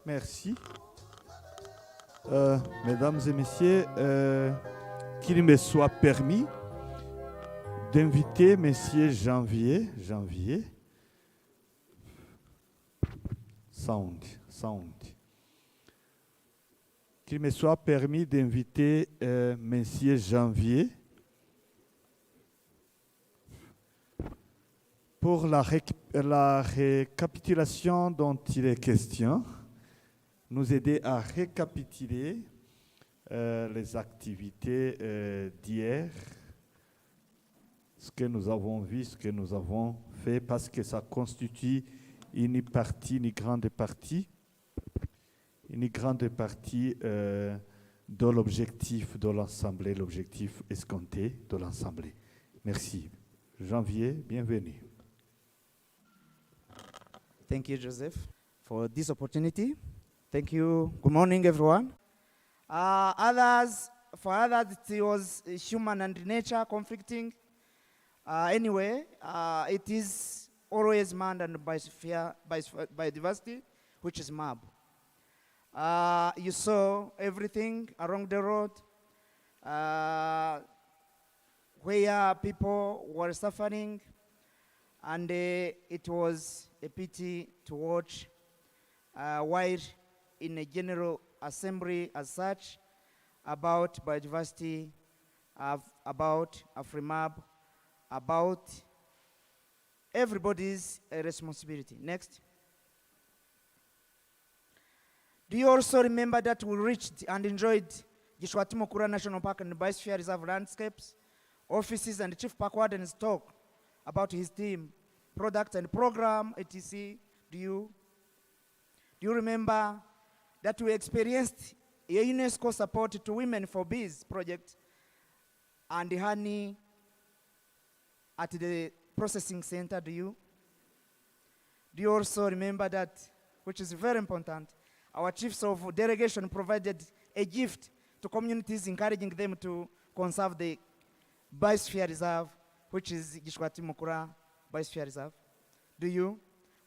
Merci. Mesdames et messieurs, qu'il me soit permis d'inviter Monsieur Janvier. Sound. Qu'il me soit permis d'inviter Monsieur Janvier pour la récapitulation dont il est question, nous aider à récapituler les activités d'hier, ce que nous avons vu, ce que nous avons fait, parce que ça constitue une grande partie de l'objectif de l'Assemblée, l'objectif escompté de l'Assemblée. Merci. Janvier, bienvenue. Thank you, Joseph, for this opportunity. Thank you. Good morning, everyone. For others, it was human and nature conflicting. Anyway, it is always man and biodiversity, which is MAB. You saw everything along the road, where people were suffering, and it was a pity to watch while in a general assembly as such about biodiversity, about AFRIMAB, about everybody's responsibility. Next. Do you also remember that we reached and enjoyed Gishwati Mukura National Park and Biosphere Reserve landscapes, offices, and Chief Park Warden's talk about his team, product and program, etc. Do you remember that we experienced a UNESCO support to Women for Bees project and honey at the processing center? Do you also remember that, which is very important, our chiefs of delegation provided a gift to communities, encouraging them to conserve the Biosphere Reserve, which is Gishwati Mukura Biosphere Reserve? Do you?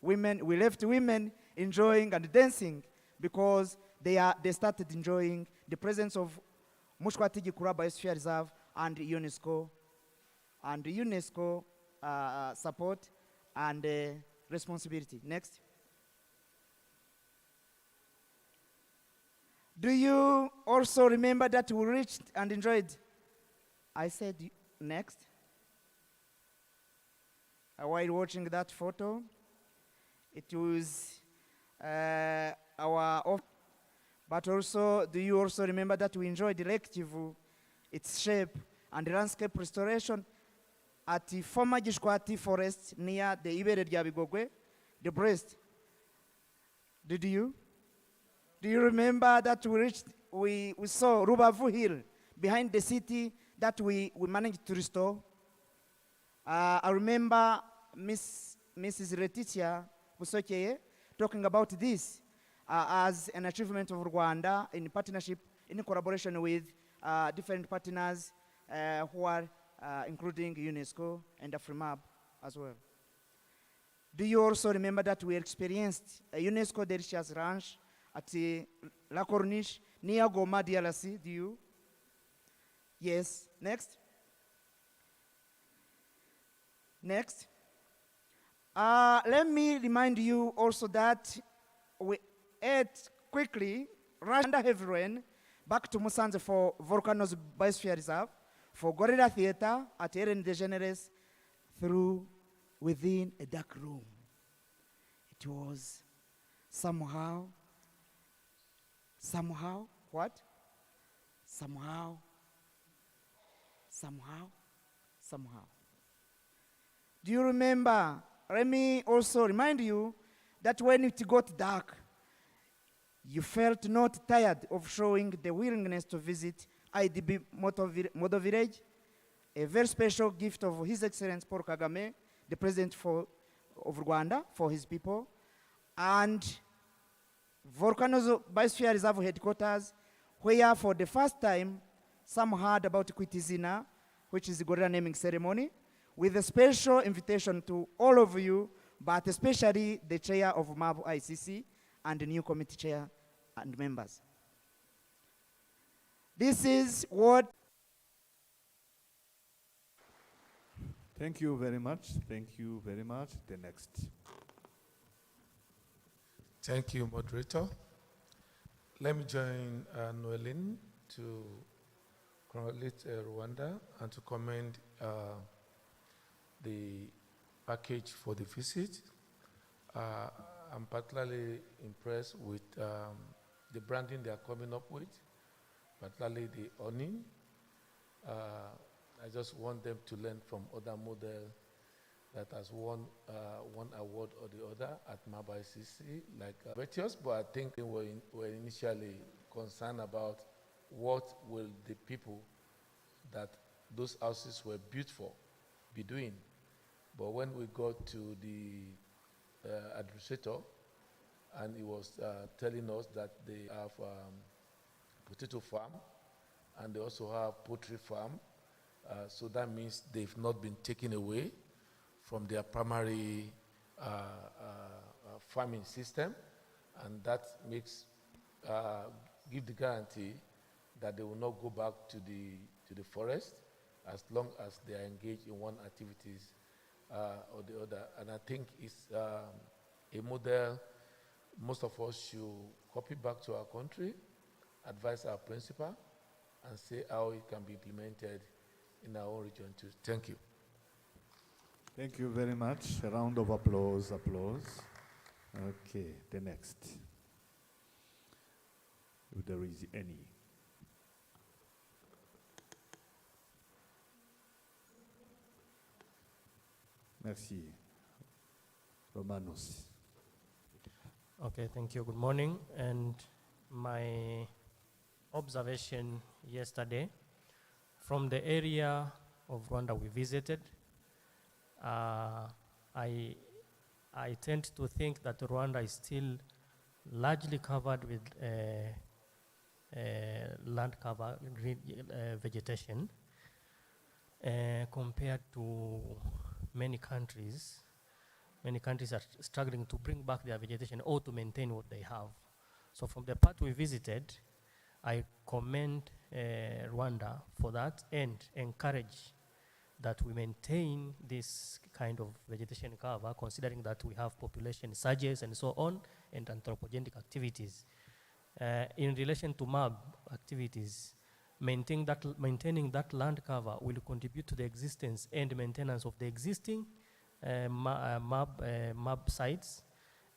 We left women enjoying and dancing because they started enjoying the presence of Mushwati Gikura Biosphere Reserve and UNESCO support and responsibility. Next. Do you also remember that we reached and enjoyed? I said next. While watching that photo, it was our office. But also, do you also remember that we enjoyed the Lake Kivu, its shape and landscape restoration at the former Gishwati forest near the Ibere Diabigogwe, the Breast? Did you? Do you remember that we saw Rubavu Hill behind the city that we managed to restore? I remember Mrs. Letitia Busokeye talking about this as an achievement of Rwanda in partnership, in collaboration with different partners who are including UNESCO and AFRIMAB as well. Do you also remember that we experienced a UNESCO Delicious Ranch at La Corniche near Goma, DRC? Do you? Yes. Next. Let me remind you also that we ate quickly, rushed under heavy rain, back to Musanze for Volcanoes Biosphere Reserve, for Gorilla Theater at Ellen DeGeneres, through within a dark room. It was somehow. Do you remember? Let me also remind you that when it got dark, you felt not tired of showing the willingness to visit IDB Modo Village, a very special gift of His Excellency Paul Kagame, the President of Rwanda, for his people, and Volcanoes Biosphere Reserve headquarters, where for the first time, some heard about Kwitizina, which is the gorilla naming ceremony, with a special invitation to all of you, but especially the chair of MAB ICC and the new committee chair, and members. This is what. Thank you very much. Thank you very much. The next. Thank you, moderator. Let me join Noeline to congratulate Rwanda and to commend the package for the visit. I'm particularly impressed with the branding they are coming up with, particularly the awning. I just want them to learn from other models that has won one award or the other at MAB ICC, like Vetios, but I think they were initially concerned about what will the people that those houses were built for be doing. But when we got to the administrator, and he was telling us that they have potato farm, and they also have poultry farm, so that means they've not been taken away from their primary farming system, and that makes give the guarantee that they will not go back to the forest as long as they are engaged in one activities or the other. And I think it's a model most of us should copy back to our country, advise our principal, and see how it can be implemented in our own region too. Thank you. Thank you very much. A round of applause, applause. Okay, the next. If there is any. Merci. Romanos. Okay, thank you. Good morning. And my observation yesterday, from the area of Rwanda we visited, I tend to think that Rwanda is still largely covered with land cover, green vegetation, compared to many countries. Many countries are struggling to bring back their vegetation or to maintain what they have. So from the part we visited, I commend Rwanda for that and encourage that we maintain this kind of vegetation cover, considering that we have population surges and so on, and anthropogenic activities. In relation to MAB activities, maintaining that land cover will contribute to the existence and maintenance of the existing MAB sites,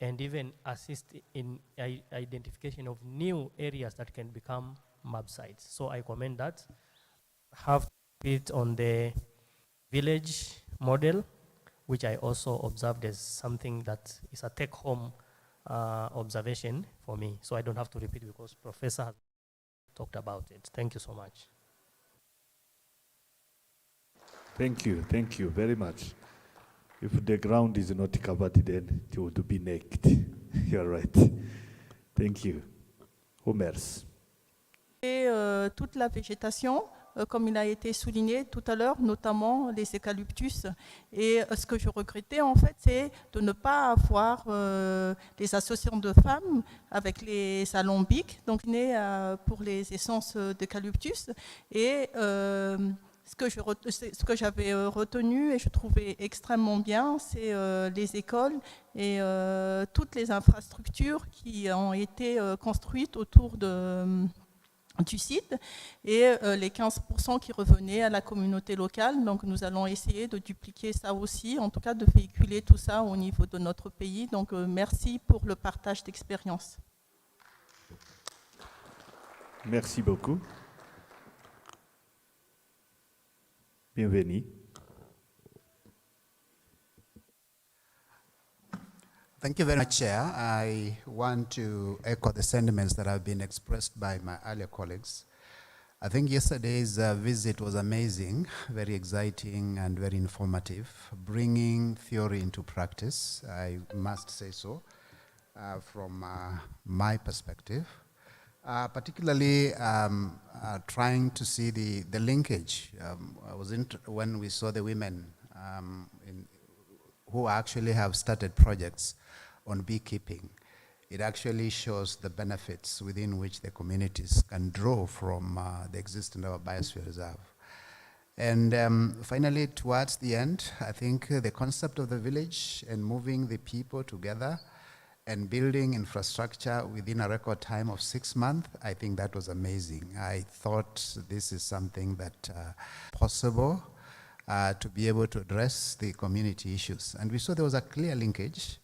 and even assist in identification of new areas that can become MAB sites. So I commend that. Have it on the village model, which I also observed as something that is a take-home observation for me. So I don't have to repeat because Professor has talked about it. Thank you so much. Thank you very much. If the ground is not covered, then it would be naked. You're right. Thank you. Homers. Et toute la végétation, comme il a été souligné tout à l'heure, notamment les eucalyptus. Et ce que je regrettais, en fait, c'est de ne pas avoir les associations de femmes avec les alambics, donc pour les essences d'eucalyptus. Et ce que j'avais retenu et je trouvais extrêmement bien, c'est les écoles et toutes les infrastructures qui ont été construites autour du site et les 15% qui revenaient à la communauté locale. Donc nous allons essayer de dupliquer ça aussi, en tout cas de véhiculer tout ça au niveau de notre pays. Donc merci pour le partage d'expérience. Merci beaucoup. Bienvenue. Thank you very much, Chair. I want to echo the sentiments that have been expressed by my earlier colleagues. I think yesterday's visit was amazing, very exciting and very informative, bringing theory into practice, I must say so, from my perspective. Particularly trying to see the linkage. When we saw the women who actually have started projects on beekeeping. it actually shows the benefits within which the communities can draw from the existence of a biosphere reserve. And finally, towards the end, I think the concept of the village and moving the people together and building infrastructure within a record time of 6 months, I think that was amazing. I thought this is something that possible to be able to address the community issues. And we saw there was a clear linkage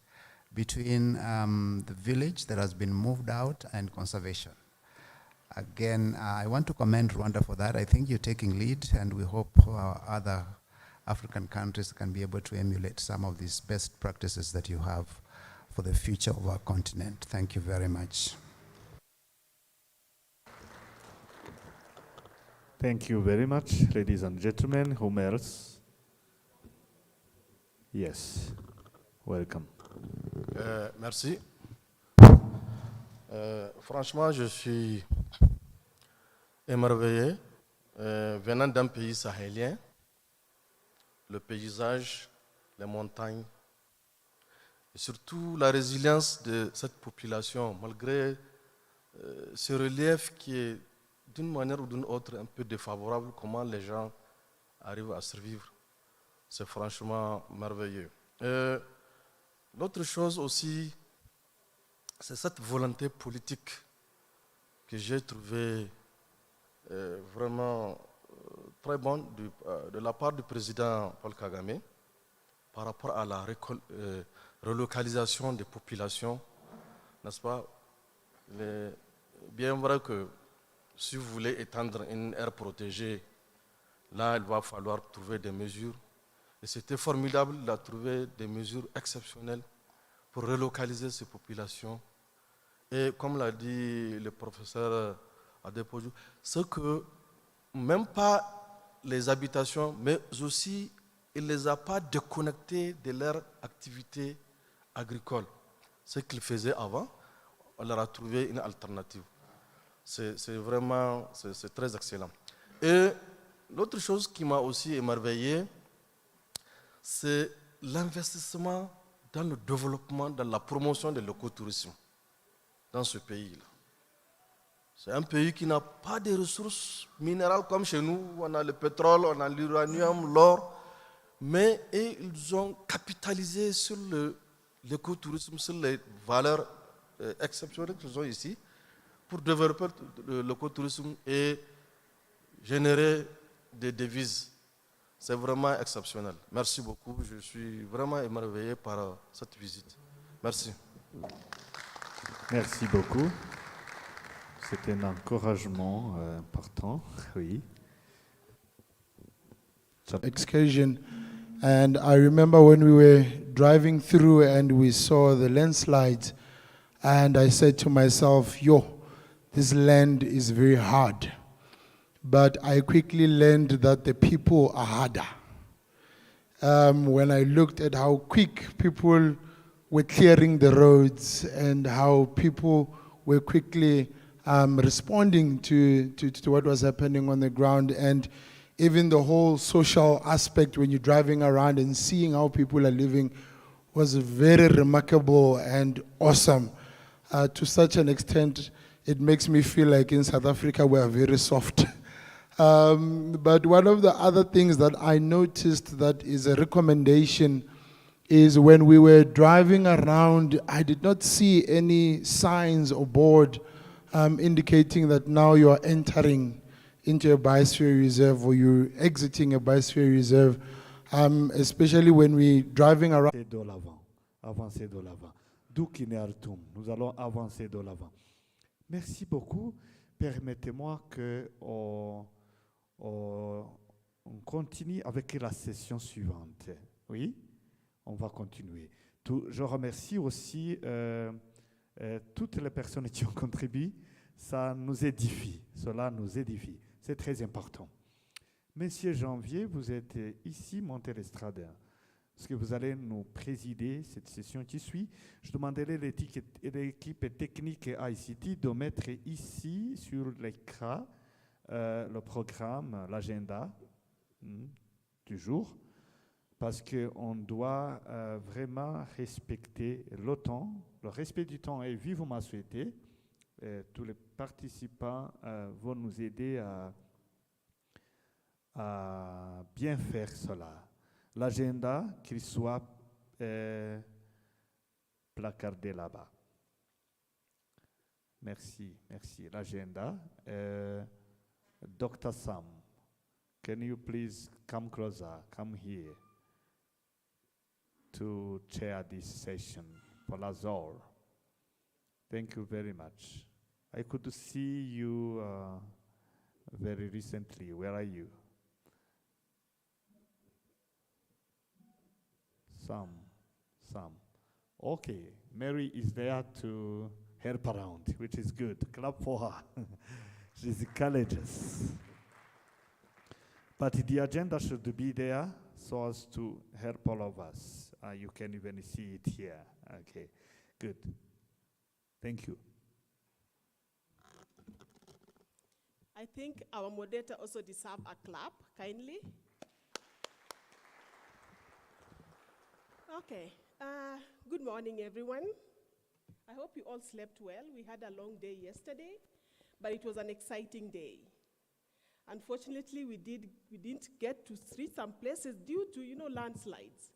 between the village that has been moved out and conservation. Again, I want to commend Rwanda for that. I think you're taking lead, and we hope other African countries can be able to emulate some of these best practices that you have for the future of our continent. Thank you very much. Thank you very much, ladies and gentlemen. Whom else? Yes, welcome. Merci. Franchement, je suis émerveillé venant d'un pays sahélien, le paysage, les montagnes, et surtout la résilience de cette population, malgré ce relief qui est d'une manière ou d'une autre un peu défavorable, comment les gens arrivent à survivre. C'est franchement merveilleux. L'autre chose aussi, c'est cette volonté politique que j'ai trouvée vraiment très bonne de la part du président Paul Kagame par rapport à la relocalisation des populations, n'est-ce pas? Il est bien vrai que si vous voulez étendre une aire protégée, là, il va falloir trouver des mesures. Et c'était formidable de trouver des mesures exceptionnelles pour relocaliser ces populations. Et comme l'a dit le professeur Adepoju, c'est que même pas les habitations, mais aussi il ne les a pas déconnectés de leur activité agricole. Ce qu'ils faisaient avant, on leur a trouvé une alternative. C'est vraiment, c'est très excellent. Et l'autre chose qui m'a aussi émerveillé, c'est l'investissement dans le développement, dans la promotion de l'écotourisme dans ce pays-là. C'est un pays qui n'a pas de ressources minérales comme chez nous. On a le pétrole, on a l'uranium, l'or, mais ils ont capitalisé sur l'écotourisme, sur les valeurs exceptionnelles qu'ils ont ici, pour développer l'écotourisme et générer des devises. C'est vraiment exceptionnel. Merci beaucoup. Je suis vraiment émerveillé par cette visite. Merci. Merci beaucoup. C'est un encouragement important. Oui. Excursion, and I remember when we were driving through and we saw the landslides, and I said to myself, yo, this land is very hard. But I quickly learned that the people are harder. When I looked at how quick people were clearing the roads and how people were quickly responding to what was happening on the ground, and even the whole social aspect when you're driving around and seeing how people are living was very remarkable and awesome. To such an extent, it makes me feel like in South Africa we are very soft. But one of the other things that I noticed that is a recommendation is when we were driving around, I did not see any signs or board indicating that now you are entering into a biosphere reserve or you're exiting a biosphere reserve, especially when we're driving around. Avancer de l'avant. D'où qu'il n'est nous allons avancer de l'avant. Merci beaucoup. Permettez-moi qu'on continue avec la session suivante. Oui, on va continuer. Je remercie aussi toutes les personnes qui ont contribué. Ça nous édifie. Cela nous édifie. C'est très important. Monsieur Janvier, vous êtes ici, montez l'estrade. Parce que vous allez nous présider cette session qui suit. Je demanderai l'équipe technique et ICT de mettre ici sur l'écran le programme, l'agenda du jour. parce qu'on doit vraiment respecter le temps. Le respect du temps est vivement souhaité. Tous les participants vont nous aider à bien faire cela. L'agenda, qu'il soit placardé là-bas. Merci, merci. L'agenda. Dr. Sam, can you please come closer, come here to chair this session for Lazor? Thank you very much. I could see you very recently. Where are you? Sam. Okay, Mary is there to help around, which is good. Clap for her. She's courageous. But the agenda should be there so as to help all of us. You can even see it here. Okay, good. Thank you. I think our moderator also deserves a clap, kindly. Okay, good morning, everyone. I hope you all slept well. We had a long day yesterday, but it was an exciting day. Unfortunately, we didn't get to see some places due to, landslides.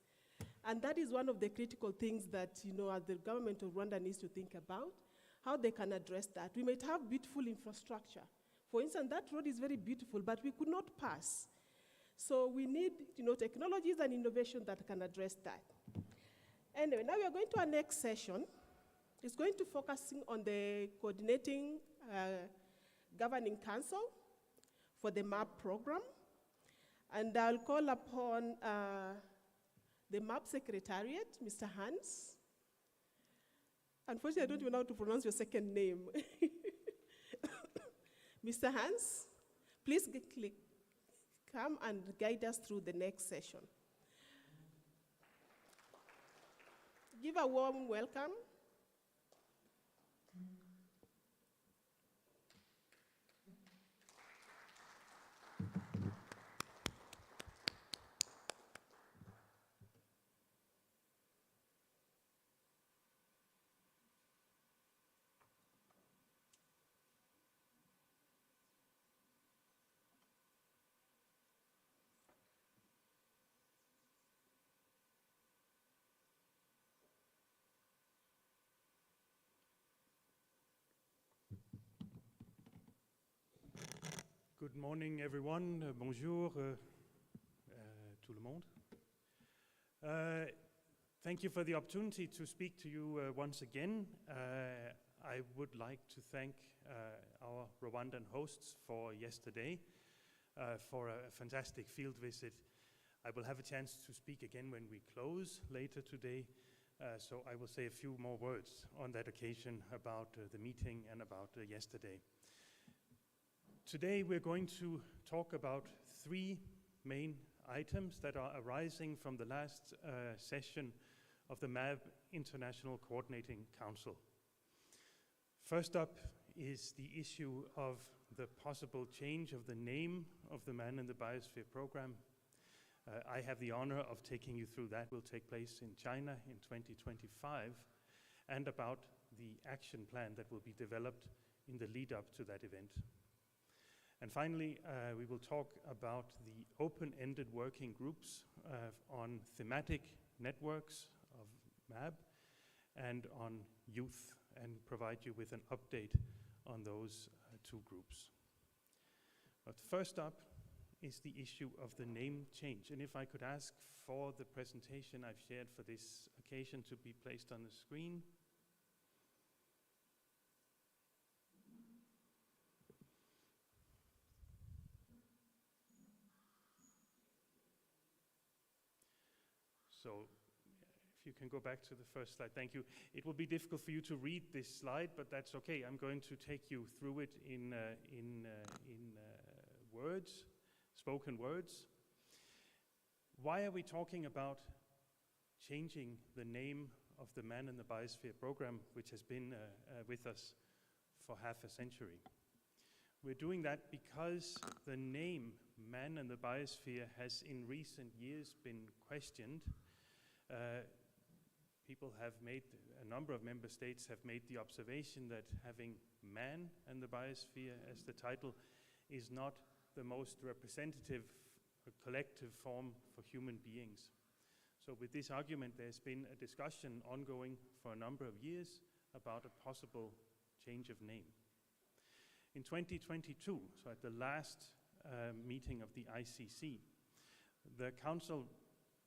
And that is one of the critical things that, the government of Rwanda needs to think about, how they can address that. We might have beautiful infrastructure. For instance, that road is very beautiful, but we could not pass. So we need, technologies and innovation that can address that. Anyway, now we are going to our next session. It's going to focus on the coordinating governing council for the MAP program. And I'll call upon the MAP Secretariat, Mr. Hans. Unfortunately, I don't even know how to pronounce your second name. Mr. Hans, please come and guide us through the next session. Give a warm welcome. Good morning, everyone. Bonjour, tout le monde. Thank you for the opportunity to speak to you once again. I would like to thank our Rwandan hosts for yesterday, for a fantastic field visit. I will have a chance to speak again when we close later today, so I will say a few more words on that occasion about the meeting and about yesterday. Today we're going to talk about three main items that are arising from the last session of the MAB International Coordinating Council. First up is the issue of the possible change of the name of the Man in the Biosphere program. I have the honor of taking you through that. It will take place in China in 2025, and about the action plan that will be developed in the lead up to that event. And finally, we will talk about the open-ended working groups on thematic networks of MAB and on youth, and provide you with an update on those two groups. But first up is the issue of the name change. And if I could ask for the presentation I've shared for this occasion to be placed on the screen. So if you can go back to the first slide, thank you. It will be difficult for you to read this slide, but that's okay. I'm going to take you through it in words, spoken words. Why are we talking about changing the name of the Man in the Biosphere program, which has been with us for half a century? We're doing that because the name Man and the Biosphere has in recent years been questioned. A number of member states have made the observation that having Man and the Biosphere as the title is not the most representative collective form for human beings. So with this argument, there's been a discussion ongoing for a number of years about a possible change of name. In 2022, so at the last meeting of the ICC, the Council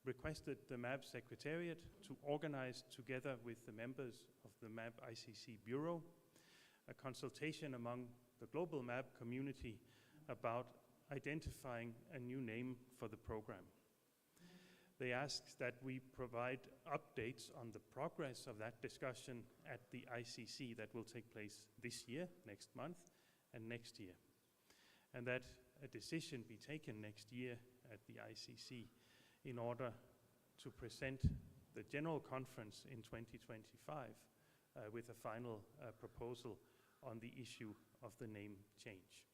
requested the MAB Secretariat to organize, together with the members of the MAB ICC Bureau, a consultation among the global MAB community about identifying a new name for the program. They asked that we provide updates on the progress of that discussion at the ICC that will take place this year, next month, and next year. And that a decision be taken next year at the ICC in order to present the General Conference in 2025 with a final proposal on the issue of the name change.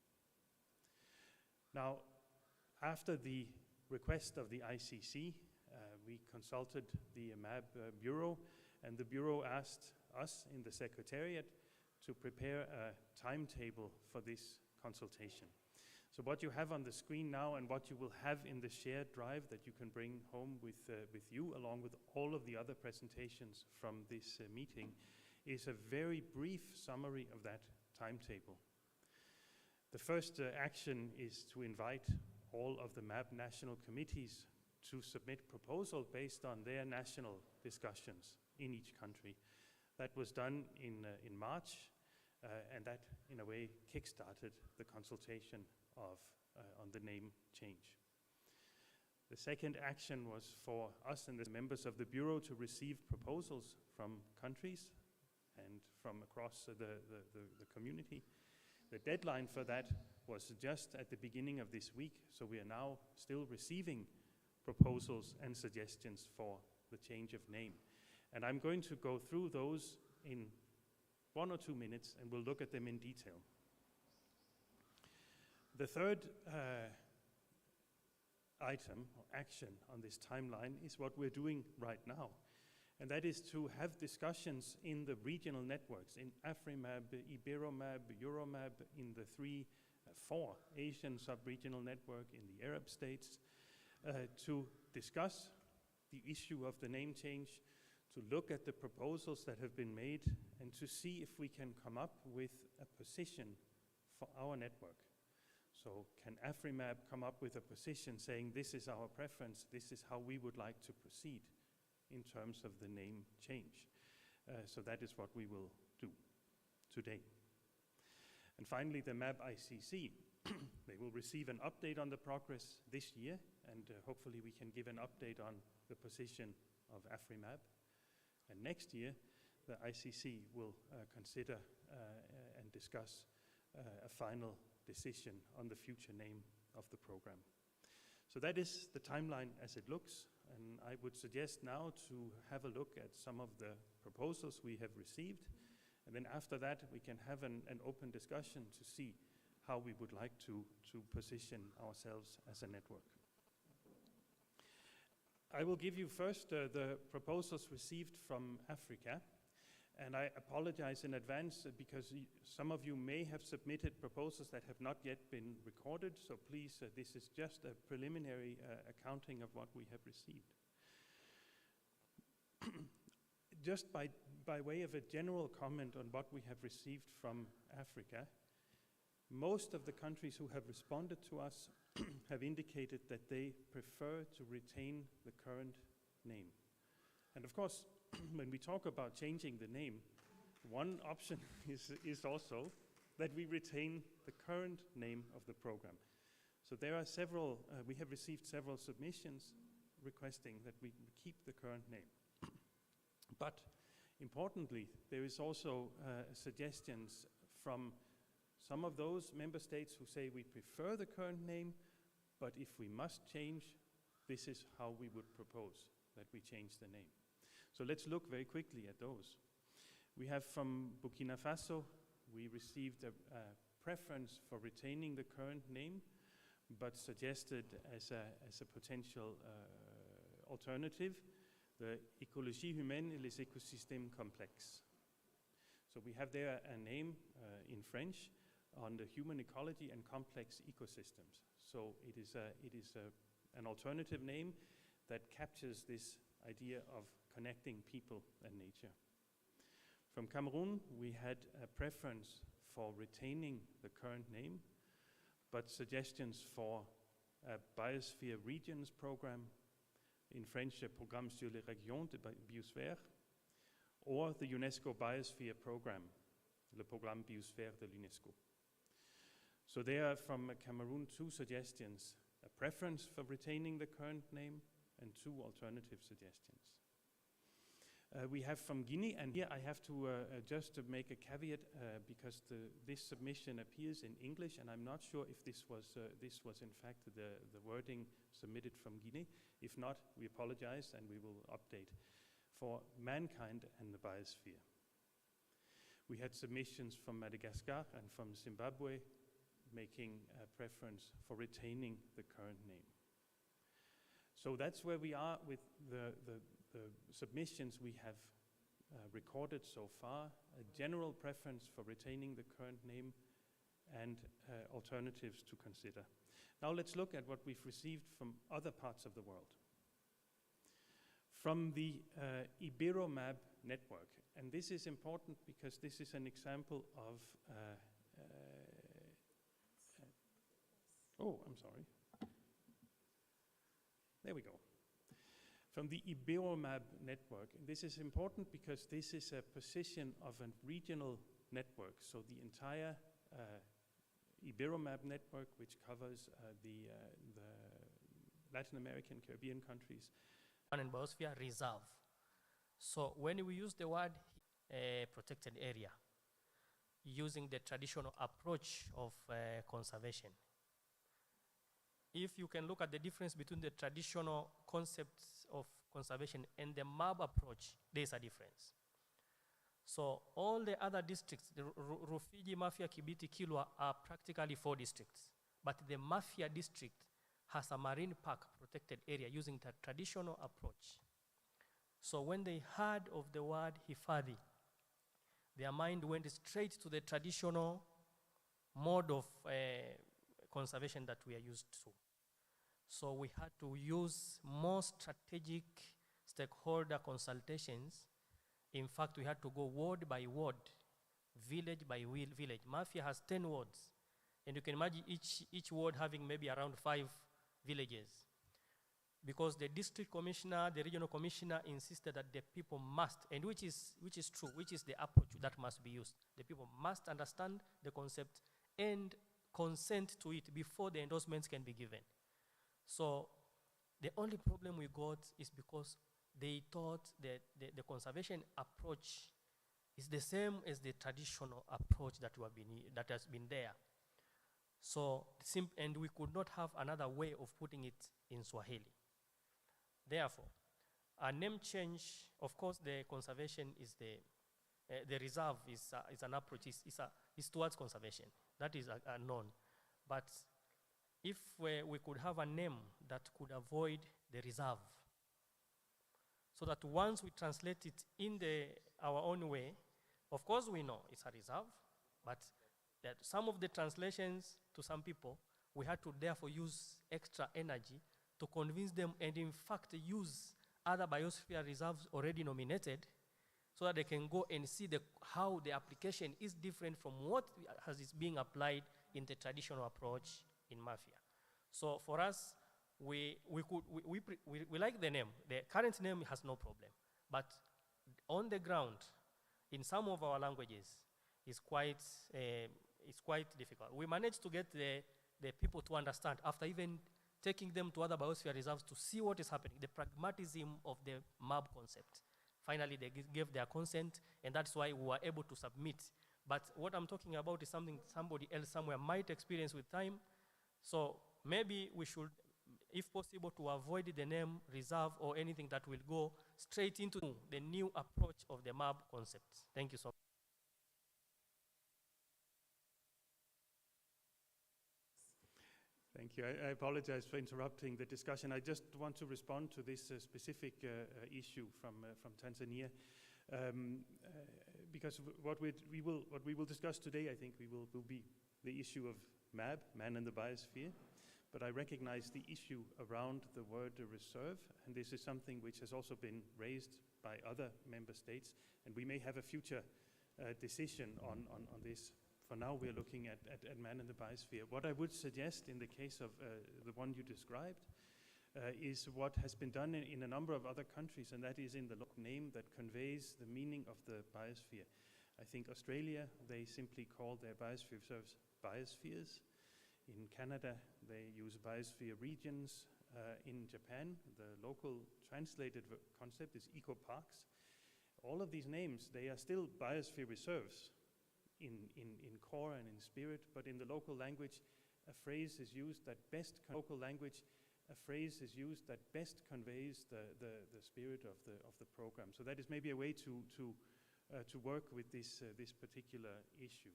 Now, after the request of the ICC, we consulted the MAB Bureau, and the Bureau asked us in the Secretariat to prepare a timetable for this consultation. So what you have on the screen now and what you will have in the shared drive that you can bring home with you, along with all of the other presentations from this meeting, is a very brief summary of that timetable. The first action is to invite all of the MAB national committees to submit proposals based on their national discussions in each country. That was done in March, and that, in a way, kick-started the consultation on the name change. The second action was for us and the members of the Bureau to receive proposals from countries and from across the community. The deadline for that was just at the beginning of this week, so we are now still receiving proposals and suggestions for the change of name. And I'm going to go through those in 1 or 2 minutes, and we'll look at them in detail. The third item or action on this timeline is what we're doing right now, and that is to have discussions in the regional networks, in AfriMAB, IberoMAB, EuroMAB, in the four Asian sub-regional network, in the Arab states, to discuss the issue of the name change, to look at the proposals that have been made, and to see if we can come up with a position for our network. So can AfriMAB come up with a position saying this is our preference, this is how we would like to proceed in terms of the name change? So that is what we will do today. And finally, the MAB ICC. They will receive an update on the progress this year, and hopefully we can give an update on the position of AfriMAB. And next year, the ICC will consider and discuss a final decision on the future name of the program. So that is the timeline as it looks, and I would suggest now to have a look at some of the proposals we have received, and then after that we can have an open discussion to see how we would like to position ourselves as a network. I will give you first the proposals received from Africa, and I apologize in advance because some of you may have submitted proposals that have not yet been recorded, so please, this is just a preliminary accounting of what we have received. Just by way of a general comment on what we have received from Africa, most of the countries who have responded to us have indicated that they prefer to retain the current name. And of course, when we talk about changing the name, one option is also that we retain the current name of the program. So there are several, we have received several submissions requesting that we keep the current name. But importantly, there is also suggestions from some of those member states who say we prefer the current name, but if we must change, this is how we would propose that we change the name. So let's look very quickly at those. We have from Burkina Faso, we received a preference for retaining the current name, but suggested as a potential alternative, the écologie humaine et les écosystèmes complexes. So we have there a name in French on the human ecology and complex ecosystems. So it is an alternative name that captures this idea of connecting people and nature. From Cameroon, we had a preference for retaining the current name, but suggestions for a Biosphere Regions program, in French, Programme sur les régions de biosphère, or the UNESCO Biosphere program, le Programme Biosphère de l'UNESCO. So there are from Cameroon 2 suggestions, a preference for retaining the current name and 2 alternative suggestions. We have from Guinea, and here I have to just to make a caveat because this submission appears in English, and I'm not sure if this was in fact the wording submitted from Guinea. If not, we apologize and we will update. For mankind and the biosphere. We had submissions from Madagascar and from Zimbabwe making a preference for retaining the current name. So that's where we are with the submissions we have recorded so far, a general preference for retaining the current name and alternatives to consider. Now let's look at what we've received from other parts of the world. From the IberoMab network, and this is important because this is an example of, oh, I'm sorry. There we go. From the IberoMab network, and this is important because this is a position of a regional network, so the entire IberoMab network, which covers the Latin American, Caribbean countries, and biosphere reserve. So when we use the word protected area, using the traditional approach of conservation, if you can look at the difference between the traditional concepts of conservation and the MAB approach, there's a difference. So all the other districts, the Rufiji, Mafia, Kibiti, Kilwa are practically 4 districts, but the Mafia district has a marine park protected area using the traditional approach. So when they heard of the word Hifadhi, their mind went straight to the traditional mode of conservation that we are used to. So we had to use more strategic stakeholder consultations. In fact, we had to go ward by ward, village by village. Mafia has 10 wards, and you can imagine each ward having maybe around 5 villages, because the district commissioner, the regional commissioner insisted that the people must, and which is true, which is the approach that must be used. The people must understand the concept and consent to it before the endorsements can be given. So the only problem we got is because they thought that the conservation approach is the same as the traditional approach that has been there. So, and we could not have another way of putting it in Swahili. Therefore, a name change, of course, the conservation is the reserve is an approach, is towards conservation. That is known. But if we could have a name that could avoid the reserve, so that once we translate it in our own way, of course we know it's a reserve, but that some of the translations to some people, we had to therefore use extra energy to convince them, and in fact use other biosphere reserves already nominated, so that they can go and see how the application is different from what is being applied in the traditional approach in Mafia. So for us, we like the name. The current name has no problem, but on the ground, in some of our languages, it's quite difficult. We managed to get the people to understand after even taking them to other biosphere reserves to see what is happening, the pragmatism of the MAB concept. Finally, they gave their consent, and that's why we were able to submit. But what I'm talking about is something somebody else somewhere might experience with time. So maybe we should, if possible, to avoid the name reserve or anything that will go straight into the new approach of the MAB concept. Thank you so much. Thank you. I apologize for interrupting the discussion. I just want to respond to this specific issue from Tanzania, because what we will discuss today, I think, will be the issue of MAB, man in the biosphere. But I recognize the issue around the word reserve, and this is something which has also been raised by other member states, and we may have a future decision on this. For now, we're looking at man in the biosphere. What I would suggest in the case of the one you described is what has been done in a number of other countries, and that is in the name that conveys the meaning of the biosphere. I think Australia, they simply call their biosphere reserves biospheres. In Canada, they use biosphere regions. In Japan, the local translated concept is eco-parks. All of these names, they are still biosphere reserves in core and in spirit, but in the local language, a phrase is used that best conveys the spirit of the program. So that is maybe a way to work with this particular issue.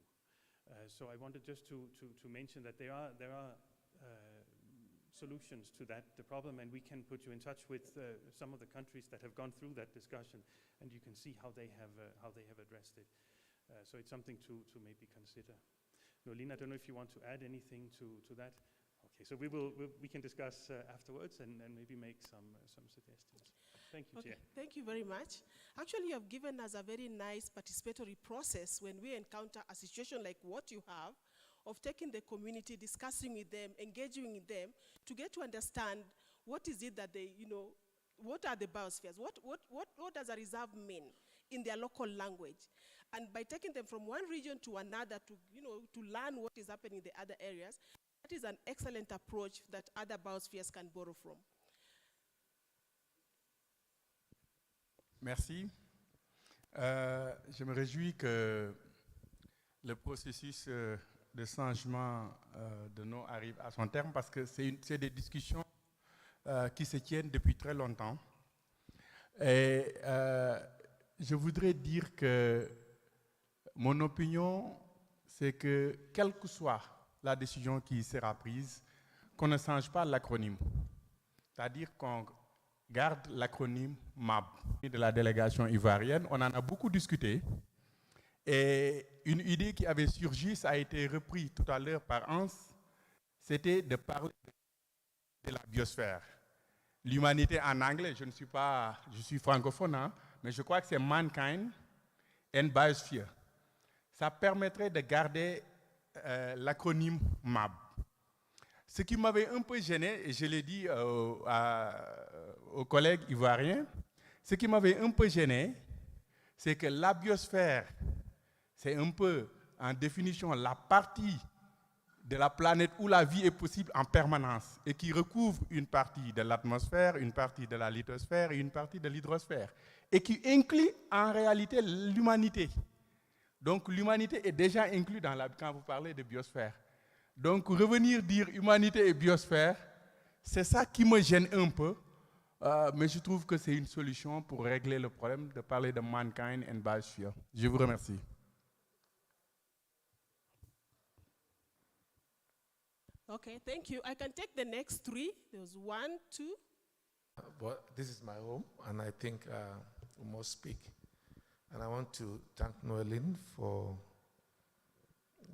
So I wanted just to mention that there are solutions to that problem, and we can put you in touch with some of the countries that have gone through that discussion, and you can see how they have addressed it. So it's something to maybe consider. Nolene, I don't know if you want to add anything to that. Okay, so we can discuss afterwards and maybe make some suggestions. Thank you, Okay, Chair. thank you very much. Actually, you have given us a very nice participatory process when we encounter a situation like what you have, of taking the community, discussing with them, engaging with them, to get to understand what is it that they, what are the biospheres? What does a reserve mean in their local language? And by taking them from one region to another to learn what is happening in the other areas, that is an excellent approach that other biospheres can borrow from. Merci. Je me réjouis que le processus de changement de nom arrive à son terme parce que c'est des discussions qui se tiennent depuis très longtemps. Et je voudrais dire que mon opinion, c'est que quelle que soit la décision qui sera prise, qu'on ne change pas l'acronyme. C'est-à-dire qu'on garde l'acronyme MAB de la délégation ivoirienne. On en a beaucoup discuté. Et une idée qui avait surgi, ça a été repris tout à l'heure par Hans, c'était de parler de la biosphère. L'humanité en anglais, je suis francophone, hein, mais je crois que c'est mankind and biosphere. Ça permettrait de garder l'acronyme MAB. Ce qui m'avait un peu gêné, et je l'ai dit aux collègues ivoiriens, ce qui m'avait un peu gêné, c'est que la biosphère, c'est un peu, en définition, la partie de la planète où la vie est possible en permanence et qui recouvre une partie de l'atmosphère, une partie de la lithosphère et une partie de l'hydrosphère et qui inclut en réalité l'humanité. Donc l'humanité est déjà inclue quand vous parlez de biosphère. Donc revenir dire humanité et biosphère, c'est ça qui me gêne un peu, mais je trouve que c'est une solution pour régler le problème de parler de mankind and biosphere. Je vous remercie. Okay, thank you. I can take the next three. There's 1, 2. But this is my home, and I think we must speak. And I want to thank Noeline for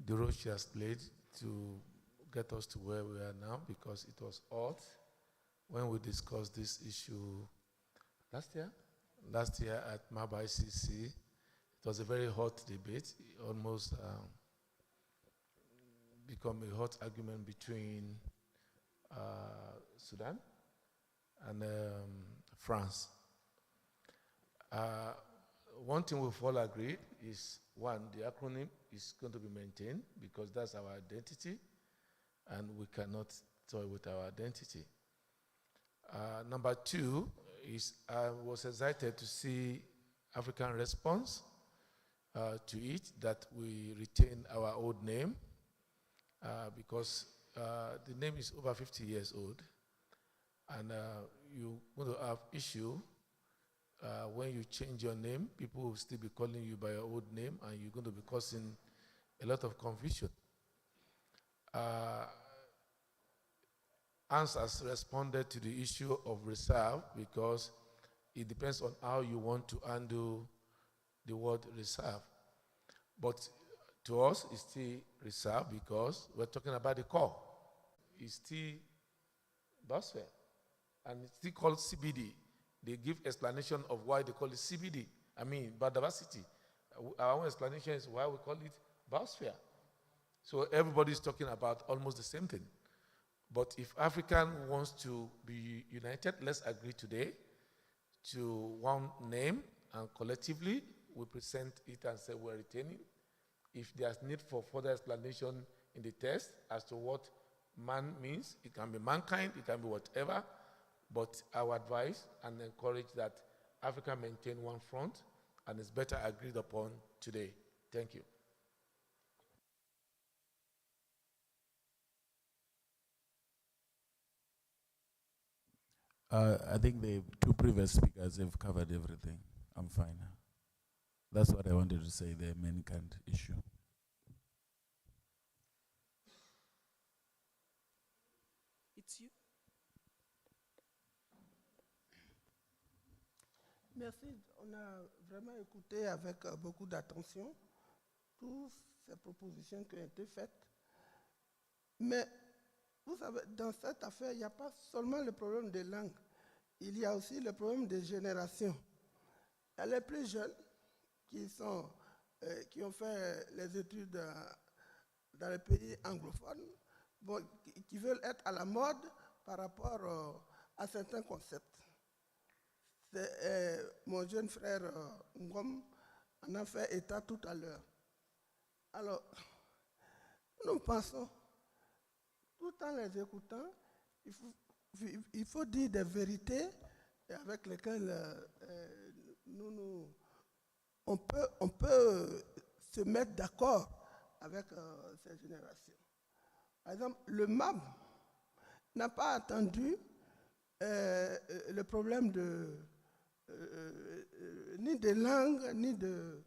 the role she has played to get us to where we are now, because it was odd when we discussed this issue last year at MAB ICC. It was a very hot debate, almost become a hot argument between Sudan and France. One thing we've all agreed is, one, the acronym is going to be maintained because that's our identity and we cannot toy with our identity. Number two is I was excited to see African response to it, that we retain our old name because the name is over 50 years old, and you're going to have issue when you change your name. People will still be calling you by your old name, and you're going to be causing a lot of confusion. Hans has responded to the issue of reserve because it depends on how you want to handle the word reserve. But to us, it's still reserve because we're talking about the core. It's still BIOSPHERE. And it's still called CBD. They give explanation of why they call it CBD. I mean, biodiversity. Our own explanation is why we call it BIOSPHERE. So everybody's talking about almost the same thing. But if African wants to be united, let's agree today to one name, and collectively we present it and say we're retaining. If there's need for further explanation in the text as to what man means, it can be mankind, it can be whatever, but our advice and encourage that Africa maintain one front, and it's better agreed upon today. Thank you. I think the two previous speakers have covered everything. I'm fine. That's what I wanted to say, the mankind issue. It's you. Merci. On a vraiment écouté avec beaucoup d'attention toutes ces propositions qui ont été faites. Mais vous savez, dans cette affaire, il n'y a pas seulement le problème des langues, il y a aussi le problème des générations. Il y a les plus jeunes qui ont fait les études dans les pays anglophones, bon, qui veulent être à la mode par rapport à certains concepts. Mon jeune frère Ngom en a fait état tout à l'heure. Alors, nous pensons, tout en les écoutant, il faut dire des vérités avec lesquelles on peut se mettre d'accord avec ces générations. Par exemple, le MAB n'a pas attendu le problème ni de langue, ni de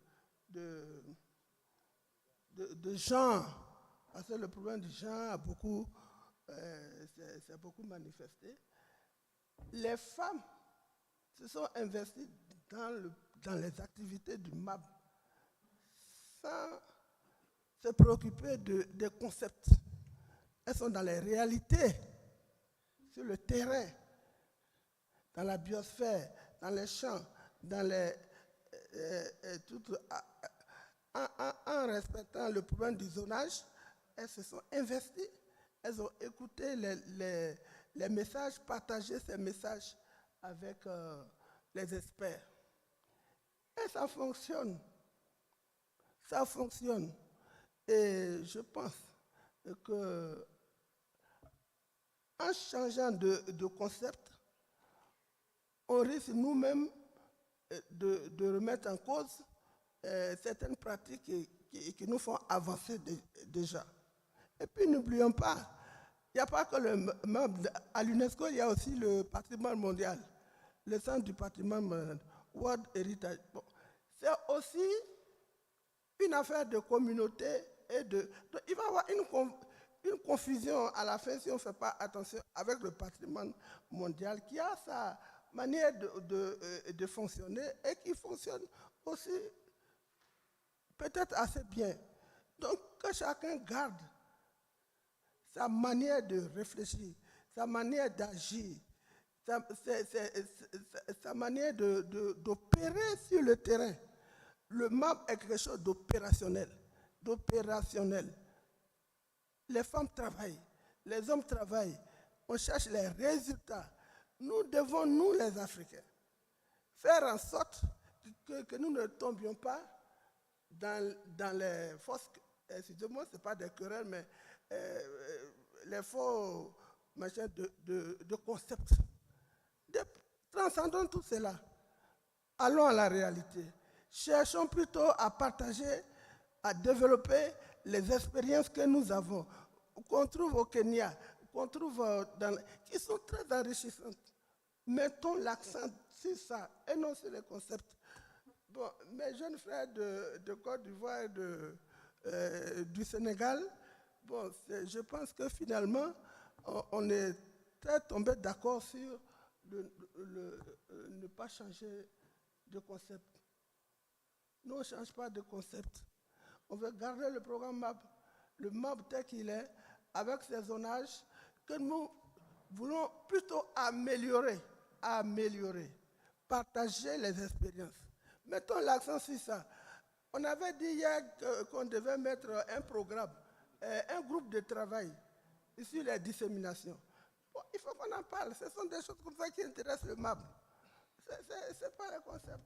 genre. Parce que le problème du genre a beaucoup, s'est beaucoup manifesté. Les femmes se sont investies dans les activités du MAB sans se préoccuper des concepts. Elles sont dans les réalités, sur le terrain, dans la biosphère, dans les champs, dans en respectant le problème du zonage. Elles se sont investies, elles ont écouté les messages, partagé ces messages avec les experts. Et ça fonctionne. Ça fonctionne. Et je pense que en changeant de concept, on risque nous-mêmes de remettre en cause certaines pratiques qui nous font avancer déjà. Et puis n'oublions pas, il n'y a pas que le meuble. À l'UNESCO, il y a aussi le patrimoine mondial, le centre du patrimoine mondial, World Heritage. Bon, c'est aussi une affaire de communauté et il va y avoir une confusion à la fin si on ne fait pas attention avec le patrimoine mondial qui a sa manière de fonctionner et qui fonctionne aussi peut-être assez bien. Donc que chacun garde sa manière de réfléchir, sa manière d'agir, sa manière d'opérer sur le terrain. Le MAB est quelque chose d'opérationnel. Les femmes travaillent, les hommes travaillent, on cherche les résultats. Nous devons, nous les Africains, faire en sorte que nous ne tombions pas dans les fausses, excusez-moi, ce n'est pas des querelles, mais les faux machins de concepts. Transcendons tout cela. Allons à la réalité. Cherchons plutôt à partager, à développer les expériences que nous avons, qu'on trouve au Kenya, qu'on trouve qui sont très enrichissantes. Mettons l'accent sur ça et non sur les concepts. Bon, mes jeunes frères de Côte d'Ivoire et du Sénégal, bon, je pense que finalement, on est peut-être tomber d'accord sur ne pas changer de concept. Nous, on ne change pas de concept. On veut garder le programme MAP, le MAP tel qu'il est, avec ses zonages, que nous voulons plutôt améliorer, partager les expériences. Mettons l'accent sur ça. On avait dit hier qu'on devait mettre un programme, un groupe de travail sur les disséminations. Bon, il faut qu'on en parle. Ce sont des choses comme ça qui intéressent le MAP. Ce n'est pas le concept.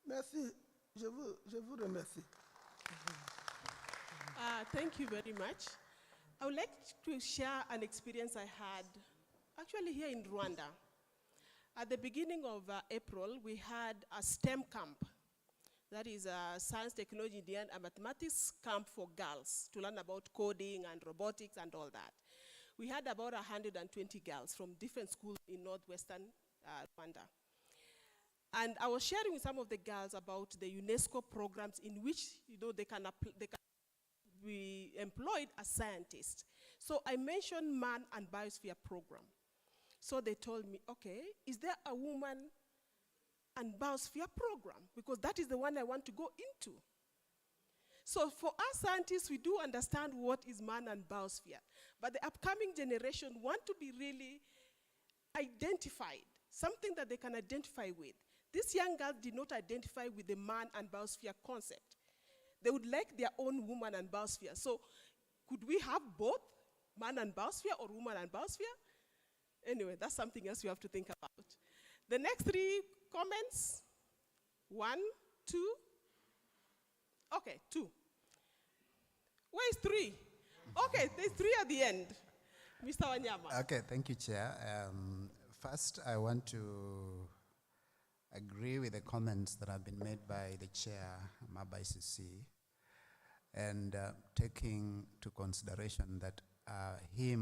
Merci. Je vous remercie. Thank you very much. I would like to share an experience I had actually here in Rwanda. At the beginning of April, we had a STEM camp. That is a science, technology, engineering, and mathematics camp for girls to learn about coding and robotics and all that. We had about 120 girls from different schools in northwestern Rwanda. And I was sharing with some of the girls about the UNESCO programs in which they can be employed as scientists. So I mentioned Man and Biosphere program. So they told me, okay, is there a woman and Biosphere program? Because that is the one I want to go into. So for us scientists, we do understand what is Man and Biosphere. But the upcoming generation want to be really identified, something that they can identify with. These young girls did not identify with the Man and Biosphere concept. They would like their own woman and biosphere. So could we have both man and biosphere or woman and biosphere? Anyway, that's something else you have to think about. The next 3 comments. 1, 2. Okay, 2. Where is 3? Okay, there's 3 at the end. Mr. Wanyama. Okay, thank you, Chair. First, I want to agree with the comments that have been made by the Chair, MAB-ICC, and taking to consideration that he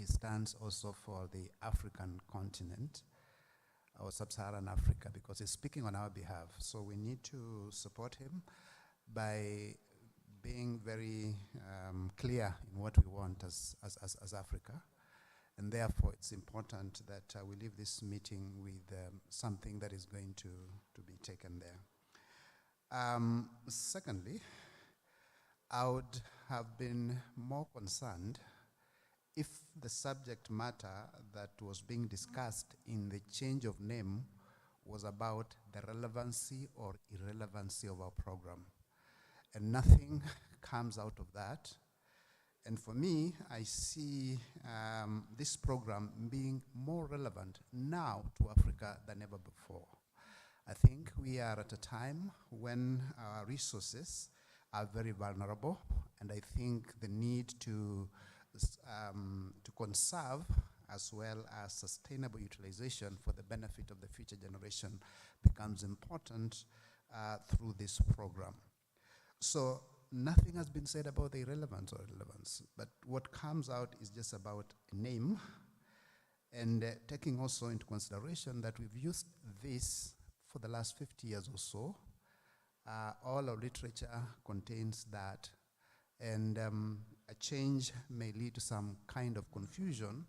stands also for the African continent, or sub-Saharan Africa, because he's speaking on our behalf. So we need to support him by being very clear in what we want as Africa. And therefore, it's important that we leave this meeting with something that is going to be taken there. Secondly, I would have been more concerned if the subject matter that was being discussed in the change of name was about the relevancy or irrelevancy of our program. And nothing comes out of that. And for me, I see this program being more relevant now to Africa than ever before. I think we are at a time when our resources are very vulnerable, and I think the need to conserve as well as sustainable utilization for the benefit of the future generation becomes important through this program. So nothing has been said about the irrelevance or relevance, but what comes out is just about a name, and taking also into consideration that we've used this for the last 50 years or so. All our literature contains that, and a change may lead to some kind of confusion,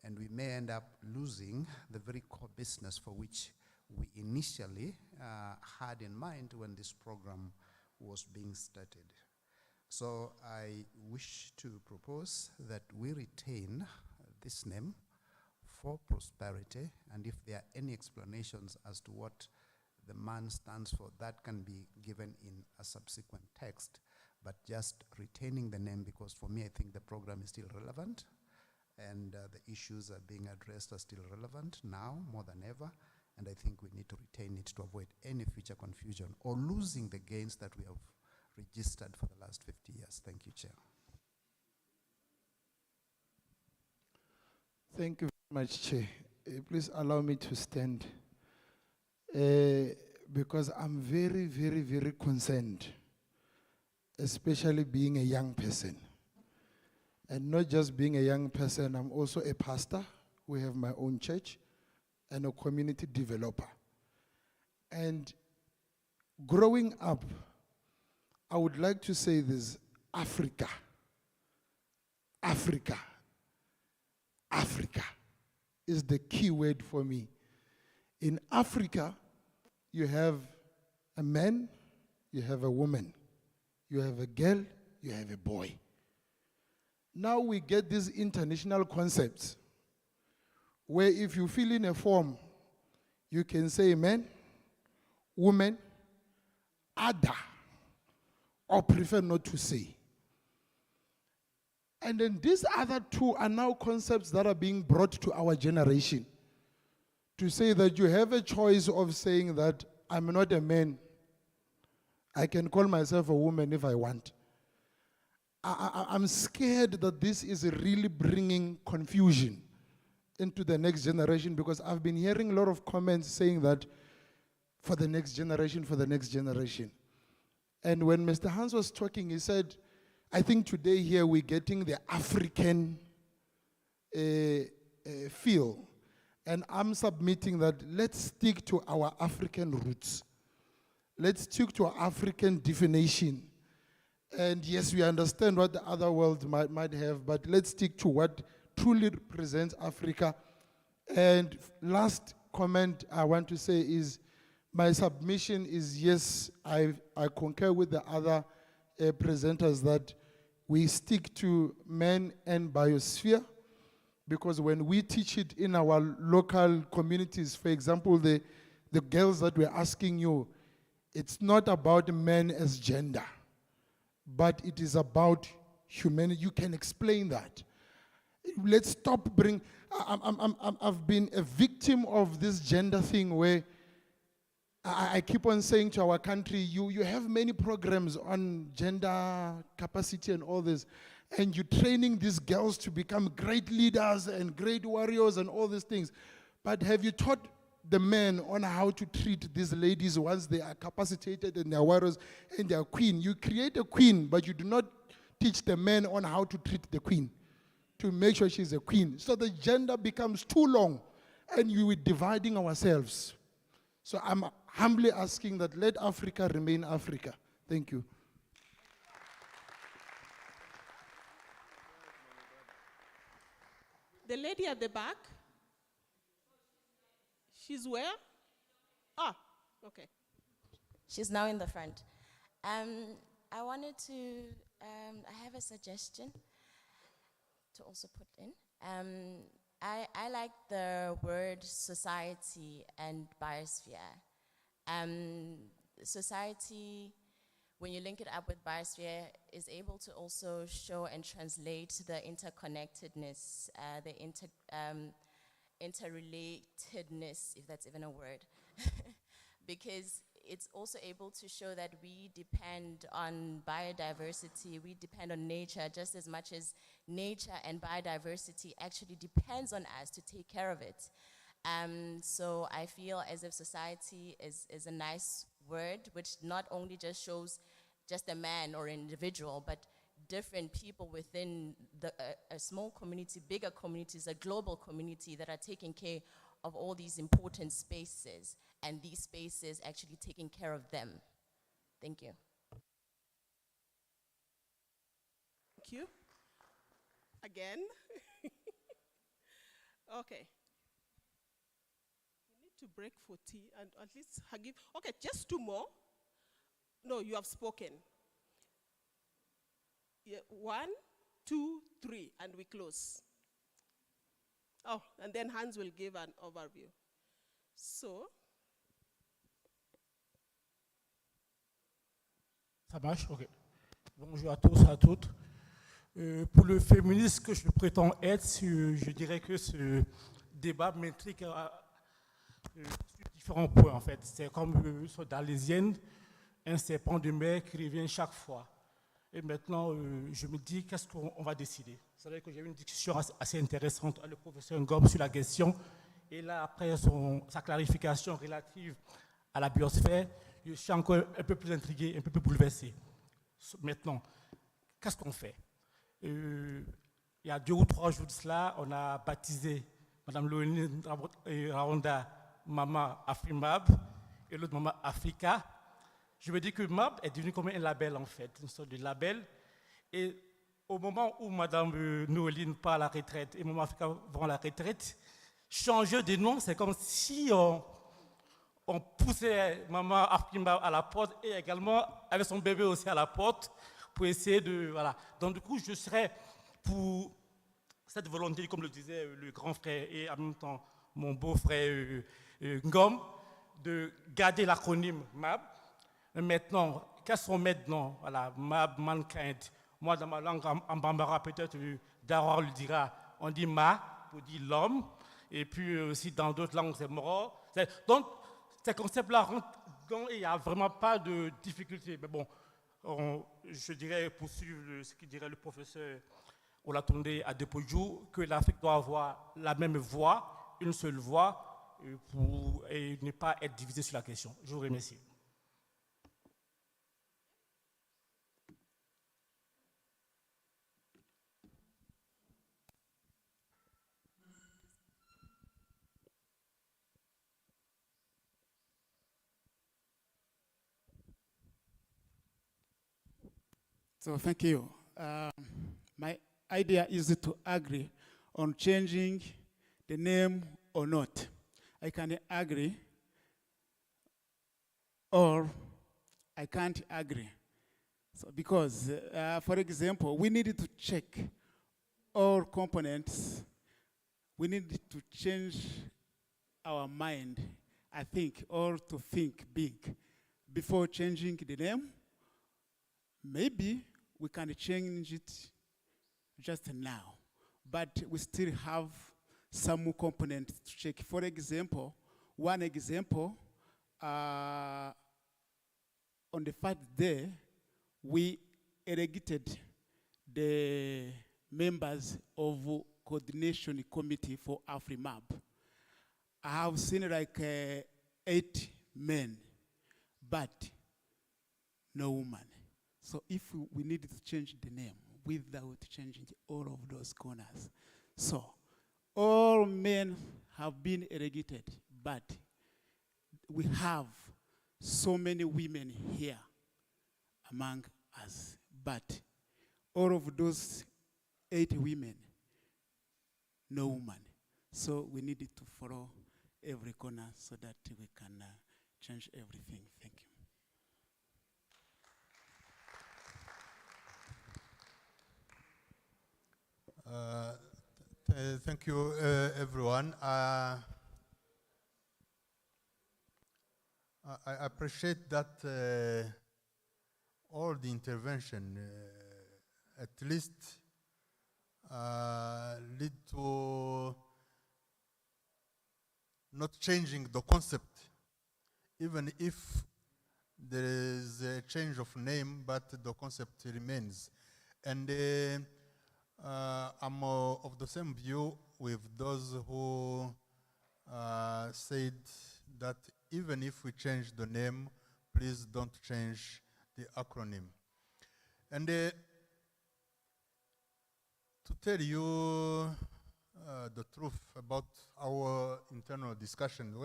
and we may end up losing the very core business for which we initially had in mind when this program was being started. So I wish to propose that we retain this name for prosperity, and if there are any explanations as to what the man stands for, that can be given in a subsequent text, but just retaining the name, because for me, I think the program is still relevant, and the issues are being addressed are still relevant now more than ever, and I think we need to retain it to avoid any future confusion or losing the gains that we have registered for the last 50 years. Thank you, Chair. Thank you very much, Chair. Please allow me to stand. Because I'm very, very, very concerned, especially being a young person. And not just being a young person, I'm also a pastor. We have my own church and a community developer. And growing up, I would like to say this: Africa, Africa, Africa. is the key word for me. In Africa, you have a man, you have a woman, you have a girl, you have a boy. Now we get these international concepts where if you fill in a form, you can say man, woman, other, or prefer not to say. And then these other two are now concepts that are being brought to our generation. To say that you have a choice of saying that I'm not a man, I can call myself a woman if I want. I'm scared that this is really bringing confusion into the next generation, because I've been hearing a lot of comments saying that for the next generation, for the next generation. And when Mr. Hans was talking, he said, I think today here we're getting the African feel. And I'm submitting that let's stick to our African roots. Let's stick to our African definition. And yes, we understand what the other world might have, but let's stick to what truly represents Africa. And last comment I want to say is, my submission is, yes, I concur with the other presenters that we stick to men and biosphere, because when we teach it in our local communities, for example, the girls that we're asking you, it's not about men as gender, but it is about humanity. You can explain that. Let's stop I've been a victim of this gender thing where I keep on saying to our country, you have many programs on gender capacity and all this, and you're training these girls to become great leaders and great warriors and all these things. But have you taught the men on how to treat these ladies once they are capacitated and they are warriors and they are queen? You create a queen, but you do not teach the men on how to treat the queen, to make sure she's a queen. So the gender becomes too long, and you are dividing ourselves. So I'm humbly asking that let Africa remain Africa. Thank you. The lady at the back. She's where? Ah, okay. She's now in the front. I wanted to, I have a suggestion to also put in. I like the word society and biosphere. Society, when you link it up with biosphere, is able to also show and translate the interconnectedness, the interrelatedness, if that's even a word. Because it's also able to show that we depend on biodiversity, we depend on nature just as much as nature and biodiversity actually depends on us to take care of it. So I feel as if society is a nice word, which not only just shows just a man or an individual, but different people within a small community, bigger communities, a global community that are taking care of all these important spaces, and these spaces actually taking care of them. Thank you. Thank you. Again. Okay. We need to break for tea and at least give. Okay, just two more. No, you have spoken. Yeah, 1, 2, 3, and we close. Oh, and then Hans will give an overview. So. Ça marche? Ok. Bonjour à tous, à toutes. Pour le féministe que je prétends être, je dirais que ce débat m'intrigue sur différents points en fait. C'est comme dans les Hyènes, un serpent de mer qui revient chaque fois. Et maintenant, je me dis, qu'est-ce qu'on va décider? C'est vrai que j'ai eu une discussion assez intéressante avec le professeur Ngom sur la question. Et là, après sa clarification relative à la biosphère, je suis encore un peu plus intrigué, un peu plus bouleversé. Maintenant, qu'est-ce qu'on fait? Il y a 2 ou 3 jours de cela, on a baptisé Mme Loéline Raonda Mama Afrimab et l'autre Mama Africa. Je me dis que MAB est devenu comme un label en fait, une sorte de label. Et au moment où Mme Noéline part à la retraite et Mme Africa vont à la retraite, changer de nom, c'est comme si on poussait maman Afrima à la porte et également avec son bébé aussi à la porte pour essayer de... Voilà. Donc du coup, je serais pour cette volonté, comme le disait le grand frère et en même temps mon beau-frère Ngom, de garder l'acronyme MAB. Maintenant, quels sont maintenant, voilà, MAB, Mankind. Moi, dans ma langue en bambara, peut-être Darwin le dira, on dit Ma pour dire l'homme, et puis aussi dans d'autres langues, c'est Moro. Donc, ces concepts-là rentrent, donc il n'y a vraiment pas de difficulté. Mais bon, je dirais, pour suivre ce que dirait le professeur Olatunde Adepoju, que l'Afrique doit avoir la même voix, une seule voix, et ne pas être divisée sur la question. Je vous remercie. So thank you. My idea is to agree on changing the name or not. I can agree or I can't agree. So because, for example, we need to check all components. We need to change our mind, I think, or to think big before changing the name. Maybe we can change it just now, but we still have some components to check. For example, one example, on the first day, we elected the members of coordination committee for AfriMAB. I have seen like 8 men, but no woman. So if we need to change the name without changing all of those corners. So all men have been elected, but we have so many women here among us. But all of those 8 women, no woman. So we needed to follow every corner so that we can change everything. Thank you. Thank you, everyone. I appreciate that all the intervention, at least, lead to not changing the concept, even if there is a change of name, but the concept remains. And I'm of the same view with those who said that even if we change the name, please don't change the acronym. And to tell you the truth about our internal discussion,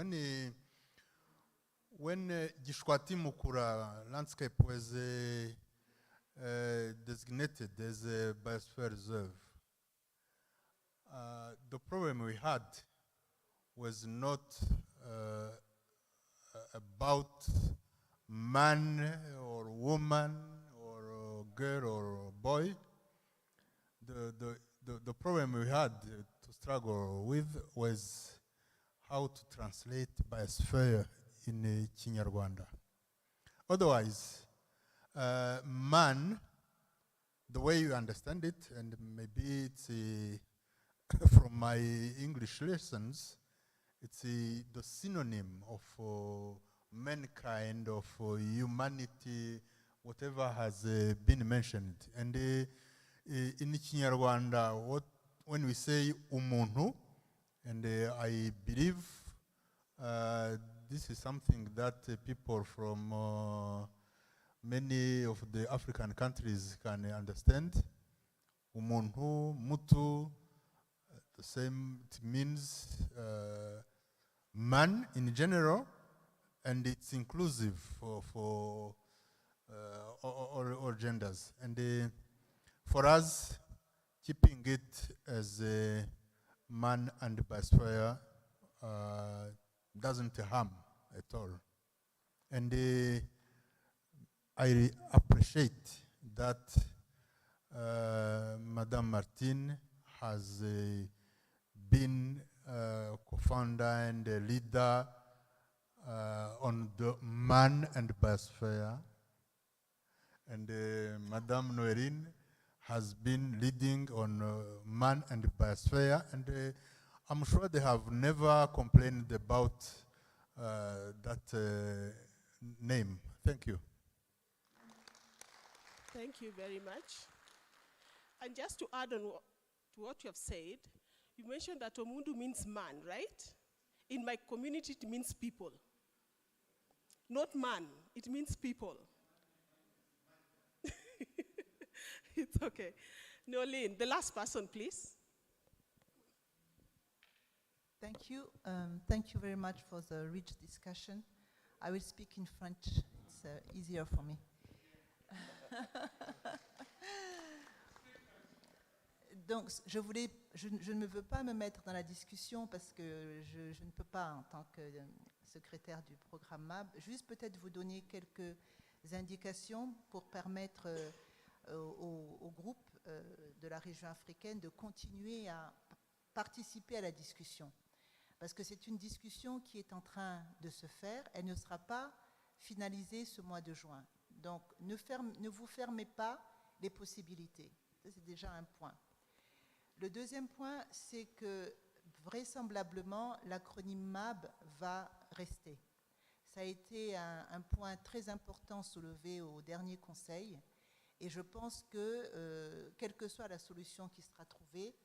when Gishwati Mukura landscape was designated as a biosphere reserve, the problem we had was not about man or woman or girl or boy. The problem we had to struggle with was how to translate biosphere in Kinyarwanda. Otherwise, man, the way you understand it, and maybe it's from my English lessons, it's the synonym of mankind, of humanity, whatever has been mentioned. And in Kinyarwanda, when we say umuntu, and I believe this is something that people from many of the African countries can understand. Umuntu, mutu, the same, it means man in general, and it's inclusive for all genders. And for us, keeping it as a man and biosphere doesn't harm at all. And I appreciate that Madame Martin has been co-founder and a leader on the Man and Biosphere. And Madame Noeline has been leading on Man and Biosphere. And I'm sure they have never complained about that name. Thank you. Thank you very much. And just to add on to what you have said, you mentioned that Omundu means man, right? In my community, it means people. Not man, it means people. It's okay. Nolene, the last person, please. Thank you. Thank you very much for the rich discussion. I will speak in French. It's easier for me. Donc, je ne veux pas me mettre dans la discussion parce que je ne peux pas en tant que secrétaire du programme MAB. Juste peut-être vous donner quelques indications pour permettre au groupe de la région africaine de continuer à participer à la discussion. Parce que c'est une discussion qui est en train de se faire. Elle ne sera pas finalisée ce mois de juin. Donc, ne vous fermez pas les possibilités. Ça, c'est déjà un point. Le deuxième point, c'est que vraisemblablement, l'acronyme MAB va rester. Ça a été un point très important soulevé au dernier conseil. Et je pense que, quelle que soit la solution qui sera trouvée,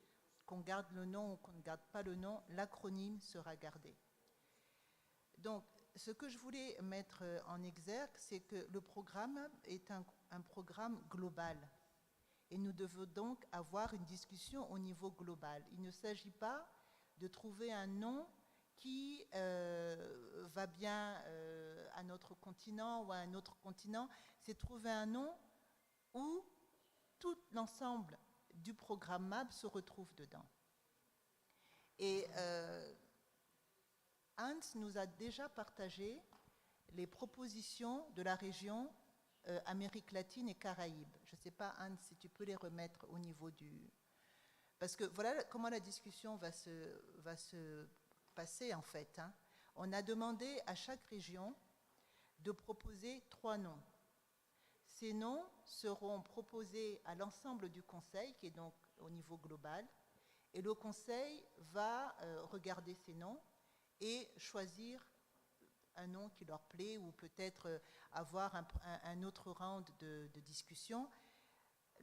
qu'on garde le nom ou qu'on ne garde pas le nom, l'acronyme sera gardé. Donc, ce que je voulais mettre en exergue, c'est que le programme est un programme global. Et nous devons donc avoir une discussion au niveau global. Il ne s'agit pas de trouver un nom qui va bien à notre continent ou à un autre continent. C'est trouver un nom où tout l'ensemble du programme MAB se retrouve dedans. Et Hans nous a déjà partagé les propositions de la région Amérique latine et Caraïbes. Je ne sais pas, Hans, si tu peux les remettre au niveau du... Parce que voilà comment la discussion va se passer, en fait. Hein. On a demandé à chaque région de proposer 3 noms. Ces noms seront proposés à l'ensemble du Conseil, qui est donc au niveau global, et le Conseil va regarder ces noms et choisir un nom qui leur plaît ou peut-être avoir un autre round de discussion.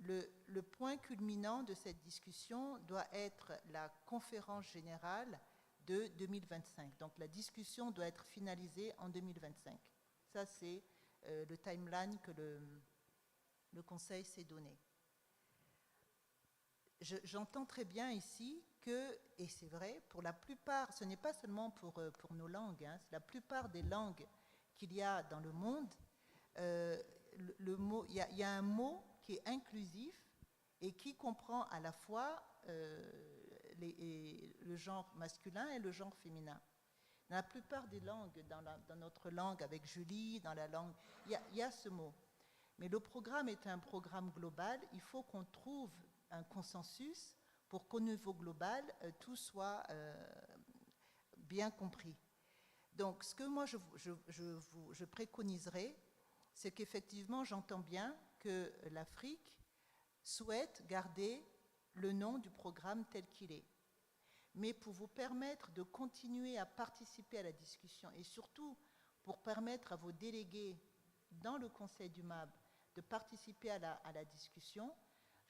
Le point culminant de cette discussion doit être la conférence générale de 2025. Donc la discussion doit être finalisée en 2025. Ça, c'est le timeline que le Conseil s'est donné. J'entends très bien ici que, et c'est vrai, pour la plupart, ce n'est pas seulement pour nos langues, hein, la plupart des langues qu'il y a dans le monde, il y a un mot qui est inclusif et qui comprend à la fois le genre masculin et le genre féminin. Dans la plupart des langues, dans notre langue avec Julie, dans la langue, il y a ce mot. Mais le programme est un programme global, il faut qu'on trouve un consensus pour qu'au niveau global, tout soit bien compris. Donc, ce que moi, je préconiserais, c'est qu'effectivement, j'entends bien que l'Afrique souhaite garder le nom du programme tel qu'il est. Mais pour vous permettre de continuer à participer à la discussion et surtout pour permettre à vos délégués dans le Conseil du MAB de participer à la discussion,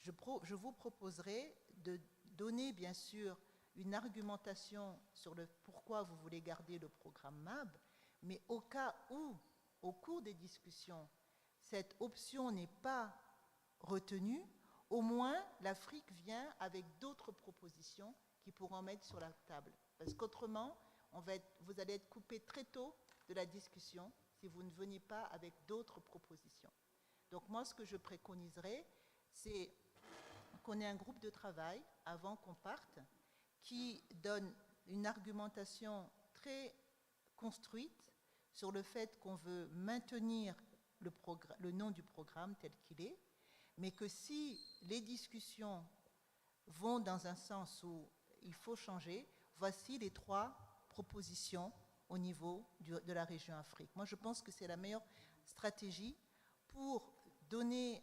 je vous proposerai de donner bien sûr une argumentation sur le pourquoi vous voulez garder le programme MAB, mais au cas où, au cours des discussions, cette option n'est pas retenue, au moins l'Afrique vient avec d'autres propositions qui pourront mettre sur la table. Parce qu'autrement, vous allez être coupé très tôt de la discussion si vous ne venez pas avec d'autres propositions. Donc moi, ce que je préconiserais, c'est qu'on ait un groupe de travail avant qu'on parte qui donne une argumentation très construite sur le fait qu'on veut maintenir le nom du programme tel qu'il est, mais que si les discussions vont dans un sens où il faut changer, voici les 3 propositions au niveau de la région Afrique. Moi, je pense que c'est la meilleure stratégie pour donner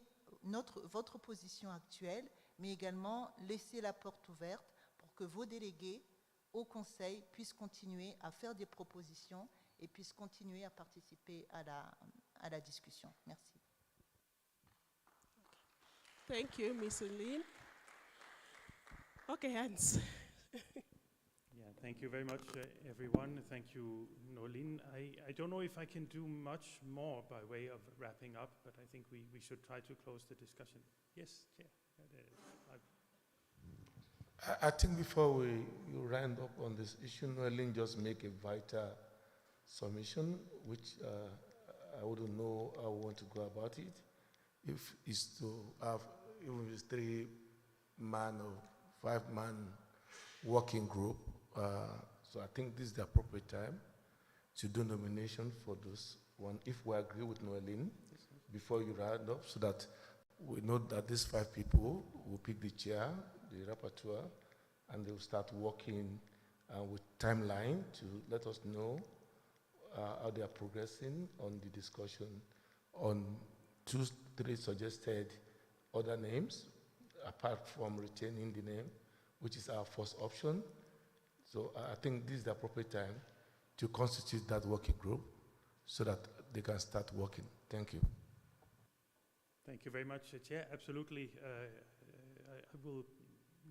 votre position actuelle, mais également laisser la porte ouverte pour que vos délégués au Conseil puissent continuer à faire des propositions et puissent continuer à participer à la discussion. Merci. Thank you, Ms. Lynn. Okay, Hans. Yeah, thank you very much, everyone. Thank you, Nolin. I don't know if I can do much more by way of wrapping up, but I think we should try to close the discussion. Yes, Chair. I think before you round up on this issue, Nolin just make a vital submission, which I wouldn't know how we want to go about it. If it's to have even if it's 3-man or 5-man working group. So I think this is the appropriate time to do nomination for those one. If we agree with Noeline, before you round up, so that we know that these 5 people will pick the chair, the rapporteur, and they will start working with timeline to let us know how they are progressing on the discussion on 2-3 suggested other names, apart from retaining the name, which is our first option. So I think this is the appropriate time to constitute that working group so that they can start working. Thank you. Thank you very much, Chair. Absolutely. I will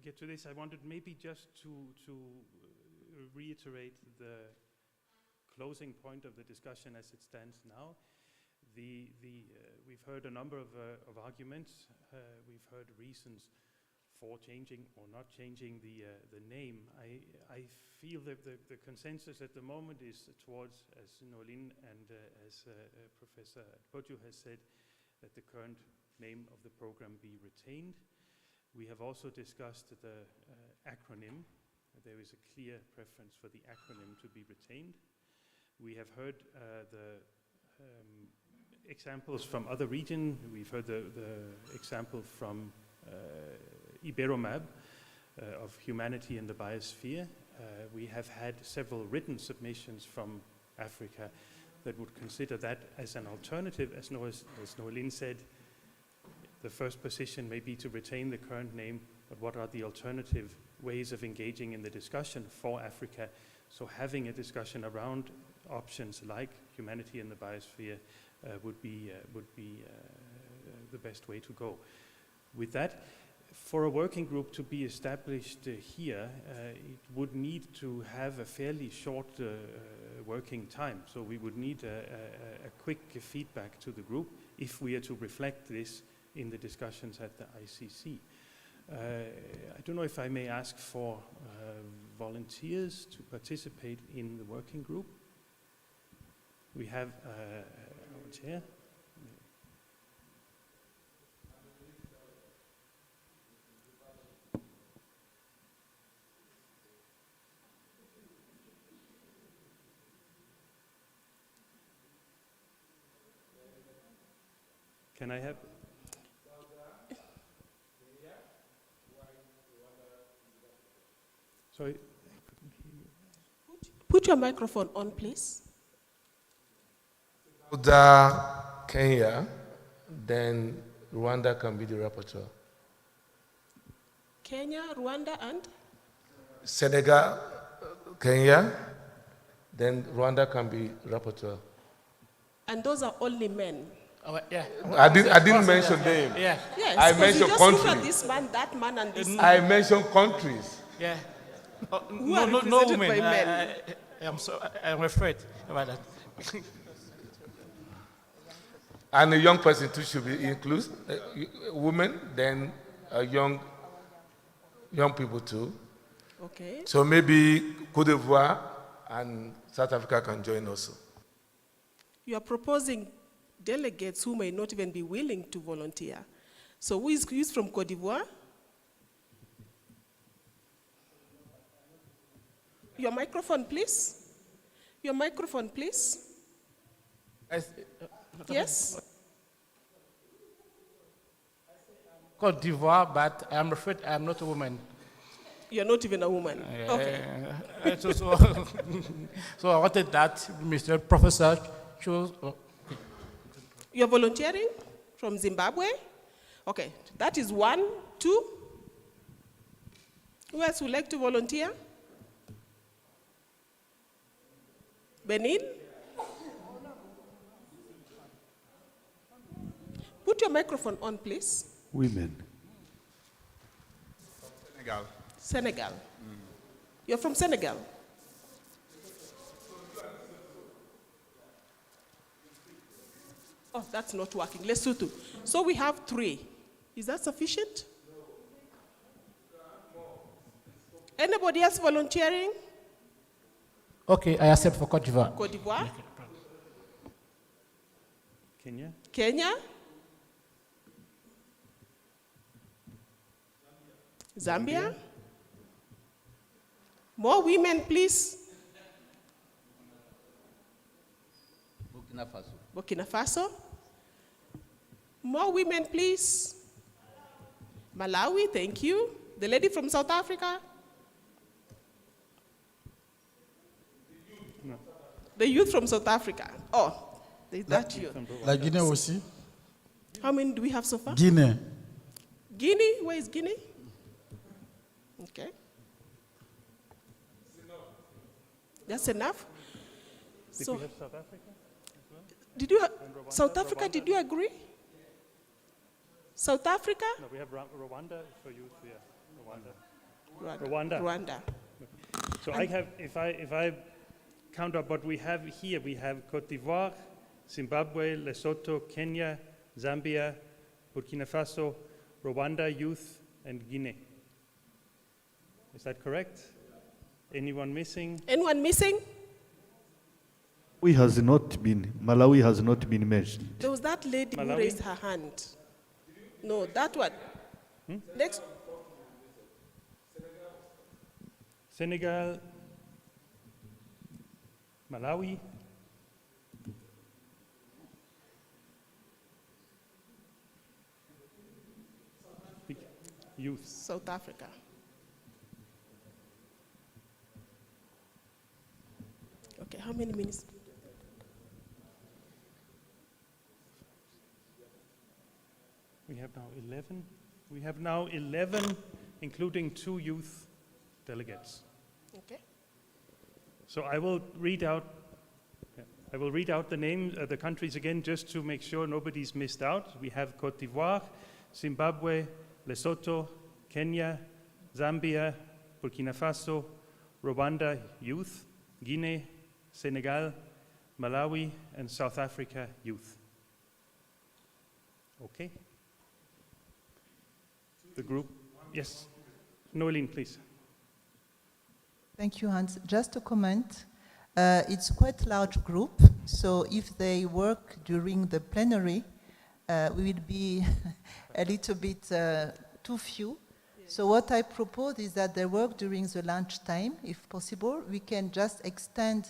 get to this. I wanted maybe just to reiterate the closing point of the discussion as it stands now. We've heard a number of arguments. We've heard reasons for changing or not changing the name. I feel that the consensus at the moment is towards, as Nolin and as Professor Podju has said, that the current name of the program be retained. We have also discussed the acronym. There is a clear preference for the acronym to be retained. We have heard the examples from other regions. We've heard the example from Iberomab of humanity in the biosphere. We have had several written submissions from Africa that would consider that as an alternative. As Noeline said, the first position may be to retain the current name, but what are the alternative ways of engaging in the discussion for Africa? So having a discussion around options like humanity in the biosphere would be the best way to go. With that, for a working group to be established here, it would need to have a fairly short working time. So we would need a quick feedback to the group if we are to reflect this in the discussions at the ICC. I don't know if I may ask for volunteers to participate in the working group. We have our chair. Can I have? Sorry. Put your microphone on, please. Kenya, then Rwanda can be the rapporteur. Kenya, Rwanda, and? Senegal, Kenya, then Rwanda can be rapporteur. And those are only men. Yeah. I didn't mention name. Yeah. Yes, I mentioned just countries. look at this man, that man, and this man. I mentioned countries. Yeah. Who are represented by men? I'm afraid about that. And a young person too should be included. Women, then young people too. Okay. So maybe Cote d'Ivoire and South Africa can join also. You are proposing delegates who may not even be willing to volunteer. So who is from Cote d'Ivoire? Your microphone, please. Your microphone, please. Yes? Côte d'Ivoire, but I'm afraid I'm not a woman. You're not even a woman. Okay. So I wanted that Mr. Professor chose. You're volunteering from Zimbabwe? Okay, that is 1, 2. Who else would like to volunteer? Benin? Put your microphone on, please. Women. Senegal. Senegal. You're from Senegal? Oh, that's not working. Lesotho. So we have 3. Is that sufficient? Anybody else volunteering? Okay, I accept for Côte d'Ivoire. Côte d'Ivoire? Kenya? Kenya? Zambia? More women, please. Burkina Faso. Burkina Faso? More women, please. Malawi, thank you. The lady from South Africa? No. The youth from South Africa. Oh, that youth. La Guinée aussi. How many do we have so far? Guinée. Guinea? Where is Guinea? Okay. That's enough. Did we have South Africa as well? Did you? And Rwanda, South Africa? Rwanda? Did you agree? South Africa? No, we have Rwanda for youth. Yeah, Rwanda. Rwanda. So I have, if I count up what we have here, we have Côte d'Ivoire, Zimbabwe, Lesotho, Kenya, Zambia, Burkina Faso, Rwanda, youth, and Guinea. Is that correct? Anyone missing? Anyone missing? Malawi has not been mentioned. There was that lady who Malawi? raised her hand. No, that one. Next. Senegal, Malawi, youth. South Africa. Okay, how many minutes? We have now 11. We have now 11, including 2 youth delegates. Okay. So I will read out. I will read out the names, the countries again, just to make sure nobody's missed out. We have Côte d'Ivoire, Zimbabwe, Lesotho, Kenya, Zambia, Burkina Faso, Rwanda, youth, Guinea, Senegal, Malawi, and South Africa, youth. Okay. The group, yes. Noeline, please. Thank you, Hans. Just to comment, it's quite a large group, so if they work during the plenary, we will be a little bit too few. So what I propose is that they work during the lunch time, if possible. We can just extend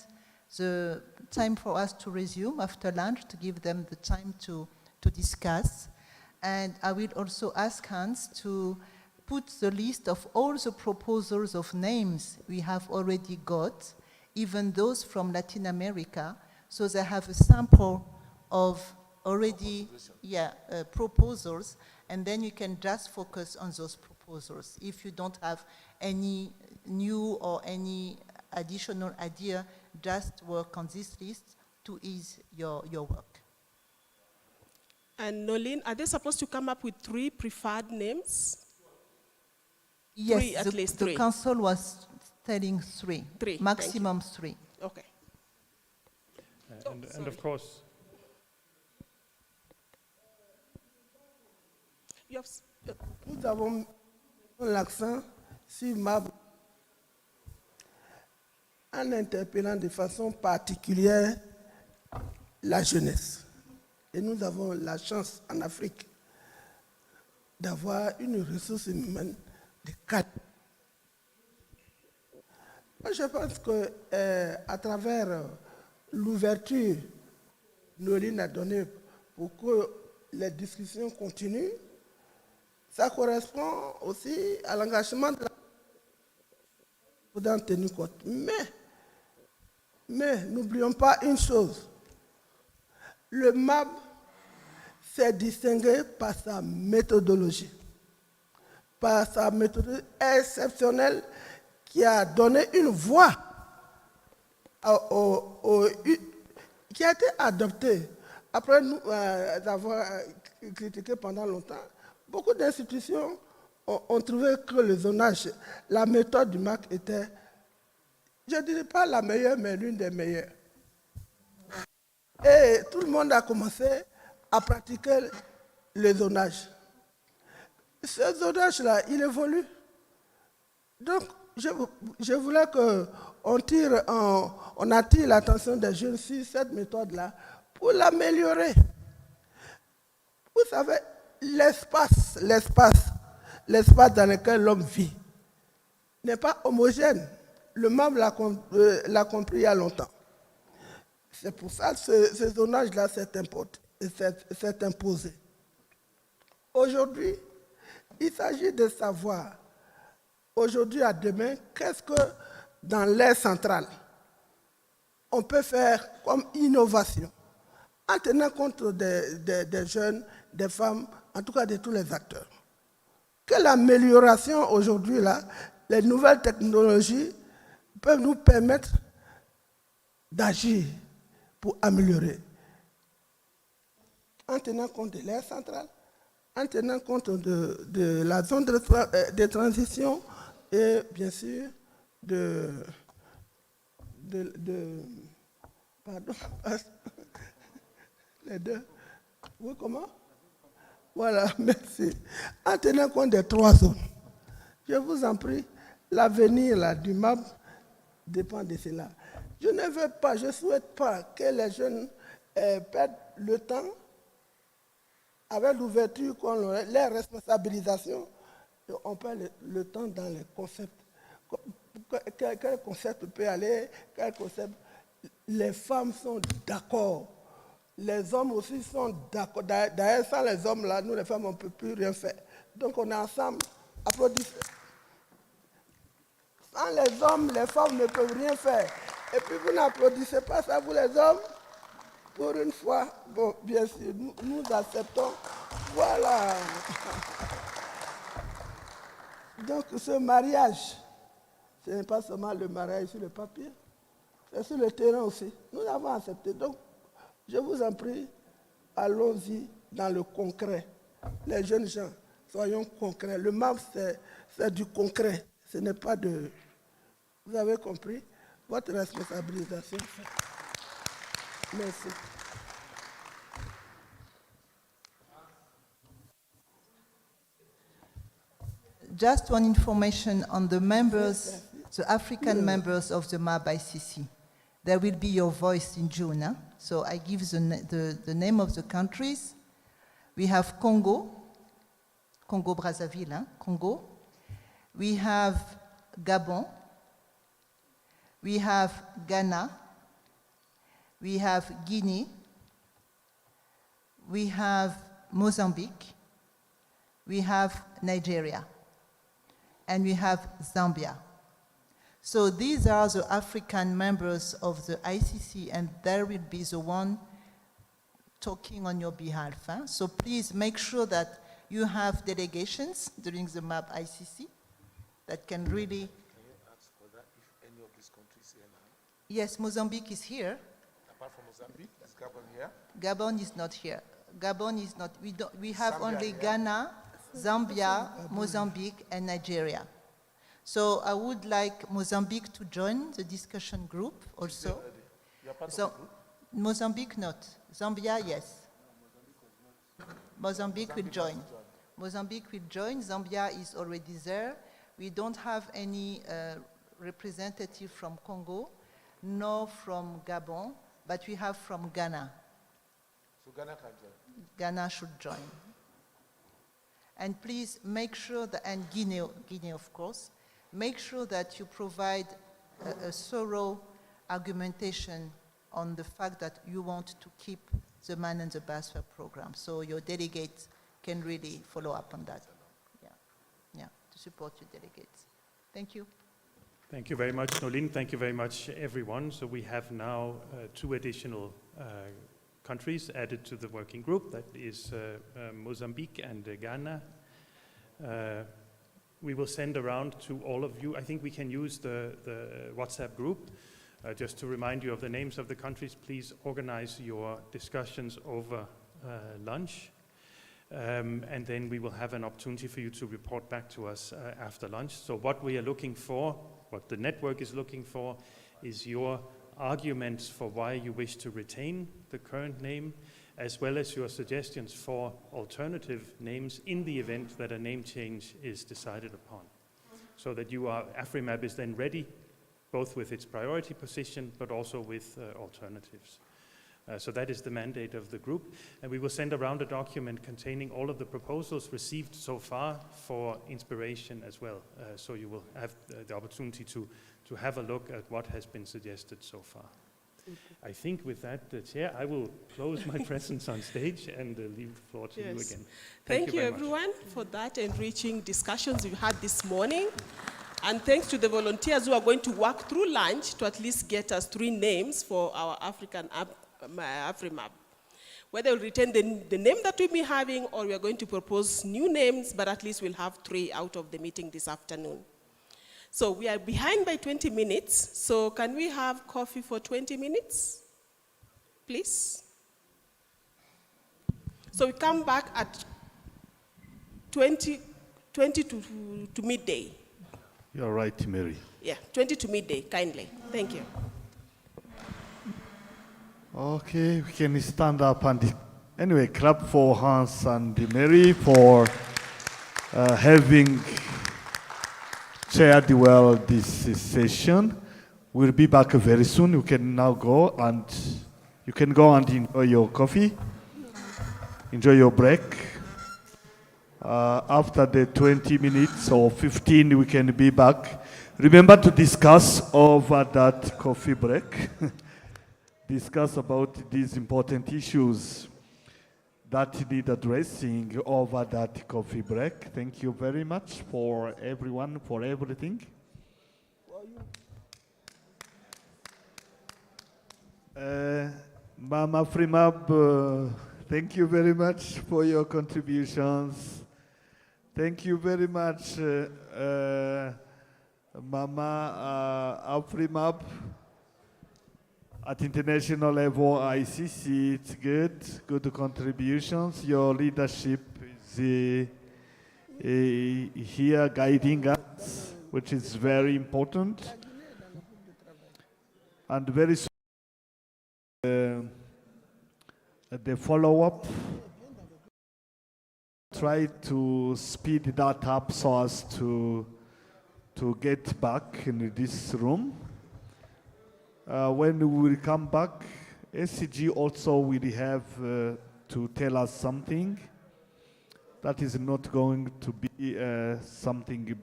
the time for us to resume after lunch to give them the time to discuss. And I will also ask Hans to put the list of all the proposals of names we have already got, even those from Latin America, so they have a sample of already proposals, and then you can just focus on those proposals. If you don't have any new or any additional idea, just work on this list to ease your work. And Noeline, are they supposed to come up with 3 preferred names? Yes, 3, at least 3. The council was telling 3. 3, maximum 3. Okay. And of course, nous avons l'accent sur en interpellant de façon particulière la jeunesse. Et nous avons la chance en Afrique d'avoir une ressource humaine de 4. Moi, je pense que à travers l'ouverture que Noline a donnée pour que les discussions continuent, ça correspond aussi à l'engagement de la pour en tenir compte. Mais n'oublions pas une chose. Le MAB s'est distingué par sa méthodologie. Par sa méthodologie exceptionnelle qui a donné une voix qui a été adoptée après nous avoir critiqué pendant longtemps. Beaucoup d'institutions ont trouvé que le zonage, la méthode du MAC était, je ne dirais pas la meilleure, mais l'une des meilleures. Et tout le monde a commencé à pratiquer le zonage. Ce zonage-là, il évolue. Donc, je voulais qu'on attire l'attention des jeunes sur cette méthode-là pour l'améliorer. Vous savez, l'espace dans lequel l'homme vit n'est pas homogène. Le MAM l'a compris il y a longtemps. C'est pour ça que ce zonage-là s'est imposé. Aujourd'hui, il s'agit de savoir, aujourd'hui à demain, qu'est-ce que dans l'aire centrale, on peut faire comme innovation, en tenant compte des jeunes, des femmes, en tout cas de tous les acteurs. Que l'amélioration aujourd'hui, là, les nouvelles technologies peuvent nous permettre d'agir pour améliorer. En tenant compte de l'aire centrale, en tenant compte de la zone de transition et bien sûr pardon, les deux. Oui, comment? Voilà, merci. En tenant compte des trois zones, je vous en prie, l'avenir du MAB dépend de cela. Je ne veux pas, je ne souhaite pas que les jeunes perdent le temps avec l'ouverture, les responsabilisations. On perd le temps dans les concepts. Quel concept peut aller, quel concept. Les femmes sont d'accord. Les hommes aussi sont d'accord. D'ailleurs, sans les hommes, là, nous, les femmes, on ne peut plus rien faire. Donc, on est ensemble. Applaudissez. Sans les hommes, les femmes ne peuvent rien faire. Et puis, vous n'applaudissez pas ça, vous, les hommes. Pour une fois, bon, bien sûr, nous acceptons. Voilà. Donc, ce mariage, ce n'est pas seulement le mariage sur le papier, c'est sur le terrain aussi. Nous avons accepté. Donc, je vous en prie, allons-y dans le concret. Les jeunes gens, soyons concrets. Le MAP, c'est du concret. Ce n'est pas de... Vous avez compris? Votre responsabilisation. Merci. Just one information on the members, the African members of the MAB ICC. There will be your voice in June. Huh? So I give the name of the countries. We have Congo, Congo-Brazzaville, huh? Congo. We have Gabon. We have Ghana. We have Guinea. We have Mozambique. We have Nigeria. And we have Zambia. So these are the African members of the ICC, and there will be the one talking on your behalf. Huh? So please make sure that you have delegations during the MAP ICC that can really... Can you ask for that if any of these countries here now? Yes, Mozambique is here. Apart from Mozambique, is Gabon here? Gabon is not here. Gabon is not, we have Zambia only here? Ghana, Zambia, Mozambique, and Nigeria. So I would like Mozambique to join the discussion group also. You are part So of the group? Mozambique not. Zambia, yes. Mozambique will join. Mozambique will join. Zambia is already there. We don't have any representative from Congo, nor from Gabon, but we have from Ghana. So Ghana can join. Ghana should join. And please make sure that, and Guinea of course, make sure that you provide a thorough argumentation on the fact that you want to keep the MAN and the BIOSPHERE program. So your delegates can really follow up on that. Yeah, to support your delegates. Thank you. Thank you very much, Nolin. Thank you very much, everyone. So we have now 2 additional countries added to the working group. That is Mozambique and Ghana. We will send around to all of you. I think we can use the WhatsApp group. Just to remind you of the names of the countries, please organize your discussions over lunch. And then we will have an opportunity for you to report back to us after lunch. So what we are looking for, what the network is looking for, is your arguments for why you wish to retain the current name, as well as your suggestions for alternative names in the event that a name change is decided upon. So that AFRIMAB is then ready, both with its priority position, but also with alternatives. So that is the mandate of the group. And we will send around a document containing all of the proposals received so far for inspiration as well. So you will have the opportunity to have a look at what has been suggested so far. I think with that, Chair, I will close my presence on stage and leave the floor to you again. Thank you everyone for that enriching discussions we've had this morning. And thanks to the volunteers who are going to work through lunch to at least get us 3 names for our AFRIMAB. Whether we'll retain the name that we'll be having or we are going to propose new names, but at least we'll have 3 out of the meeting this afternoon. So we are behind by 20 minutes. So can we have coffee for 20 minutes, please? So we come back at 20 to midday. You're right, Mary. Yeah, 20 to midday, kindly. Thank you. Okay, we can stand up and anyway, clap for Hans and Mary for having chaired well this session. We'll be back very soon. You can now go and enjoy your coffee, enjoy your break. After the 20 minutes or 15, we can be back. Remember to discuss over that coffee break. Discuss about these important issues that need addressing over that coffee break. Thank you very much for everyone, for everything. Mama AFRIMAB, thank you very much for your contributions. Thank you very much, Mama AFRIMAB. At international level, I see it's good contributions. Your leadership is here guiding us, which is very important. And very soon, the follow-up, try to speed that up so as to get back in this room. When we will come back, SCG also will have to tell us something that is not going to be something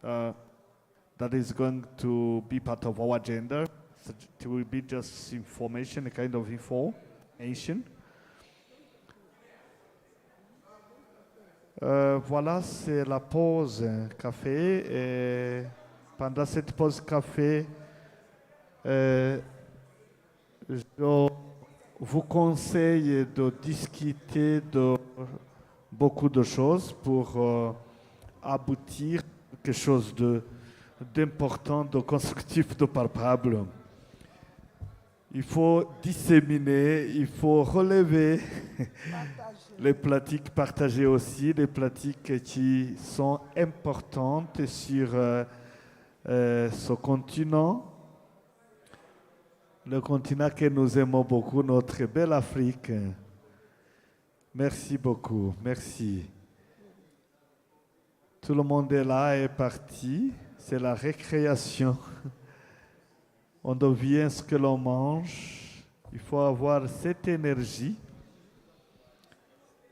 that is going to be part of our agenda. So it will be just information, a kind of information. Voilà, c'est la pause café. Et pendant cette pause café, je vous conseille de discuter de beaucoup de choses pour aboutir à quelque chose d'important, de constructif, de palpable. Il faut disséminer, il faut relever les pratiques, partager aussi les pratiques qui sont importantes sur ce continent. Le continent que nous aimons beaucoup, notre belle Afrique. Merci beaucoup, merci. Tout le monde est là, est parti. C'est la récréation. On devient ce que l'on mange. Il faut avoir cette énergie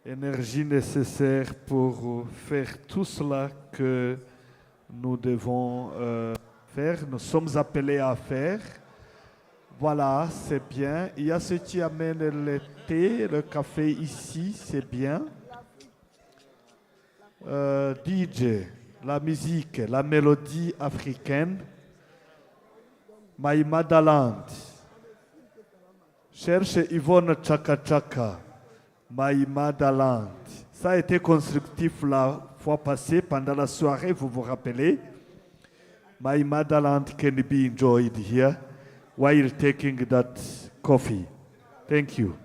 nécessaire pour faire tout cela que nous devons faire, nous sommes appelés à faire. Voilà, c'est bien. Il y a ceux qui amènent le thé, le café ici, c'est bien. DJ, la musique, la mélodie africaine. My Motherland. Cherche Yvonne Chaka Chaka. My Motherland. Ça a été constructif la fois passée pendant la soirée, vous vous rappelez? My Motherland can be enjoyed here while taking that coffee. Thank you.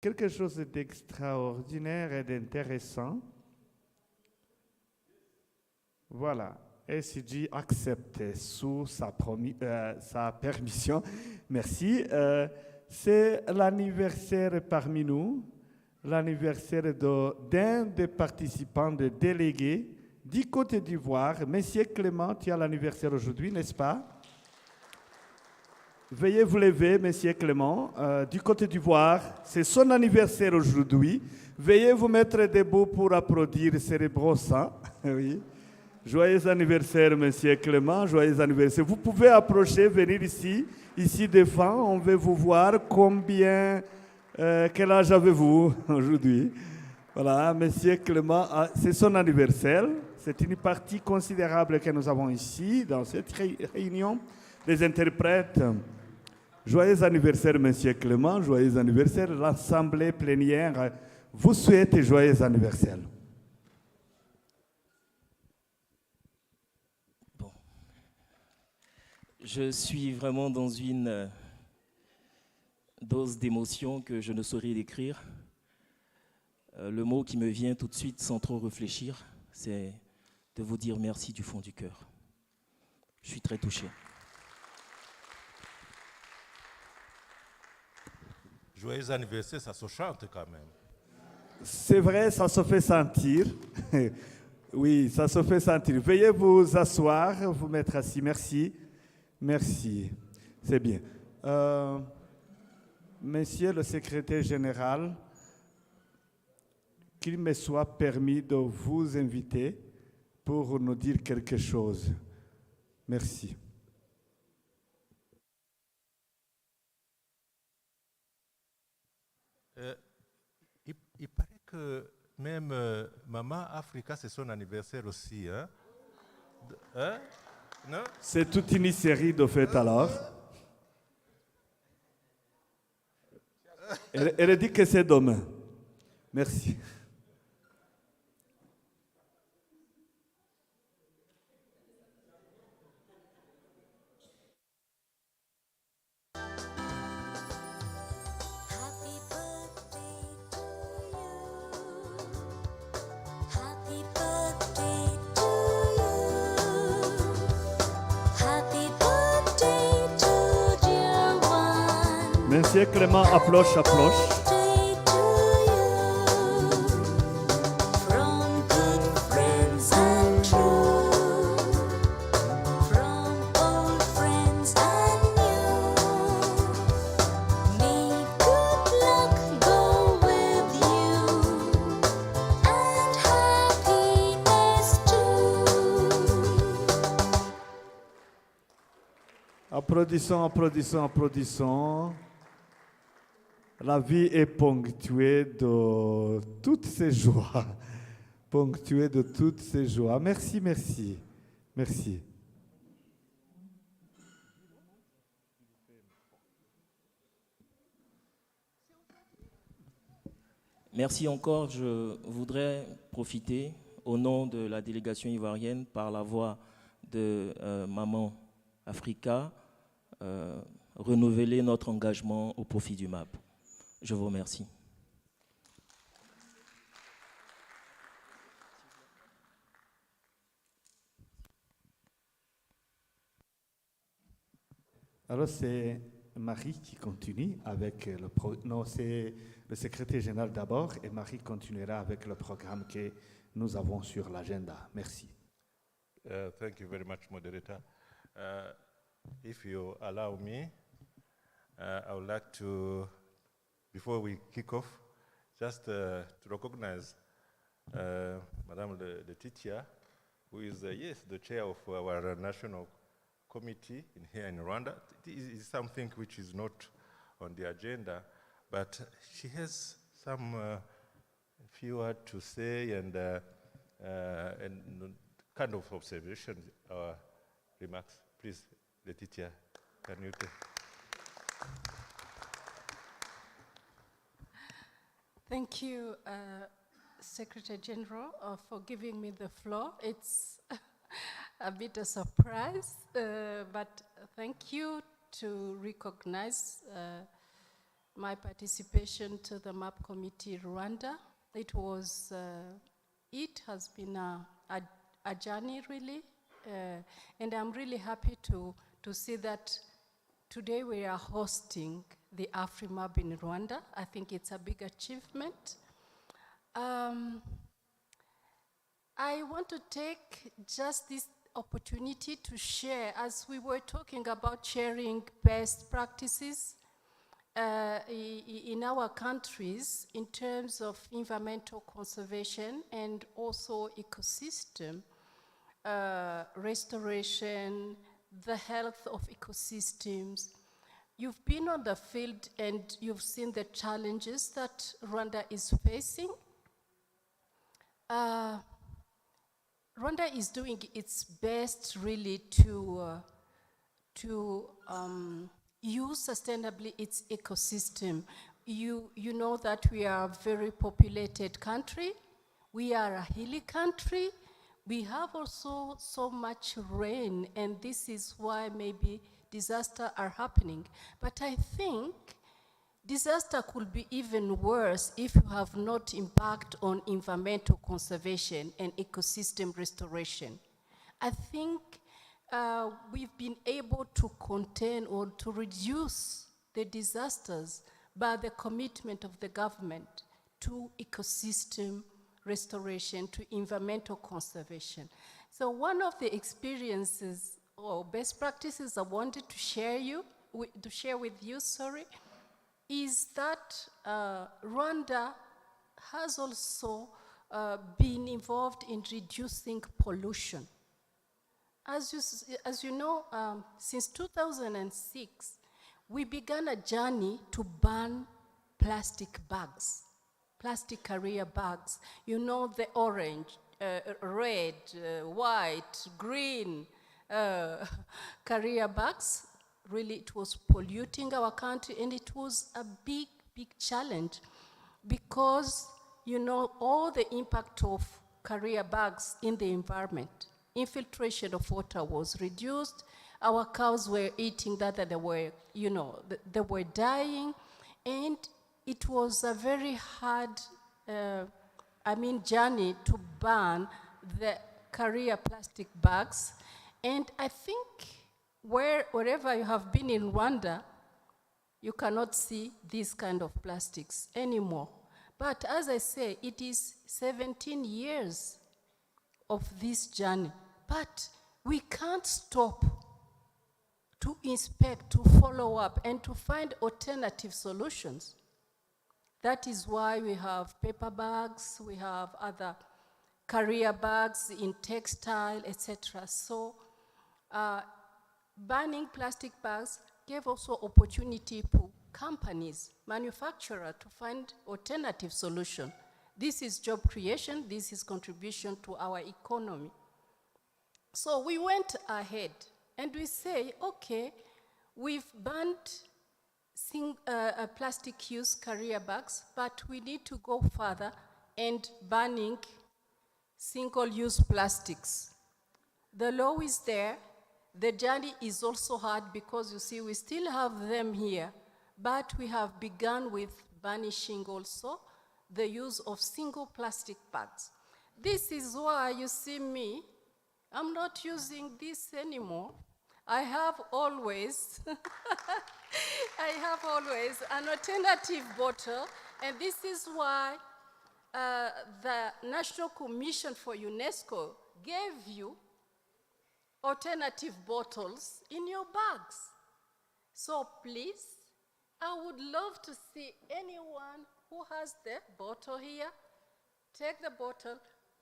quelque chose d'extraordinaire et d'intéressant. Voilà, SG accepte sous sa permission. Merci. C'est l'anniversaire parmi nous, l'anniversaire d'un des participants, des délégués du Côte d'Ivoire. Monsieur Clément, tu as l'anniversaire aujourd'hui, n'est-ce pas? Veuillez vous lever, Monsieur Clément, du Côte d'Ivoire. C'est son anniversaire aujourd'hui. Veuillez vous mettre debout pour applaudir cérébrosa. Oui. Joyeux anniversaire, Monsieur Clément. Joyeux anniversaire. Vous pouvez approcher, venir ici devant. On veut vous voir. Quel âge avez-vous aujourd'hui? Voilà, Monsieur Clément, c'est son anniversaire. C'est une partie considérable que nous avons ici, dans cette réunion. Les interprètes. Joyeux anniversaire, Monsieur Clément. Joyeux anniversaire. L'Assemblée plénière vous souhaite joyeux anniversaire. Bon. Je suis vraiment dans une dose d'émotion que je ne saurais décrire. Le mot qui me vient tout de suite sans trop réfléchir, c'est de vous dire merci du fond du cœur. Je suis très touché. Joyeux anniversaire, ça se chante quand même. C'est vrai, ça se fait sentir. Oui, ça se fait sentir. Veuillez vous asseoir, vous mettre assis. Merci. Merci. C'est bien. Monsieur le secrétaire général, qu'il me soit permis de vous inviter pour nous dire quelque chose. Merci. Il paraît que même Maman Africa, c'est son anniversaire aussi. Hein? Non? C'est toute une série de fêtes alors. Elle dit que c'est demain. Merci. Monsieur Clément, approche. Applaudissons. La vie est ponctuée de toutes ces joies. Merci. Merci encore. Je voudrais profiter, au nom de la délégation ivoirienne, par la voix de Maman Africa, renouveler notre engagement au profit du MAB. Je vous remercie. Alors c'est Marie qui continue avec non, c'est le secrétaire général d'abord et Marie continuera avec le programme que nous avons sur l'agenda. Merci. Thank you very much, moderator. If you allow me, I would like to, before we kick off, just to recognize Madame Letitia, who is, yes, the chair of our national committee here in Rwanda. It is something which is not on the agenda, but she has some few words to say and kind of observations or remarks. Please, Letitia, can you take? Thank you, Secretary General, for giving me the floor. It's a bit a surprise, but thank you to recognize my participation to the MAP committee Rwanda. It has been a journey really, and I'm really happy to see that today we are hosting the AfriMAB in Rwanda. I think it's a big achievement. I want to take just this opportunity to share, as we were talking about sharing best practices in our countries in terms of environmental conservation and also ecosystem restoration, the health of ecosystems. You've been on the field and you've seen the challenges that Rwanda is facing. Rwanda is doing its best really to use sustainably its ecosystem. You know that we are a very populated country. We are a hilly country. We have also so much rain, and this is why maybe disasters are happening. But I think disaster could be even worse if you have not impact on environmental conservation and ecosystem restoration. I think we've been able to contain or to reduce the disasters by the commitment of the government to ecosystem restoration, to environmental conservation. So one of the experiences or best practices I wanted to share with you, is that Rwanda has also been involved in reducing pollution. As you know, since 2006, we began a journey to ban plastic bags, plastic carrier bags. You know, the orange, red, white, green carrier bags. Really, it was polluting our country, and it was a big, big challenge because, you know, all the impact of carrier bags in the environment. Infiltration of water was reduced. Our cows were eating that, they were, you know, they were dying, and it was a very hard, journey to ban the carrier plastic bags. And I think wherever you have been in Rwanda, you cannot see these kind of plastics anymore. But as I say, it is 17 years of this journey. But we can't stop to inspect, to follow up, and to find alternative solutions. That is why we have paper bags, we have other carrier bags in textile, etc. So banning plastic bags gave also opportunity for companies, manufacturers to find alternative solutions. This is job creation, this is contribution to our economy. So we went ahead and we say, okay, we've banned plastic use carrier bags, but we need to go further and banning single-use plastics. The law is there. The journey is also hard because, you see, we still have them here, but we have begun with banishing also the use of single plastic bags. This is why you see me, I'm not using this anymore. I have always an alternative bottle, and this is why the National Commission for UNESCO gave you alternative bottles in your bags. So please, I would love to see anyone who has the bottle here, take the bottle,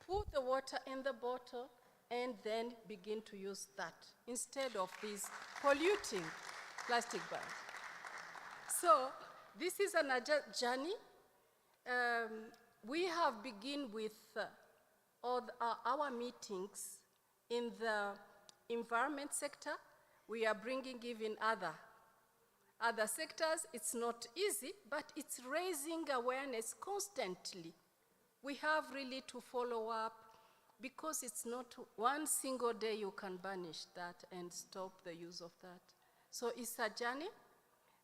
put the water in the bottle, and then begin to use that instead of these polluting plastic bags. So this is another journey. We have begun with all our meetings in the environment sector. We are bringing even other sectors. It's not easy, but it's raising awareness constantly. We have really to follow up, because it's not one single day you can banish that and stop the use of that. So it's a journey.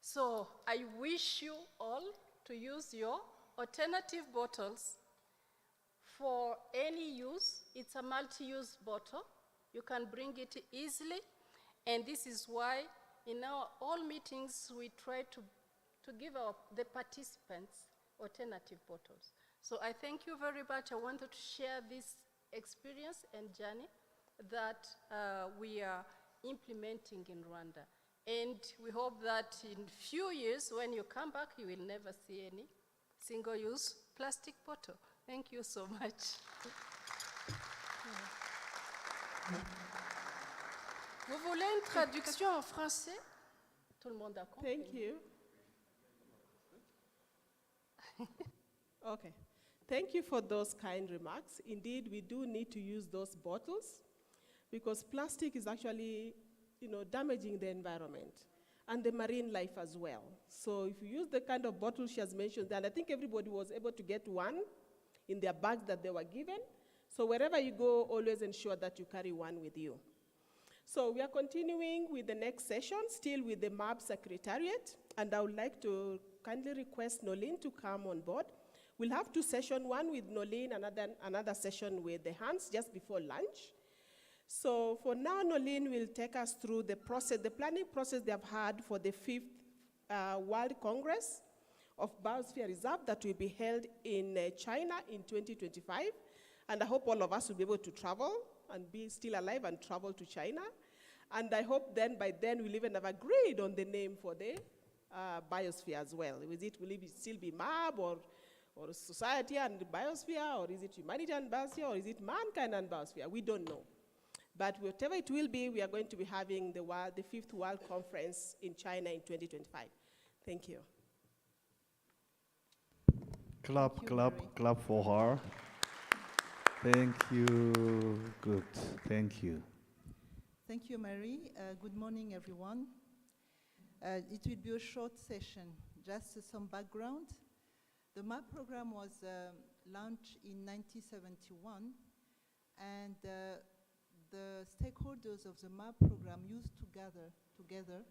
So I wish you all to use your alternative bottles for any use. It's a multi-use bottle. You can bring it easily. And this is why in our all meetings we try to give the participants alternative bottles. So I thank you very much. I wanted to share this experience and journey that we are implementing in Rwanda. And we hope that in few years, when you come back, you will never see any single-use plastic bottle. Thank you so much. Vous voulez une traduction en français? Tout le monde a compris. Thank you. Okay. Thank you for those kind remarks. Indeed, we do need to use those bottles because plastic is actually, damaging the environment and the marine life as well. So if you use the kind of bottle she has mentioned, and I think everybody was able to get one in their bags that they were given. So wherever you go, always ensure that you carry one with you. So we are continuing with the next session, still with the MAB Secretariat, and I would like to kindly request Nolene to come on board. We'll have two sessions, one with Nolene, another session with the Hans just before lunch. So for now, Nolene will take us through the process, the planning process they have had for the 5th World Congress of Biosphere Reserve that will be held in China in 2025. And I hope all of us will be able to travel and be still alive and travel to China. And I hope then by then we'll even have agreed on the name for the biosphere as well. Will it still be MAB or society and biosphere, or is it humanity and biosphere, or is it mankind and biosphere? We don't know. But whatever it will be, we are going to be having the 5th World Conference in China in 2025. Thank you. Clap, clap, clap for her. Thank you. Good. Thank you. Thank you, Mary. Good morning, everyone. It will be a short session, just some background. The MAP program was launched in 1971, and the stakeholders of the MAP program used to gather together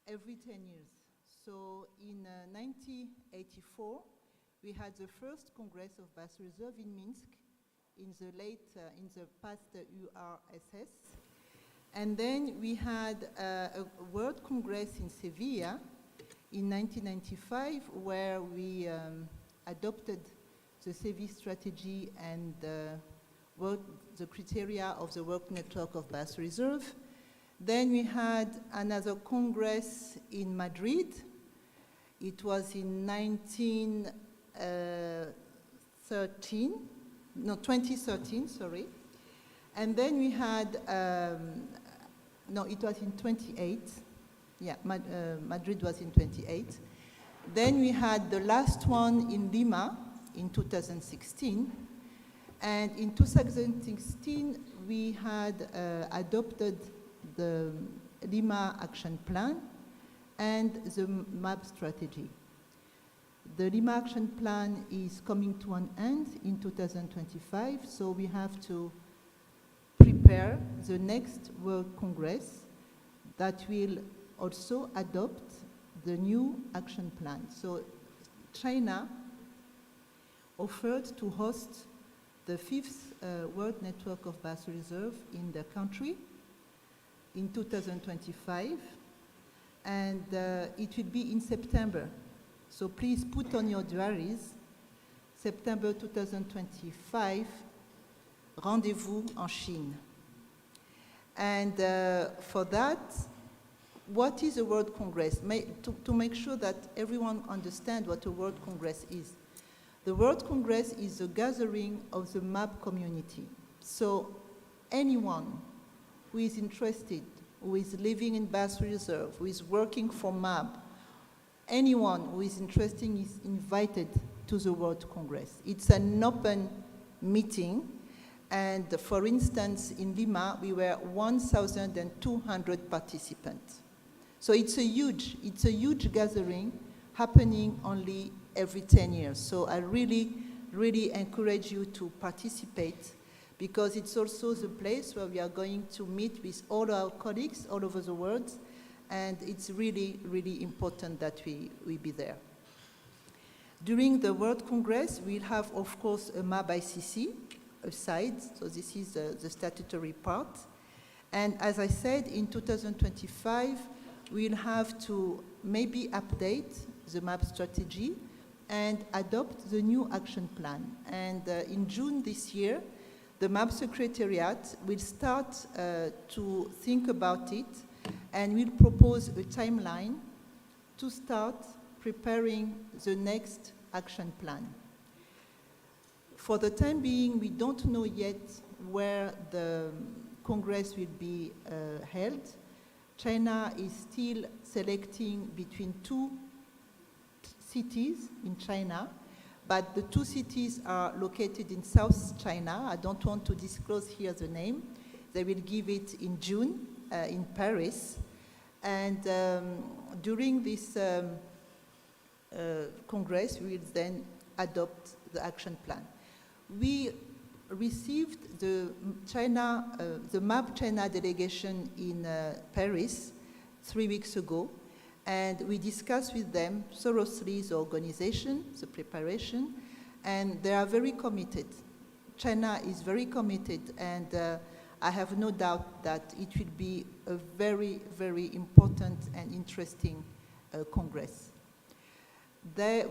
every 10 years. So in 1984, we had the first Congress of Biosphere Reserve in Minsk in the past URSS. And then we had a World Congress in Sevilla in 1995, where we adopted the Seville strategy and the criteria of the World Network of Biosphere Reserve. Then we had another Congress in Madrid. It was in 2013, sorry. And then we had, it was in 28. Yeah, Madrid was in 28. Then we had the last one in Lima in 2016. And in 2016, we had adopted the Lima Action Plan and the MAP strategy. The Lima Action Plan is coming to an end in 2025, so we have to prepare the next World Congress that will also adopt the new action plan. So China offered to host the 5th World Network of Biosphere Reserve in the country in 2025, and it will be in September. So please put on your diaries, September 2025, rendezvous en Chine. And for that, what is a World Congress? To make sure that everyone understands what a World Congress is. The World Congress is a gathering of the MAP community. So anyone who is interested, who is living in Biosphere Reserve, who is working for MAP, anyone who is interested is invited to the World Congress. It's an open meeting. And for instance, in Lima, we were 1,200 participants. So it's a huge gathering happening only every 10 years. So I really, really encourage you to participate, because it's also the place where we are going to meet with all our colleagues all over the world and it's really, really important that we be there. During the World Congress, we'll have, of course, a MAB ICC aside, so this is the statutory part. And as I said, in 2025, we'll have to maybe update the MAP strategy and adopt the new action plan. And in June this year, the MAP Secretariat will start to think about it and will propose a timeline to start preparing the next action plan. For the time being, we don't know yet where the Congress will be held. China is still selecting between 2 cities in China, but the 2 cities are located in South China. I don't want to disclose here the name. They will give it in June in Paris. And during this Congress, we will then adopt the action plan. We received the MAP China delegation in Paris 3 weeks ago, and we discussed with them thoroughly the organization, the preparation, and they are very committed. China is very committed, and I have no doubt that it will be a very, very important and interesting Congress.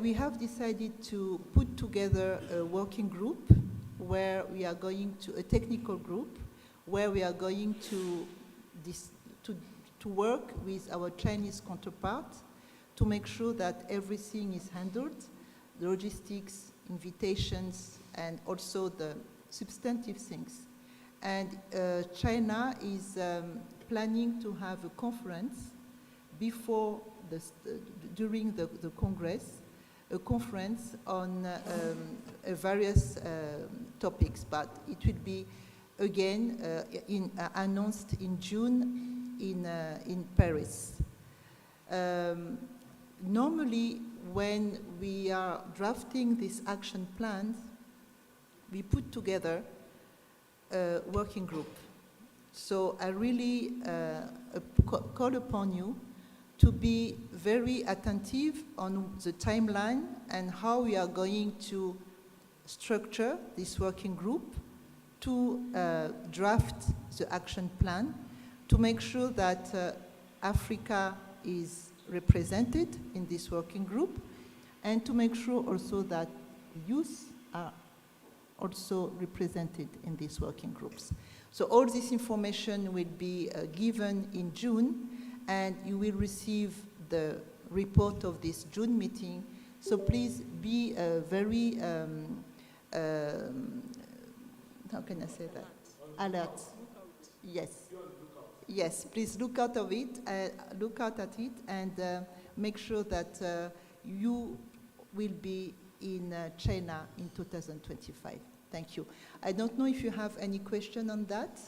We have decided to put together a working group where we are going to, a technical group, where we are going to work with our Chinese counterpart to make sure that everything is handled, the logistics, invitations, and also the substantive things. And China is planning to have a conference during the Congress, a conference on various topics, but it will be again announced in June in Paris. Normally, when we are drafting these action plans, we put together a working group. So I really call upon you to be very attentive on the timeline and how we are going to structure this working group to draft the action plan, to make sure that Africa is represented in this working group, and to make sure also that youth are also represented in these working groups. So all this information will be given in June, and you will receive the report of this June meeting. So please be very, how can I say that? Alert. Yes. Yes, please look out at it, and make sure that you will be in China in 2025. Thank you. I don't know if you have any question on that.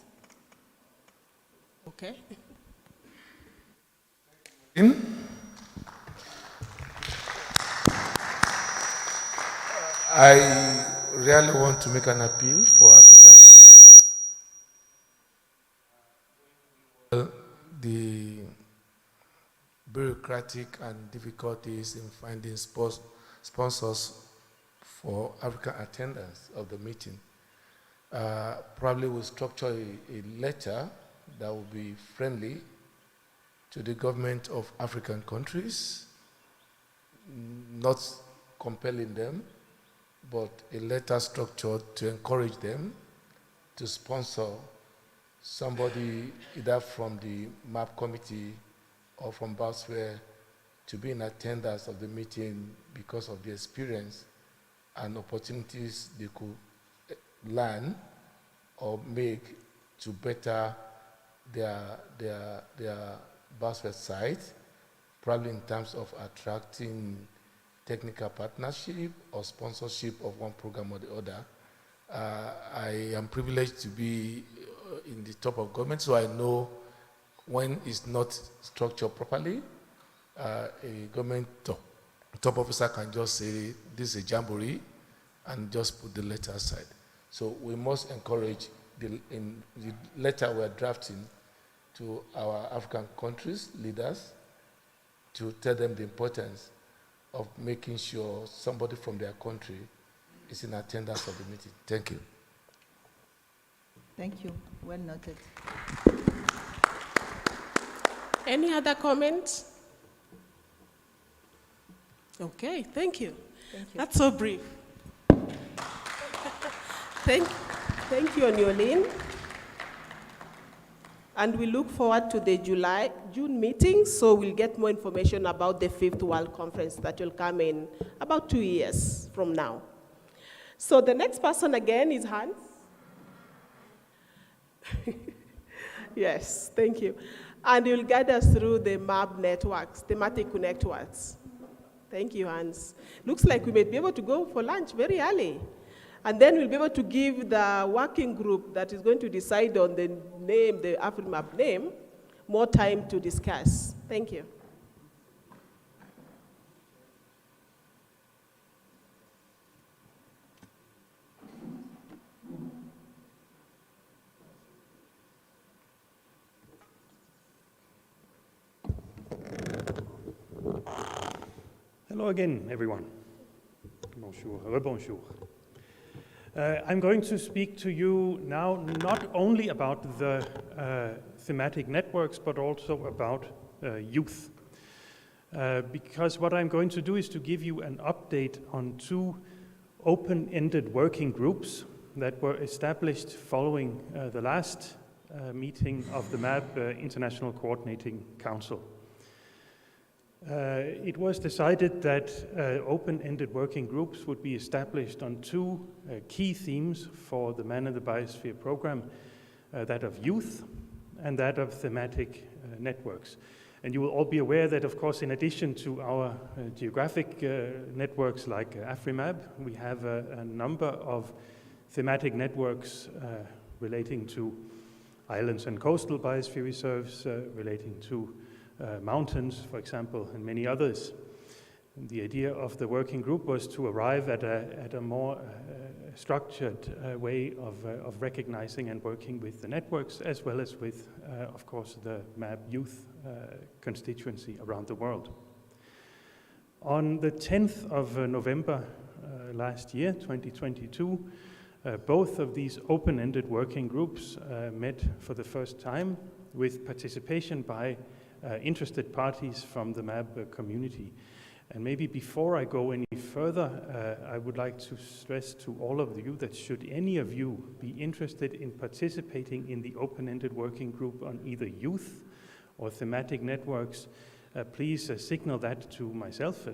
Okay. I really want to make an appeal for Africa. The bureaucratic and difficulties in finding sponsors for African attendance of the meeting. Probably we'll structure a letter that will be friendly to the government of African countries, not compelling them, but a letter structured to encourage them to sponsor somebody either from the MAP committee or from BIOSPHERE to be in attendance of the meeting because of the experience and opportunities they could learn or make to better their BIOSPHERE site, probably in terms of attracting technical partnership or sponsorship of one program or the other. I am privileged to be in the top of government, so I know when it's not structured properly, a government top officer can just say, this is a jamboree, and just put the letter aside. So we must encourage, in the letter we're drafting, to our African countries, leaders, to tell them the importance of making sure somebody from their country is in attendance of the meeting. Thank you. Thank you. Well noted. Any other comments? Okay, thank you. Thank you. That's so brief. Thank you, Onyolin. And we look forward to the June meeting, so we'll get more information about the 5th World Conference that will come in about 2 years from now. So the next person again is Hans. Yes, thank you. And you'll guide us through the MAB networks, thematic networks. Thank you, Hans. Looks like we may be able to go for lunch very early. And then we'll be able to give the working group that is going to decide on the name, the AfriMAB name, more time to discuss. Thank you. Hello again, everyone. Bonjour, rebonjour. I'm going to speak to you now not only about the thematic networks, but also about youth. Because what I'm going to do is to give you an update on 2 open-ended working groups that were established following the last meeting of the MAB International Coordinating Council. It was decided that open-ended working groups would be established on 2 key themes for the Man in the Biosphere program, that of youth and that of thematic networks. And you will all be aware that, of course, in addition to our geographic networks like AfriMAB, we have a number of thematic networks relating to islands and coastal biosphere reserves, relating to mountains, for example, and many others. And the idea of the working group was to arrive at a more structured way of recognizing and working with the networks, as well as with, of course, the MAB youth constituency around the world. On the 10th of November last year, 2022, both of these open-ended working groups met for the first time with participation by interested parties from the MAB community. And maybe before I go any further, I would like to stress to all of you that should any of you be interested in participating in the open-ended working group on either youth or thematic networks, please signal that to myself. So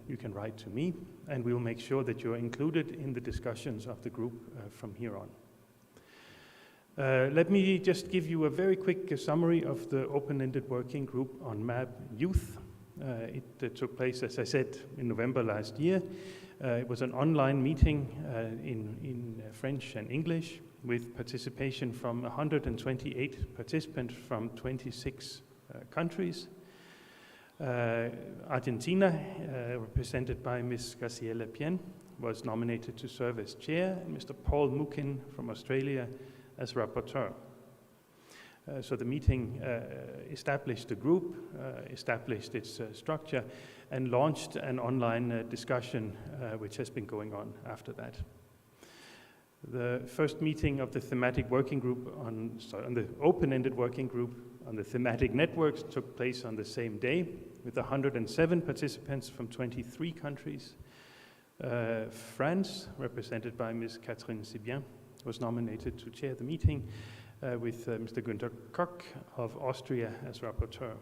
you can write to me, and we'll make sure that you're included in the discussions of the group from here on. Let me just give you a very quick summary of the open-ended working group on MAB Youth. It took place, as I said, in November last year. It was an online meeting in French and English with participation from 128 participants from 26 countries. Argentina, represented by Ms. Graciela Pien, was nominated to serve as chair, and Mr. Paul Mukin from Australia as rapporteur. So the meeting established the group, established its structure, and launched an online discussion which has been going on after that. The first meeting of the thematic working group on the open-ended working group on the thematic networks took place on the same day with 107 participants from 23 countries. France, represented by Ms. Catherine Sibien, was nominated to chair the meeting with Mr. Günther Koch of Austria as rapporteur.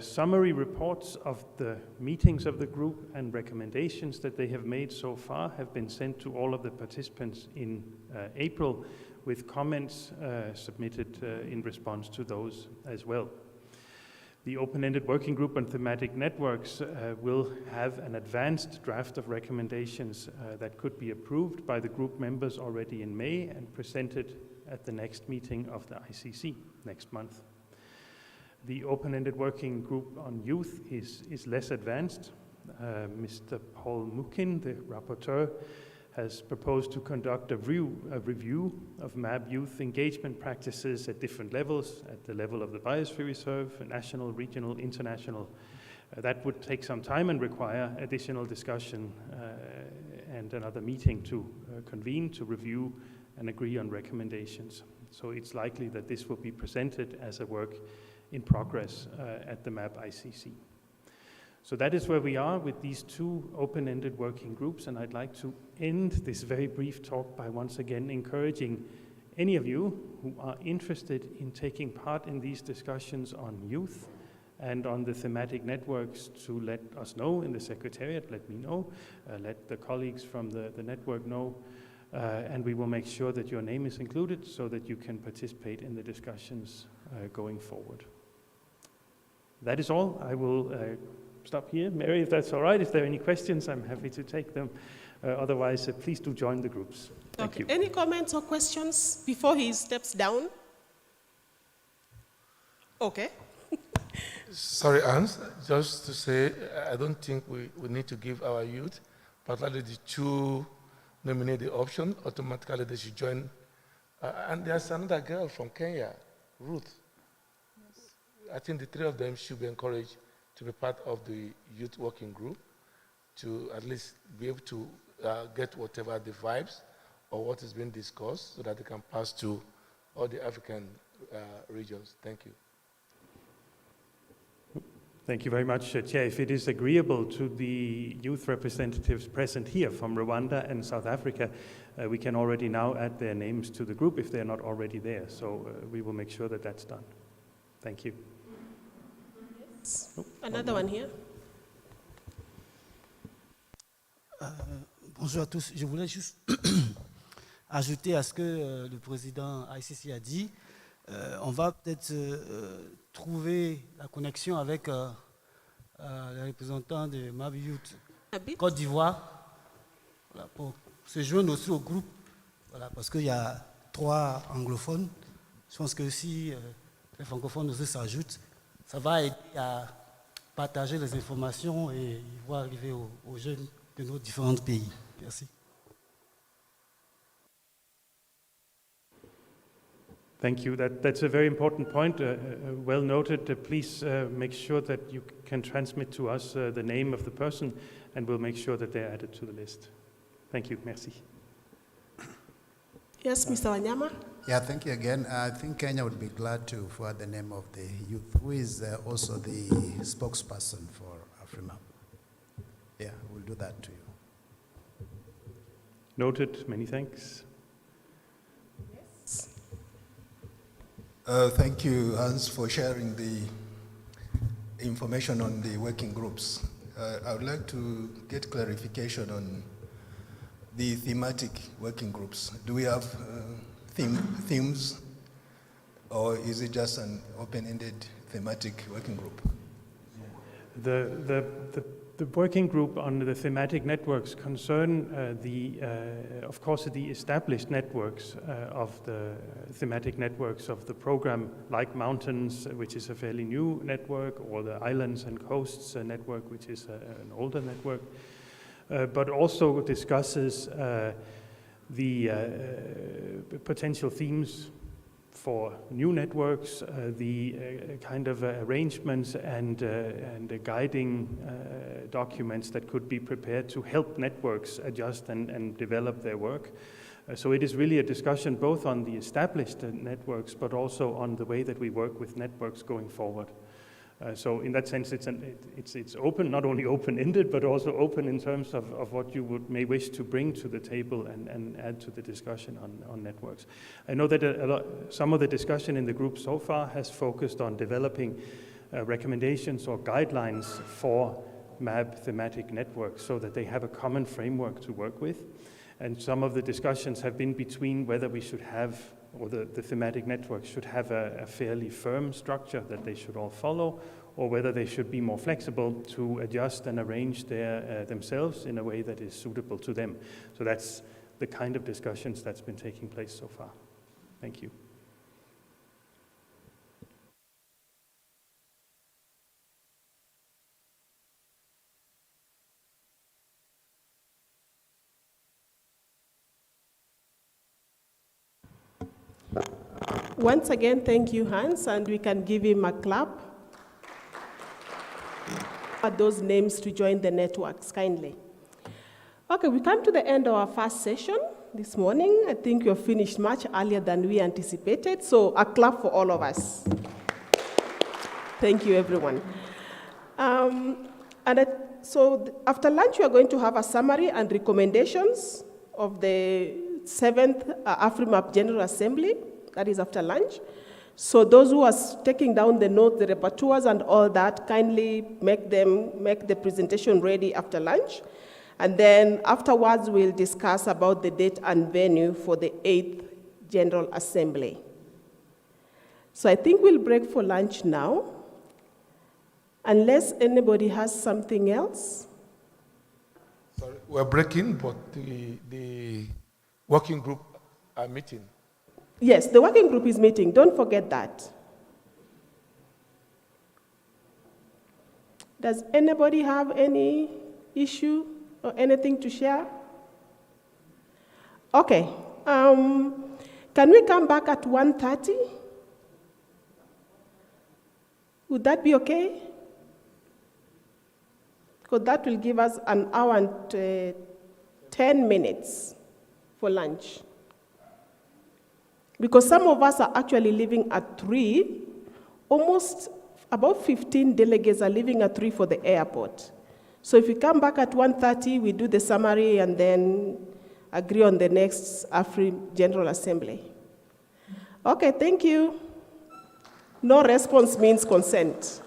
Summary reports of the meetings of the group and recommendations that they have made so far have been sent to all of the participants in April, with comments submitted in response to those as well. The open-ended working group on thematic networks will have an advanced draft of recommendations that could be approved by the group members already in May and presented at the next meeting of the ICC next month. The open-ended working group on youth is less advanced. Mr. Paul Mukin, the rapporteur, has proposed to conduct a review of MAB youth engagement practices at different levels, at the level of the Biosphere Reserve, national, regional, international. That would take some time and require additional discussion and another meeting to convene to review and agree on recommendations. So it's likely that this will be presented as a work in progress at the MAB ICC. So that is where we are with these two open-ended working groups, and I'd like to end this very brief talk by once again encouraging any of you who are interested in taking part in these discussions on youth and on the thematic networks to let us know in the Secretariat, let me know, let the colleagues from the network know, and we will make sure that your name is included so that you can participate in the discussions going forward. That is all. I will stop here. Mary, if that's all right, if there are any questions, I'm happy to take them. Otherwise, please do join the groups. Thank you. Any comments or questions before he steps down? Okay. Sorry, Hans, just to say, I don't think we need to give our youth, particularly the two nominated option, automatically they should join. And there's another girl from Kenya, Ruth. Yes. I think the three of them should be encouraged to be part of the youth working group, to at least be able to get whatever the vibes or what is being discussed so that they can pass to all the African regions. Thank you. Thank you very much, Chair. If it is agreeable to the youth representatives present here from Rwanda and South Africa, we can already now add their names to the group if they're not already there. So we will make sure that that's done. Thank you. Yes. Another one here. Bonjour à tous. Je voulais juste ajouter à ce que le président ICC a dit. On va peut-être trouver la connexion avec les représentants de MAB Youth Côte d'Ivoire, voilà, pour se joindre aussi au groupe, voilà, parce qu'il y a 3 anglophones. Je pense que si les francophones aussi s'ajoutent, ça va aider à partager les informations et voir arriver aux jeunes de nos différents pays. Merci. Thank you. That's a very important point, well noted. Please make sure that you can transmit to us the name of the person, and we'll make sure that they're added to the list. Thank you. Merci. Yes, Mr. Wanyama. Yeah, thank you again. I think Kenya would be glad to forward the name of the youth, who is also the spokesperson for AfriMAB. Yeah, we'll do that to you. Noted. Many thanks. Thank you, Hans, for sharing the information on the working groups. I would like to get clarification on the thematic working groups. Do we have themes, or is it just an open-ended thematic working group? The working group on the thematic networks concern of course, the established networks of the thematic networks of the program, like Mountains, which is a fairly new network, or the Islands and Coasts network, which is an older network, but also discusses the potential themes for new networks, the kind of arrangements and guiding documents that could be prepared to help networks adjust and develop their work. So it is really a discussion both on the established networks, but also on the way that we work with networks going forward. So in that sense, it's open, not only open-ended, but also open in terms of what you may wish to bring to the table and add to the discussion on networks. I know that some of the discussion in the group so far has focused on developing recommendations or guidelines for MAB thematic networks so that they have a common framework to work with. And some of the discussions have been between whether we should have, or the thematic networks should have a fairly firm structure that they should all follow, or whether they should be more flexible to adjust and arrange themselves in a way that is suitable to them. So that's the kind of discussions that's been taking place so far. Thank you. Once again, thank you, Hans, and we can give him a clap. Those names to join the networks, kindly. Okay, we come to the end of our first session this morning. I think you're finished much earlier than we anticipated, so a clap for all of us. Thank you, everyone. So after lunch, we are going to have a summary and recommendations of the 7th AFRIMAP General Assembly. That is after lunch. So those who are taking down the notes, the repertoires and all that, kindly make the presentation ready after lunch. And then afterwards, we'll discuss about the date and venue for the 8th General Assembly. So I think we'll break for lunch now, unless anybody has something else. Sorry, we're breaking, but the working group are meeting. Yes, the working group is meeting. Don't forget that. Does anybody have any issue or anything to share? Okay. Can we come back at 1:30? Would that be okay? Because that will give us an hour and 10 minutes for lunch. Because some of us are actually leaving at 3. Almost about 15 delegates are leaving at 3 for the airport. So if we come back at 1:30, we do the summary and then agree on the next AFRIM General Assembly. Okay, thank you. No response means consent.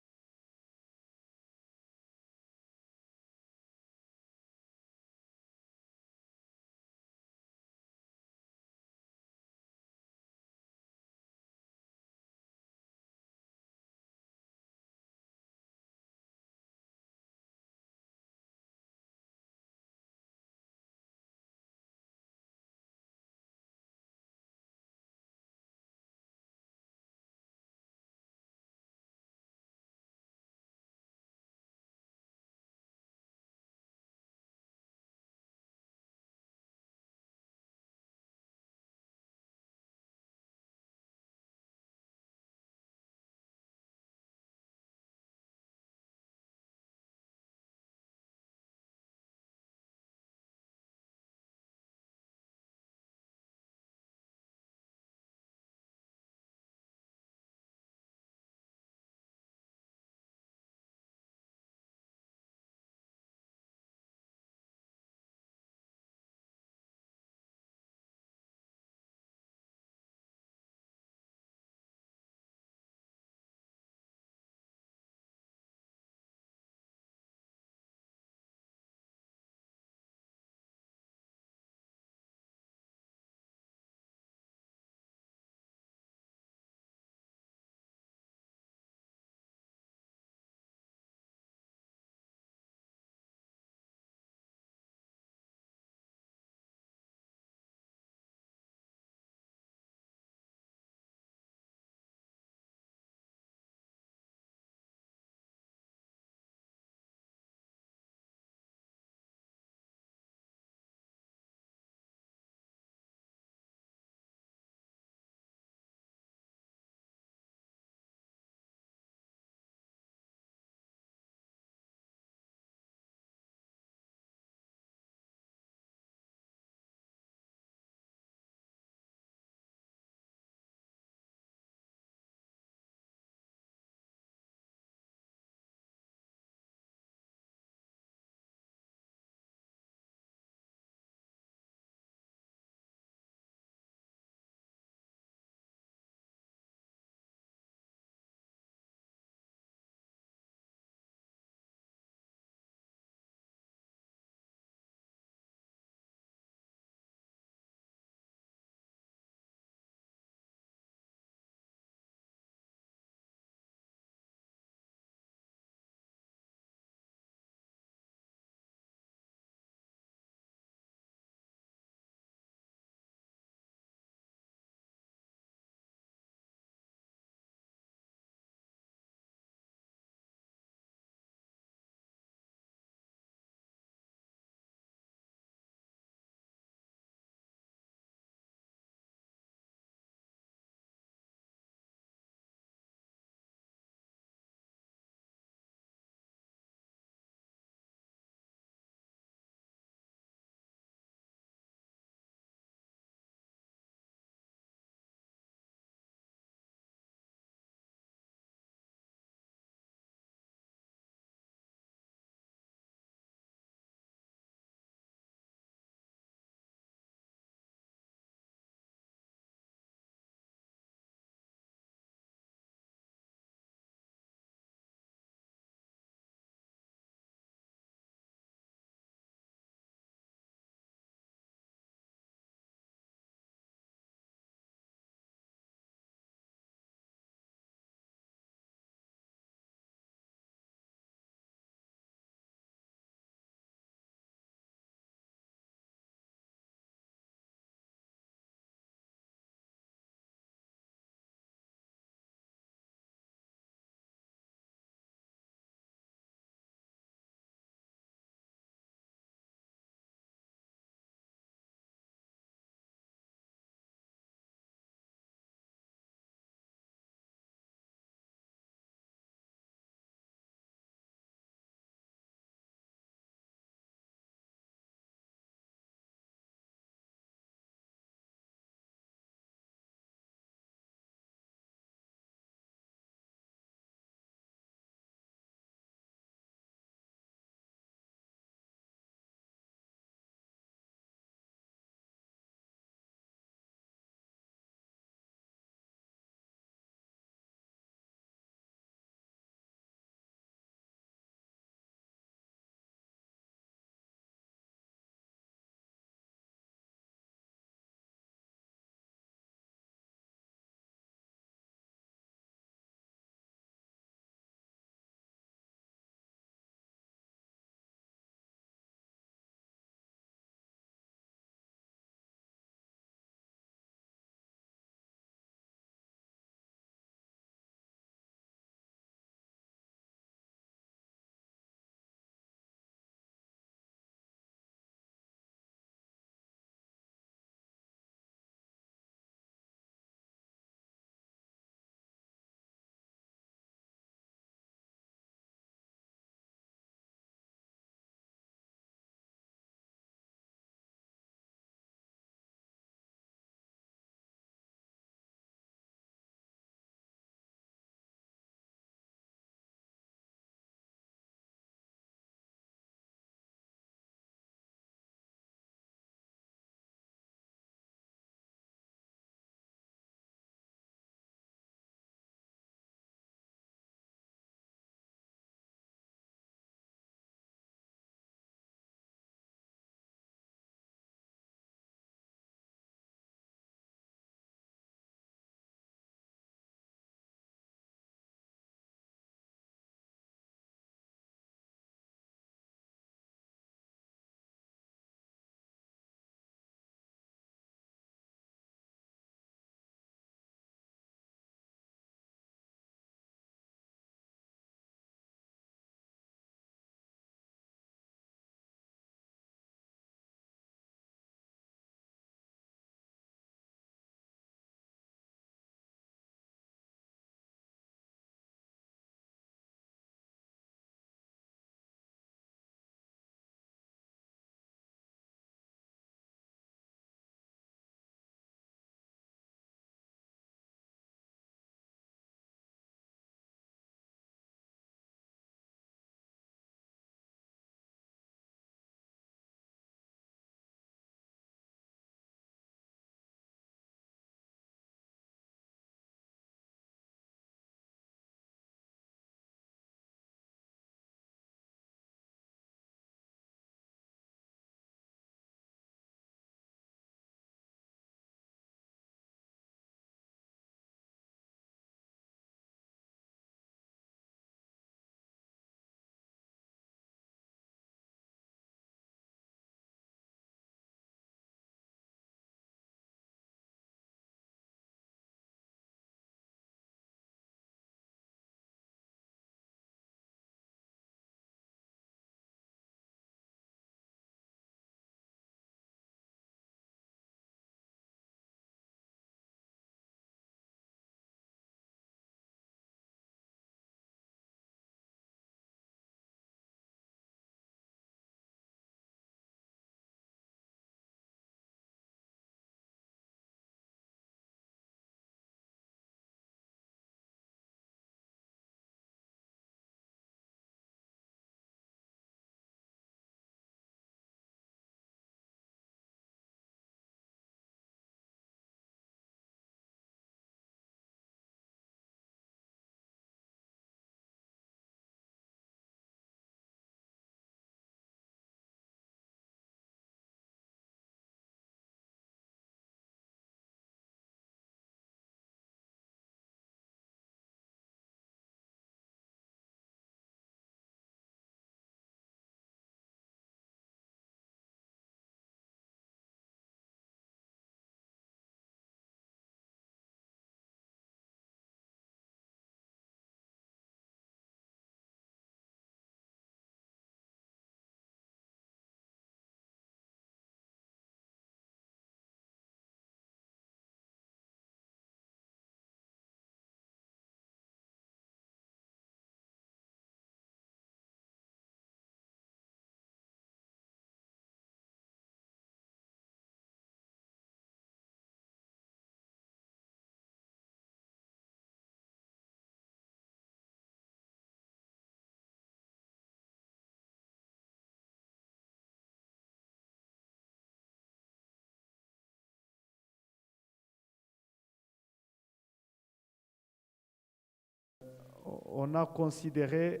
on a considéré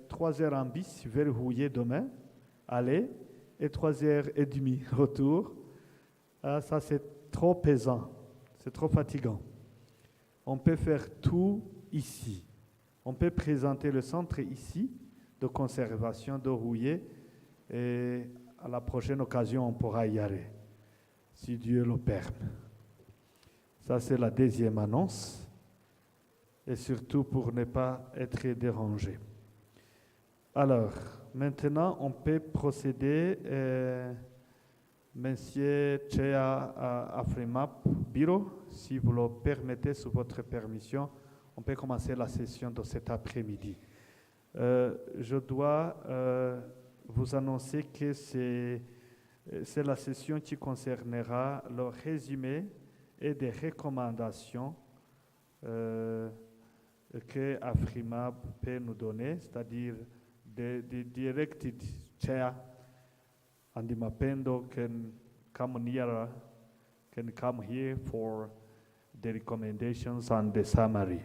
3 heures en bis vers Rouillé demain, aller, et 3h30 retour. Ça, c'est trop pesant, c'est trop fatigant. On peut faire tout ici. On peut présenter le centre ici de conservation de Rouillé et à la prochaine occasion, on pourra y aller, si Dieu le permet. Ça, c'est la deuxième annonce. Et surtout pour ne pas être dérangé. Alors, maintenant, on peut procéder. Monsieur Chea Afrimap Bureau, si vous le permettez, sous votre permission, on peut commencer la session de cet après-midi. Je dois vous annoncer que c'est la session qui concernera le résumé et des recommandations que Afrima peut nous donner, c'est-à-dire the directed chair and the Mapendo can come nearer, can come here for the recommendations and the summary.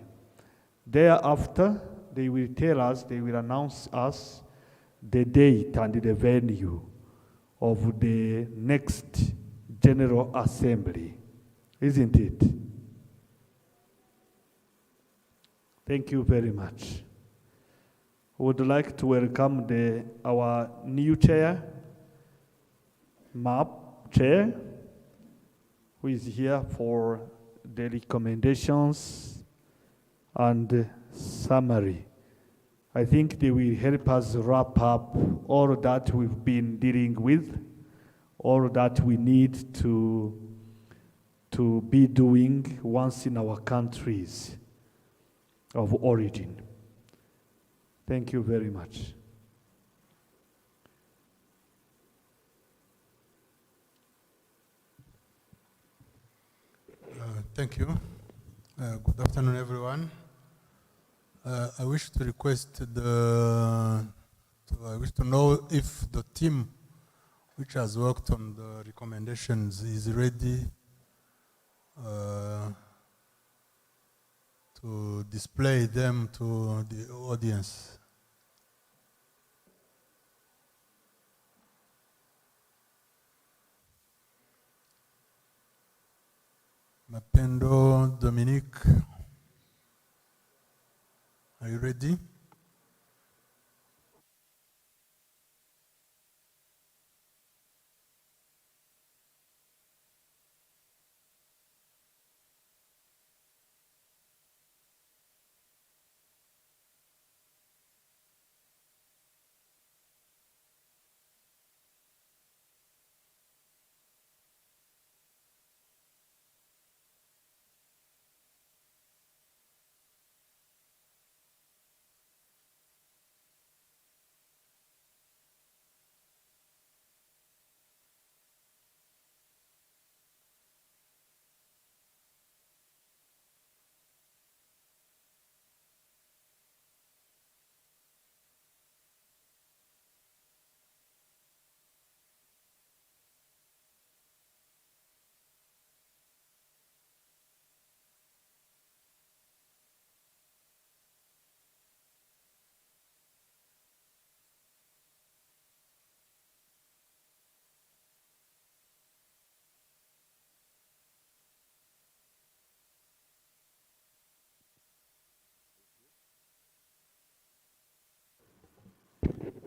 Thereafter, they will tell us, they will announce us the date and the venue of the next General Assembly, isn't it? Thank you very much. I would like to welcome our new chair, MAP chair, who is here for the recommendations and summary. I think they will help us wrap up all that we've been dealing with, all that we need to be doing once in our countries of origin. Thank you very much. Thank you. Good afternoon, everyone. I wish to request I wish to know if the team which has worked on the recommendations is ready to display them to the audience. Mapendo, Dominique, are you ready?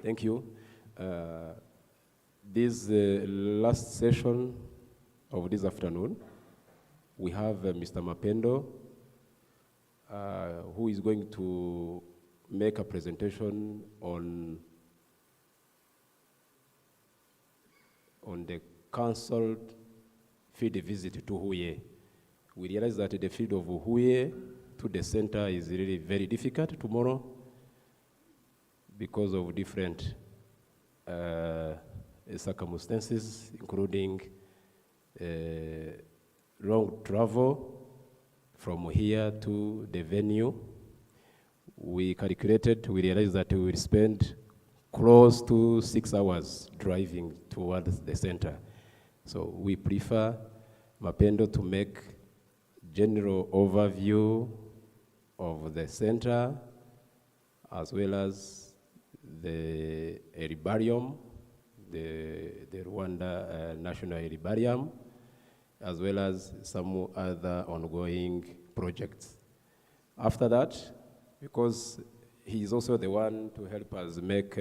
Thank you. This last session of this afternoon, we have Mr. Mapendo, who is going to make a presentation on the cancelled field visit to Huye. We realize that the field of Huye to the center is really very difficult tomorrow because of different circumstances, including long travel from here to the venue. We realized that we will spend close to 6 hours driving towards the center. So we prefer Mapendo to make general overview of the center as well as the herbarium, the Rwanda National Herbarium, as well as some other ongoing projects. After that, because he is also the one to help us make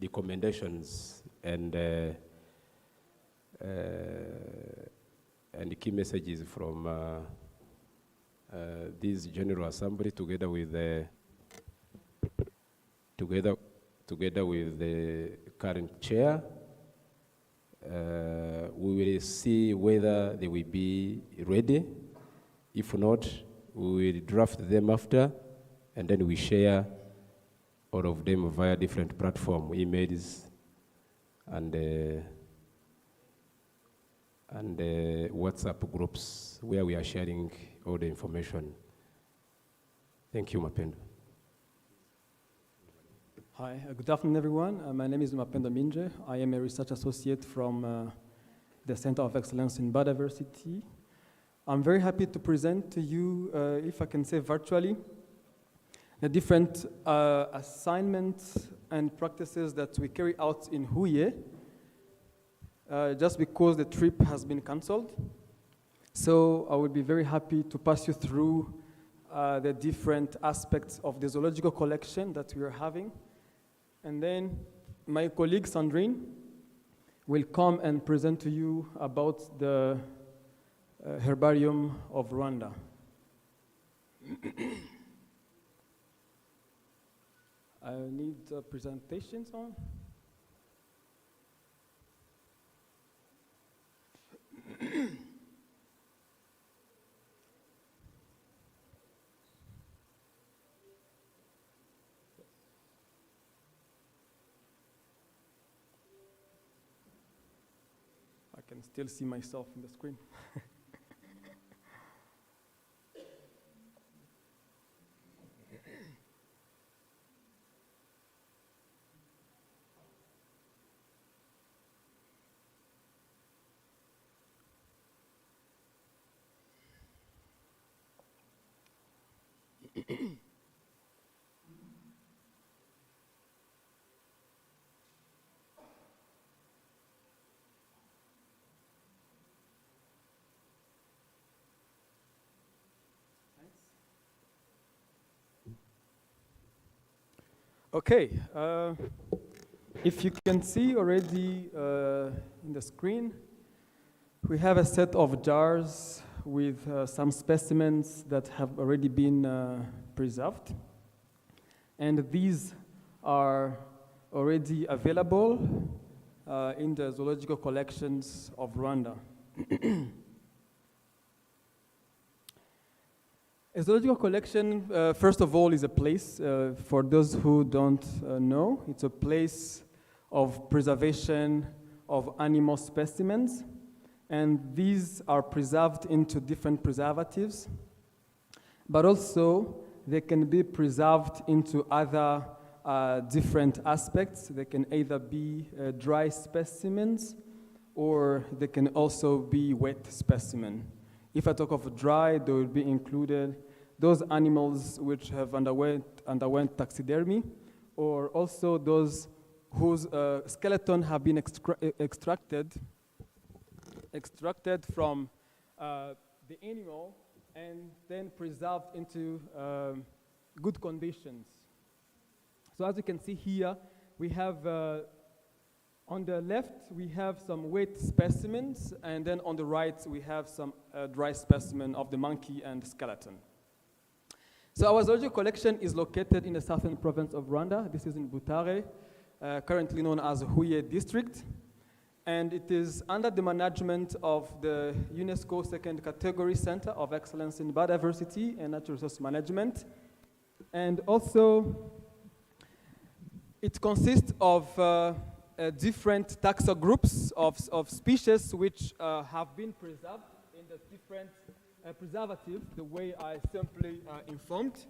recommendations and key messages from this General Assembly together with the current chair. We will see whether they will be ready. If not, we will draft them after, and then we share all of them via different platform, emails, and WhatsApp groups where we are sharing all the information. Thank you, Mapendo. Hi, good afternoon, everyone. My name is Mapendo Minje. I am a research associate from the Center of Excellence in Biodiversity. I'm very happy to present to you, if I can say virtually, the different assignments and practices that we carry out in Huye, just because the trip has been canceled. So I will be very happy to pass you through the different aspects of the zoological collection that we are having. And then my colleague Sandrine will come and present to you about the herbarium of Rwanda. I need presentations on. I can still see myself in the screen. Okay, if you can see already in the screen, we have a set of jars with some specimens that have already been preserved. And these are already available in the zoological collections of Rwanda. A zoological collection, first of all, is a place, for those who don't know, it's a place of preservation of animal specimens, and these are preserved into different preservatives, but also they can be preserved into other different aspects. They can either be dry specimens, or they can also be wet specimen. If I talk of dry, they will be included those animals which have underwent taxidermy, or also those whose skeleton have been extracted from the animal and then preserved into good conditions. So as you can see here, we have on the left, we have some wet specimens, and then on the right, we have some dry specimen of the monkey and skeleton. So our zoological collection is located in the southern province of Rwanda. This is in Butare, currently known as Huye district. And it is under the management of the UNESCO Second Category Center of Excellence in Biodiversity and Natural Resource Management. And also, it consists of different taxa groups of species which have been preserved in the different preservatives, the way I simply informed.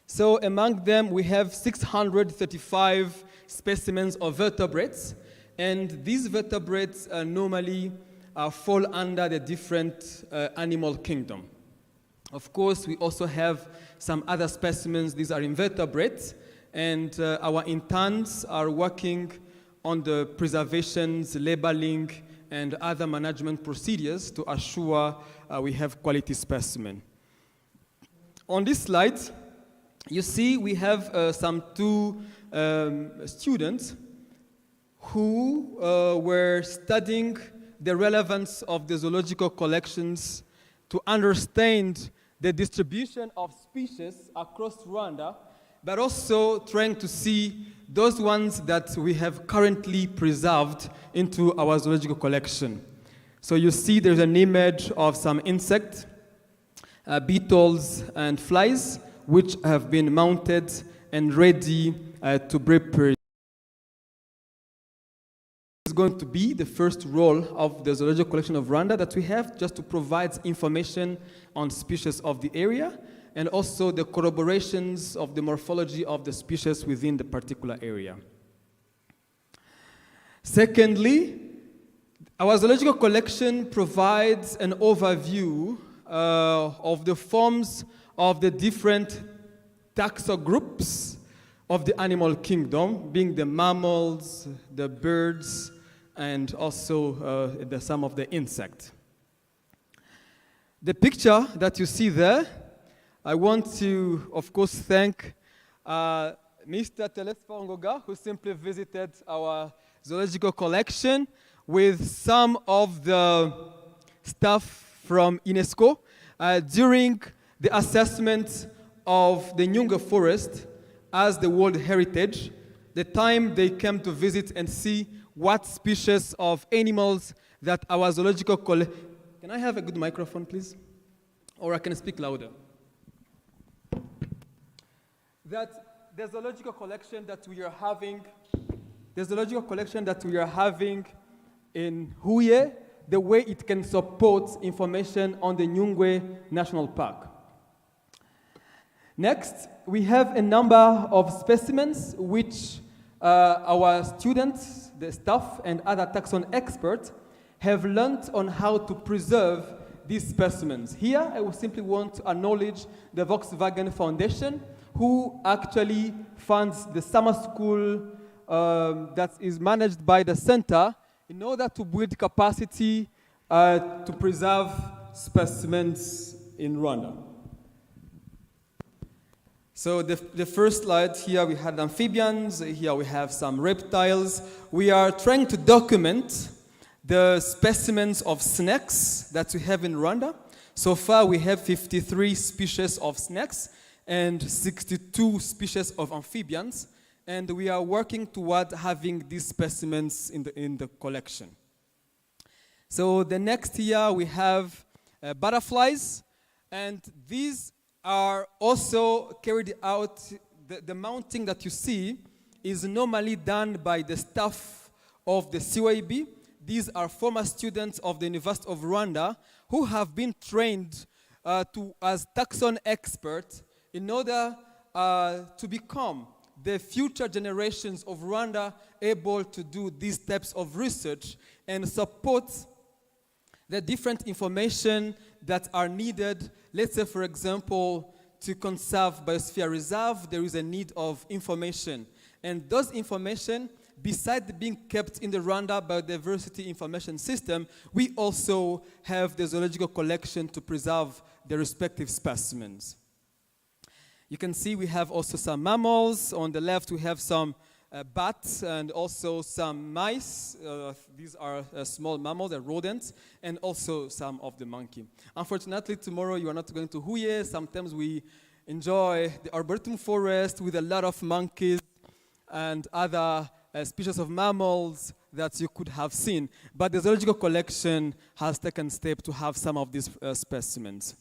So among them, we have 635 specimens of vertebrates, and these vertebrates normally fall under the different animal kingdom. Of course, we also have some other specimens. These are invertebrates, and our interns are working on the preservations, labeling, and other management procedures to assure we have quality specimen. On this slide, you see we have some two students who were studying the relevance of the zoological collections to understand the distribution of species across Rwanda, but also trying to see those ones that we have currently preserved into our zoological collection. So you see there's an image of some insects, beetles and flies, which have been mounted and ready to be preserved. This is going to be the first role of the zoological collection of Rwanda that we have, just to provide information on species of the area and also the corroborations of the morphology of the species within the particular area. Secondly, our zoological collection provides an overview of the forms of the different taxogroups of the animal kingdom, being the mammals, the birds, and also some of the insects. The picture that you see there, I want to, of course, thank Mr. Telesphore Ngoga, who simply visited our zoological collection with some of the staff from UNESCO during the assessment of the Nyungwe forest as the World Heritage, the time they came to visit and see what species of animals that our zoological collection... Can I have a good microphone, please? Or I can speak louder. That the zoological collection that we are having, in Huye, the way it can support information on the Nyungwe National Park. Next, we have a number of specimens which our students, the staff, and other taxon experts have learned on how to preserve these specimens. Here, I would simply want to acknowledge the Volkswagen Foundation, who actually funds the summer school that is managed by the center in order to build capacity to preserve specimens in Rwanda. So the first slide here, we had amphibians. Here we have some reptiles. We are trying to document the specimens of snakes that we have in Rwanda. So far, we have 53 species of snakes and 62 species of amphibians. And we are working toward having these specimens in the collection. So the next year, we have butterflies. And these are also carried out, the mounting that you see is normally done by the staff of the CYB. These are former students of the University of Rwanda who have been trained as taxon experts in order to become the future generations of Rwanda able to do these types of research and support the different information that are needed. Let's say, for example, to conserve biosphere reserve, there is a need of information. And those information, besides being kept in the Rwanda Biodiversity Information System, we also have the zoological collection to preserve the respective specimens. You can see we have also some mammals. On the left, we have some bats and also some mice. These are small mammals, they're rodents, and also some of the monkey. Unfortunately, tomorrow you are not going to Huye. Sometimes we enjoy the Arboretum forest with a lot of monkeys and other species of mammals that you could have seen. But the zoological collection has taken steps to have some of these specimens.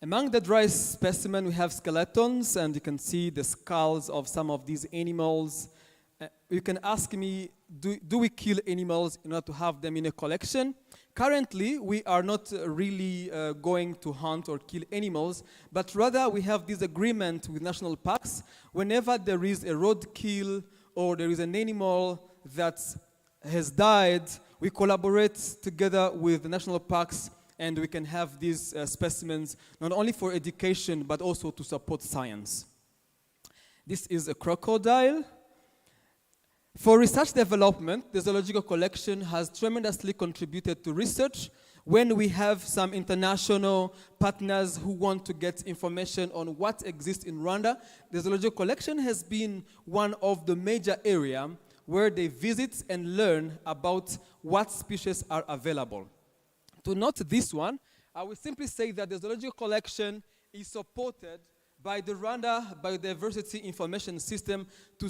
Among the dry specimens, we have skeletons, and you can see the skulls of some of these animals. You can ask me, do we kill animals in order to have them in a collection? Currently, we are not really going to hunt or kill animals, but rather we have this agreement with national parks. Whenever there is a roadkill or there is an animal that has died, we collaborate together with the national parks and we can have these specimens not only for education but also to support science. This is a crocodile. For research development, the zoological collection has tremendously contributed to research. When we have some international partners who want to get information on what exists in Rwanda, the zoological collection has been one of the major areas where they visit and learn about what species are available. To note this one, I will simply say that the zoological collection is supported by the Rwanda Biodiversity Information System to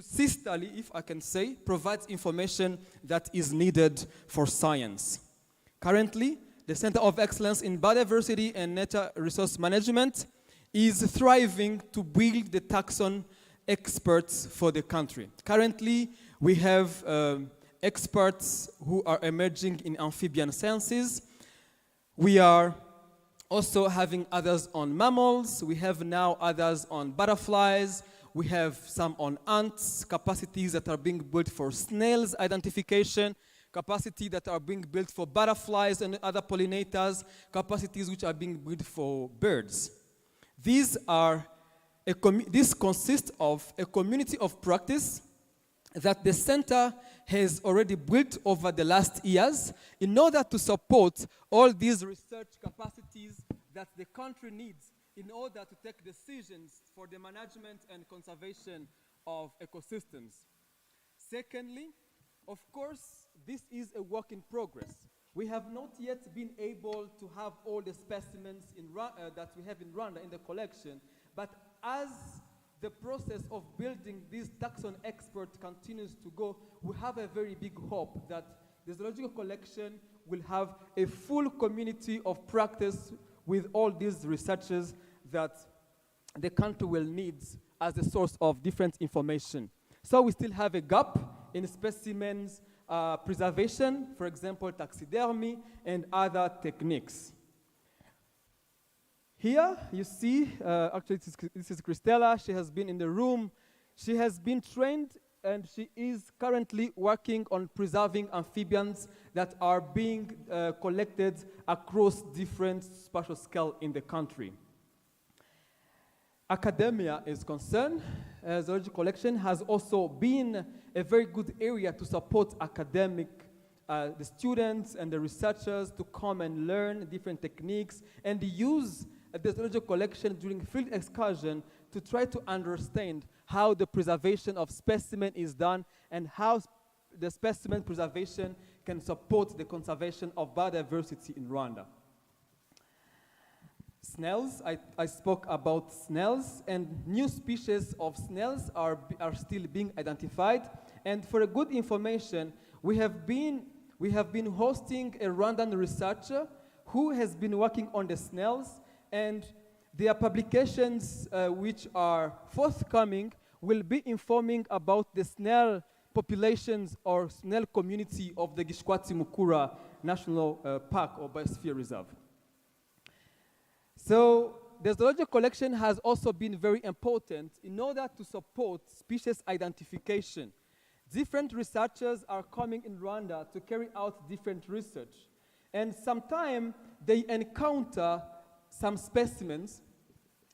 sisterly, if I can say, provides information that is needed for science. Currently, the Center of Excellence in Biodiversity and Nature Resource Management is thriving to build the taxon experts for the country. Currently, we have experts who are emerging in amphibian sciences. We are also having others on mammals. We have now others on butterflies. We have some on ants, capacities that are being built for snails identification, capacity that are being built for butterflies and other pollinators, capacities which are being built for birds. This consists of a community of practice that the center has already built over the last years in order to support all these research capacities that the country needs in order to take decisions for the management and conservation of ecosystems. Secondly, of course, this is a work in progress. We have not yet been able to have all the specimens that we have in Rwanda in the collection, but as the process of building this taxon expert continues to go, we have a very big hope that the zoological collection will have a full community of practice with all these researchers that the country will need as a source of different information. So we still have a gap in specimens preservation, for example, taxidermy and other techniques. Here you see, actually this is Christella. She has been in the room. She has been trained and she is currently working on preserving amphibians that are being collected across different spatial scale in the country. Academia is concerned. Zoological collection has also been a very good area to support the students and the researchers to come and learn different techniques and use the zoological collection during field excursion to try to understand how the preservation of specimen is done and how the specimen preservation can support the conservation of biodiversity in Rwanda. Snails, I spoke about snails, and new species of snails are still being identified. And for a good information, we have been hosting a Rwandan researcher who has been working on the snails, and their publications which are forthcoming will be informing about the snail populations or snail community of the Gishwati-Mukura National Park or Biosphere Reserve. So the zoological collection has also been very important in order to support species identification. Different researchers are coming in Rwanda to carry out different research. And sometimes they encounter some specimens.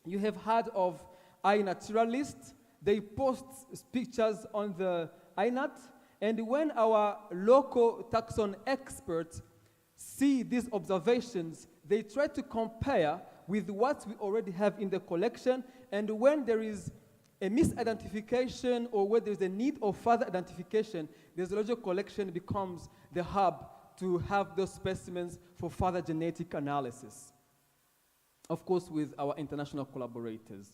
You have heard of iNaturalist. They post pictures on the iNat. And when our local taxon experts see these observations, they try to compare with what we already have in the collection, and when there is a misidentification or where there is a need of further identification, the zoological collection becomes the hub to have those specimens for further genetic analysis. Of course, with our international collaborators.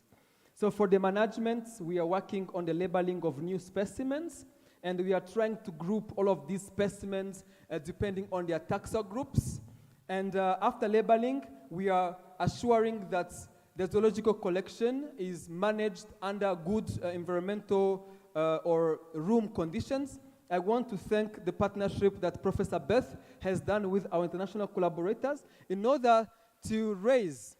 So for the management, we are working on the labeling of new specimens, and we are trying to group all of these specimens depending on their taxa groups. And after labeling, we are assuring that the zoological collection is managed under good environmental or room conditions. I want to thank the partnership that Professor Beth has done with our international collaborators in order to raise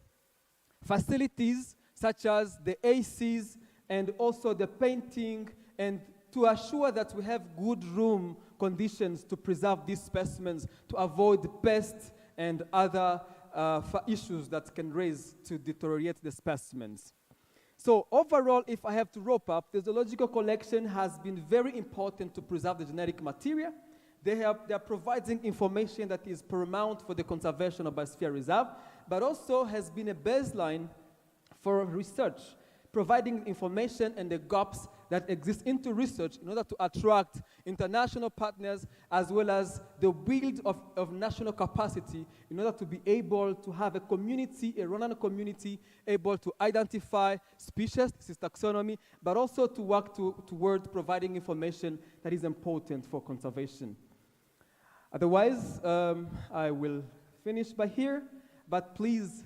facilities such as the ACs and also the painting, and to assure that we have good room conditions to preserve these specimens, to avoid pests and other issues that can raise to deteriorate the specimens. So overall, if I have to wrap up, the zoological collection has been very important to preserve the genetic material. They are providing information that is paramount for the conservation of Biosphere Reserve, but also has been a baseline for research, providing information and the gaps that exist into research in order to attract international partners, as well as the build of national capacity in order to be able to have a community, a Rwandan community, able to identify species, this is taxonomy, but also to work toward providing information that is important for conservation. Otherwise, I will finish by here, but please,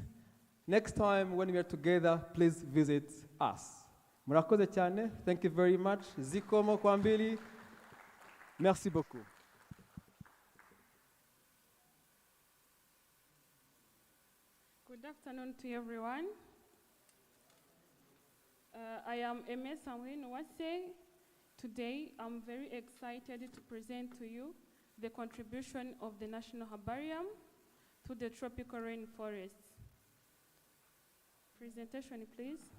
next time when we are together, please visit us. Murakoze cyane. Thank you very much. Zikomo kwambili. Merci beaucoup. Good afternoon to everyone. I am Aimé Sandrine Ouassé. Today, I'm very excited to present to you the contribution of the National Herbarium to the tropical rainforests. Presentation, please.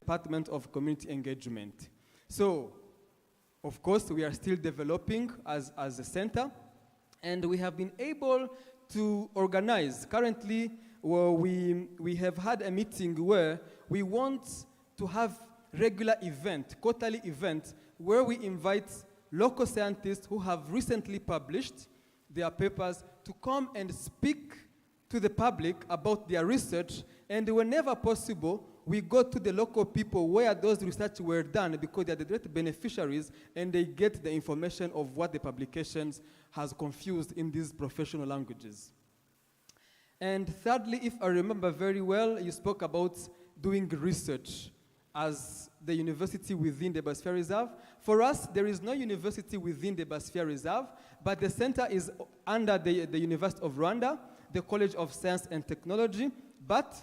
Department of Community Engagement. So, of course, we are still developing as a center, and we have been able to organize. Currently, we have had a meeting where we want to have regular event, quarterly event, where we invite local scientists who have recently published their papers to come and speak to the public about their research, and whenever possible, we go to the local people where those research were done, because they are the direct beneficiaries and they get the information of what the publications has confused in these professional languages. And thirdly, if I remember very well, you spoke about doing research as the university within the Biosphere Reserve. For us, there is no university within the Biosphere Reserve, but the center is under the University of Rwanda, the College of Science and Technology, but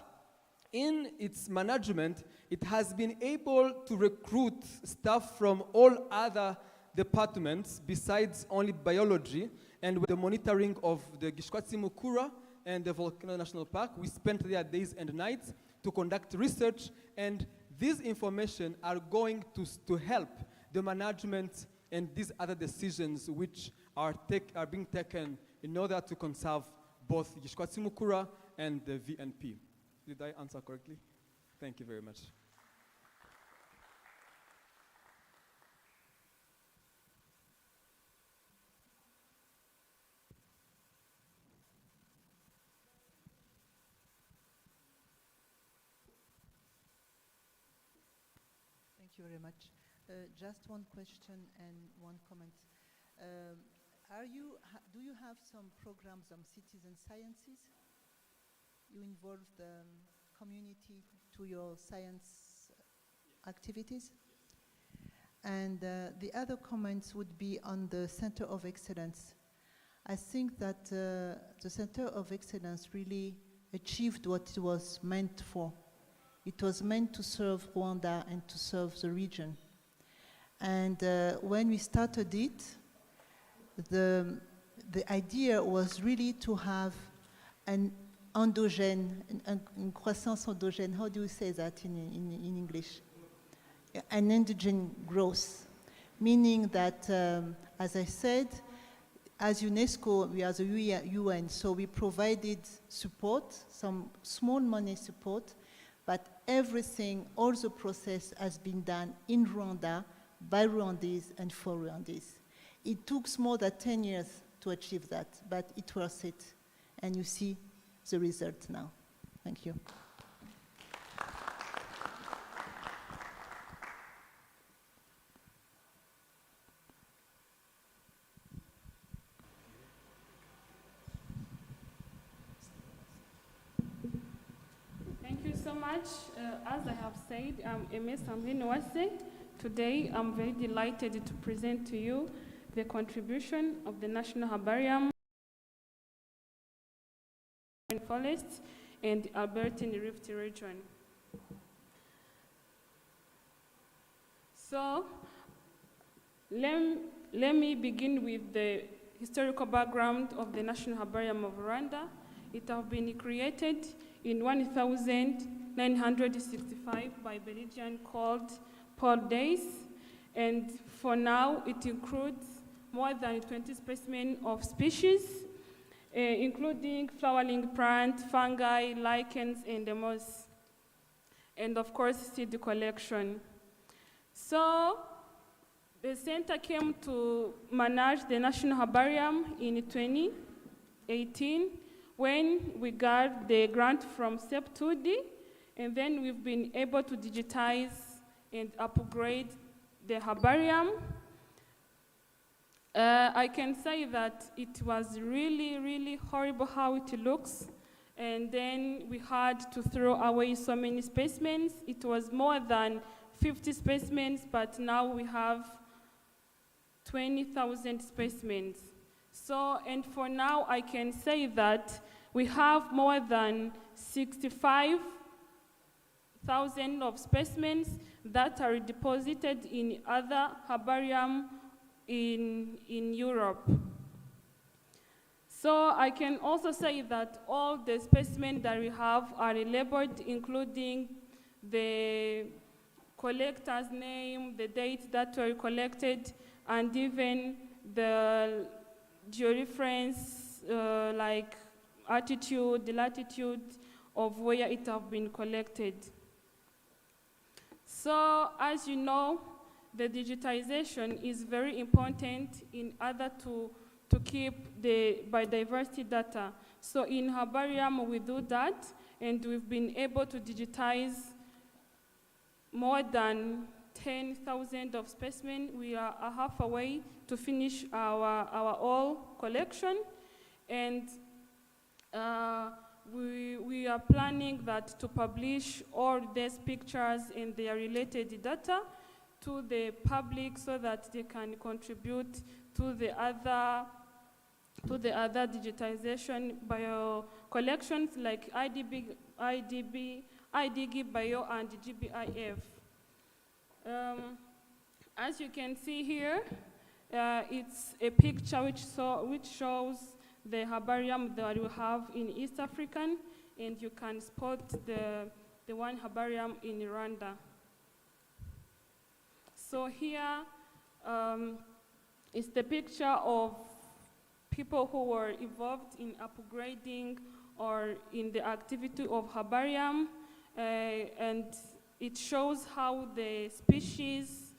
in its management, it has been able to recruit staff from all other departments besides only biology, and with the monitoring of the Gishwati Mukura and the Volcano National Park, we spent there days and nights to conduct research, and these information are going to help the management and these other decisions which are being taken in order to conserve both Gishwati Mukura and the VNP. Did I answer correctly? Thank you very much. Thank you very much. Just one question and one comment. Do you have some programs on citizen sciences? You involve the community to your science activities? And the other comments would be on the Center of Excellence. I think that the Center of Excellence really achieved what it was meant for. It was meant to serve Rwanda and to serve the region. And when we started it, the idea was really to have an endogene, une croissance endogène. How do you say that in English? An endogen growth, meaning that, as I said, as UNESCO, we are the UN, so we provided support, some small money support, but everything, all the process has been done in Rwanda, by Rwandese and for Rwandese. It took more than 10 years to achieve that, but it was it. And you see the result now. Thank you. Thank you so much. As I have said, I'm ASSEMBLEY Nwase. Today, I'm very delighted to present to you the contribution of the National Herbarium Forests and the Albertine Rift region. So, let me begin with the historical background of the National Herbarium of Rwanda. It has been created in 1965 by Belgian called Paul Days, and for now it includes more than 20 specimens of species, including flowering plants, fungi, lichens, and moss, and of course seed collection. So the center came to manage the National Herbarium in 2018 when we got the grant from SEP2D, and then we've been able to digitize and upgrade the herbarium. I can say that it was really, really horrible how it looks, and then we had to throw away so many specimens. It was more than 50 specimens, but now we have 20,000 specimens. So, and for now, I can say that we have more than 65,000 of specimens that are deposited in other herbarium in Europe. So I can also say that all the specimens that we have are labeled, including the collector's name, the date that were collected, and even the georeference, like altitude, the latitude of where it has been collected. So, as you know, the digitization is very important in order to keep the biodiversity data. So in herbarium, we do that, and we've been able to digitize more than 10,000 of specimens. We are halfway to finish our whole collection, and we are planning that to publish all these pictures and their related data to the public so that they can contribute to the other digitization bio collections like IDG Bio and GBIF. As you can see here, it's a picture which shows the herbarium that we have in East African, and you can spot the one herbarium in Rwanda. So here is the picture of people who were involved in upgrading or in the activity of herbarium, and it shows how the species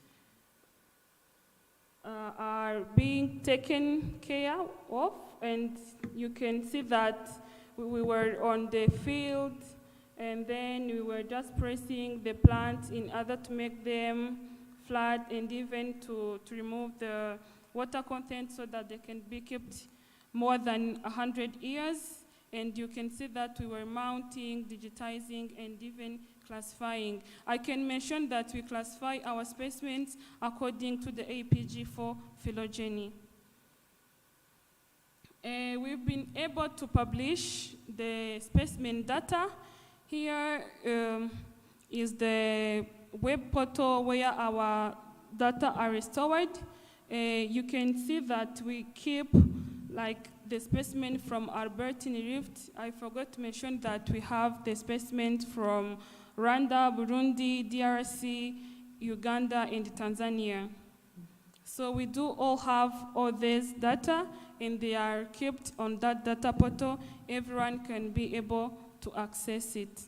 are being taken care of, and you can see that we were on the field, and then we were just pressing the plants in order to make them flat and even to remove the water content so that they can be kept more than 100 years. And you can see that we were mounting, digitizing, and even classifying. I can mention that we classify our specimens according to the APG4 phylogeny. We've been able to publish the specimen data. Here is the web portal where our data are stored. you can see that we keep like the specimen from Albertine Rift. I forgot to mention that we have the specimens from Rwanda, Burundi, DRC, Uganda, and Tanzania. So we do all have all this data, and they are kept on that data portal. Everyone can be able to access it.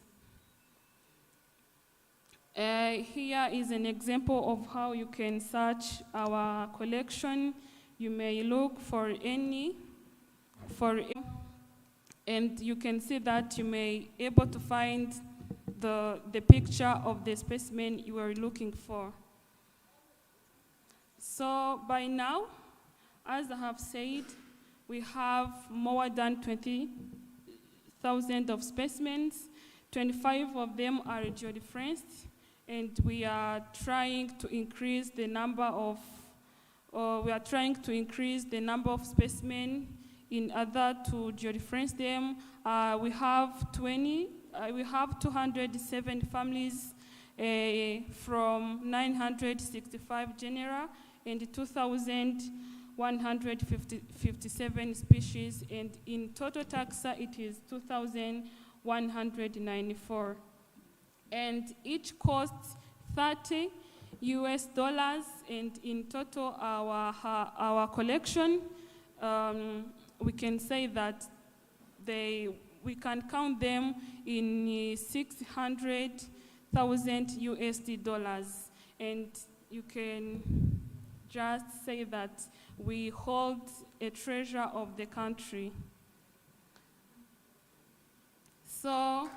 Here is an example of how you can search our collection. You may look for any, and you can see that you may able to find the picture of the specimen you are looking for. So by now, as I have said, we have more than 20,000 of specimens. 25 of them are geodifferenced, and we are trying to increase the number of specimens in order to geodifference them. We have 207 families from 965 genera and 2,157 species, and in total taxa it is 2,194. And each costs $30 US, and in total our collection, we can say that we can count them in 600,000 USD, and you can just say that we hold a treasure of the country. So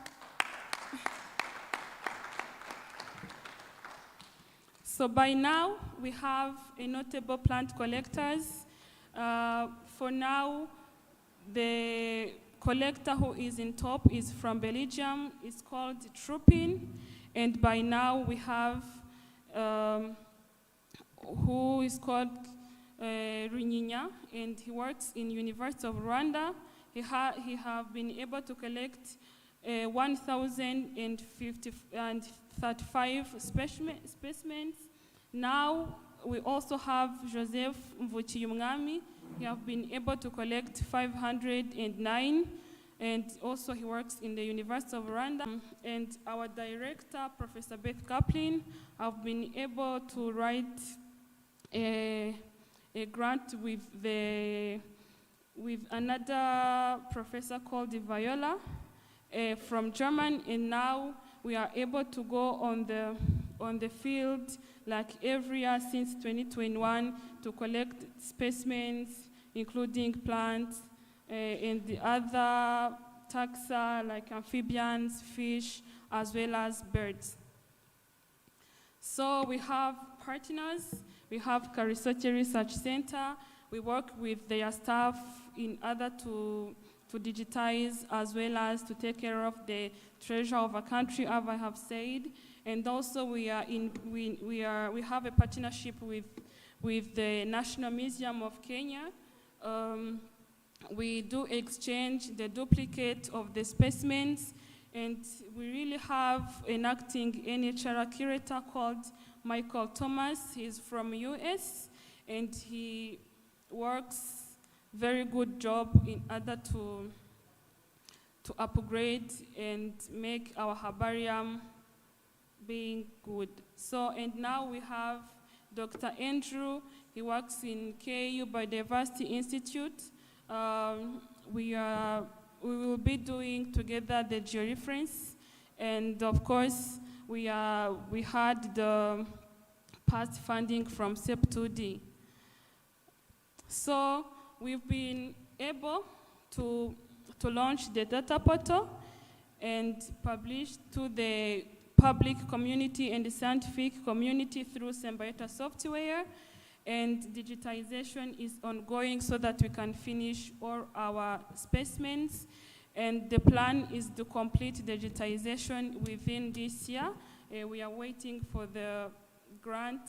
by now, we have a notable plant collectors. For now, the collector who is in top is from Belgium. It's called Troopin. And by now, we have who is called Runyinya, and he works in University of Rwanda. He have been able to collect 1,035 specimens. Now we also have Joseph Mvuchiyumwami. He have been able to collect 509, and also he works in the University of Rwanda. And our director, Professor Beth Kaplan, have been able to write a grant with another professor called Viola from Germany, and now we are able to go on the field like every year since 2021 to collect specimens, including plants and the other taxa like amphibians, fish, as well as birds. So we have partners. We have Karisoti Research Center. We work with their staff in order to digitize as well as to take care of the treasure of a country, as I have said. And also we have a partnership with the National Museum of Kenya. We do exchange the duplicate of the specimens, and we really have an acting NHR curator called Michael Thomas. He's from US, and he works very good job in order to upgrade and make our herbarium being good. So, and now we have Dr. Andrew. He works in KU Biodiversity Institute. We will be doing together the georeference, and of course we had the past funding from SEP2D. So we've been able to launch the data portal and publish to the public community and the scientific community through Symbiota software, and digitization is ongoing so that we can finish all our specimens, and the plan is to complete digitization within this year. We are waiting for the grant.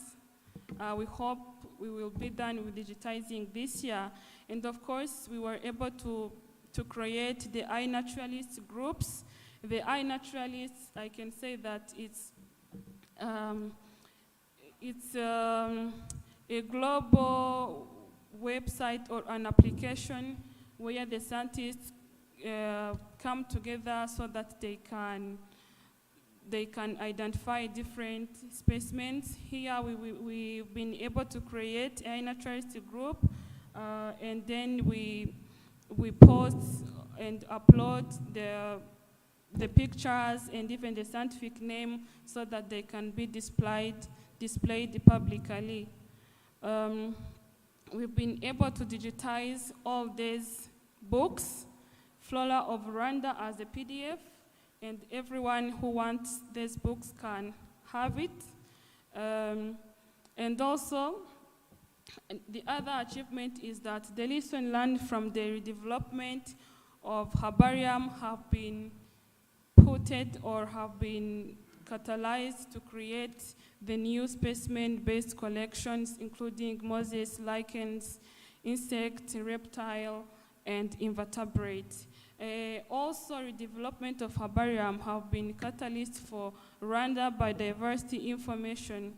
We hope we will be done with digitizing this year. And of course, we were able to create the iNaturalist groups. The iNaturalists, I can a global website or an application where the scientists come together so that they can identify different specimens. Here we've been able to create a naturalist group, and then we post and upload the pictures and even the scientific name so that they can be displayed publicly. We've been able to digitize all these books, Flora of Rwanda as a PDF, and everyone who wants these books can have it. And also, the other achievement is that the lesson learned from the redevelopment of herbarium have been putted or have been catalyzed to create the new specimen-based collections, including mosses, lichens, insect, reptile, and invertebrate. Also, redevelopment of herbarium have been catalyst for Rwanda Biodiversity Information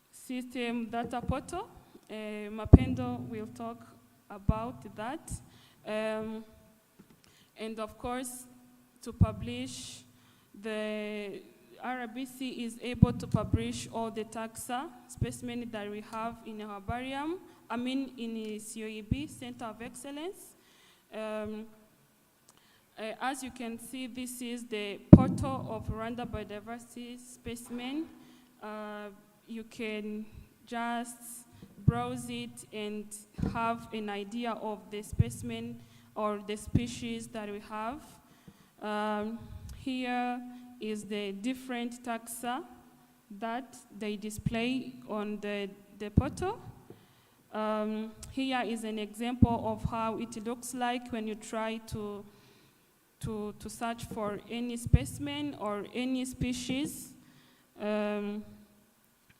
System data portal. Mapendo will talk about that. And of course, to publish, the RBC is able to publish all the taxa specimens that we have in a herbarium, in a COEB, Center of Excellence. As you can see, this is the portal of Rwanda Biodiversity Specimen. You can just browse it and have an idea of the specimen or the species that we have. Here is the different taxa that they display on the portal. Here is an example of how it looks like when you try to search for any specimen or any species.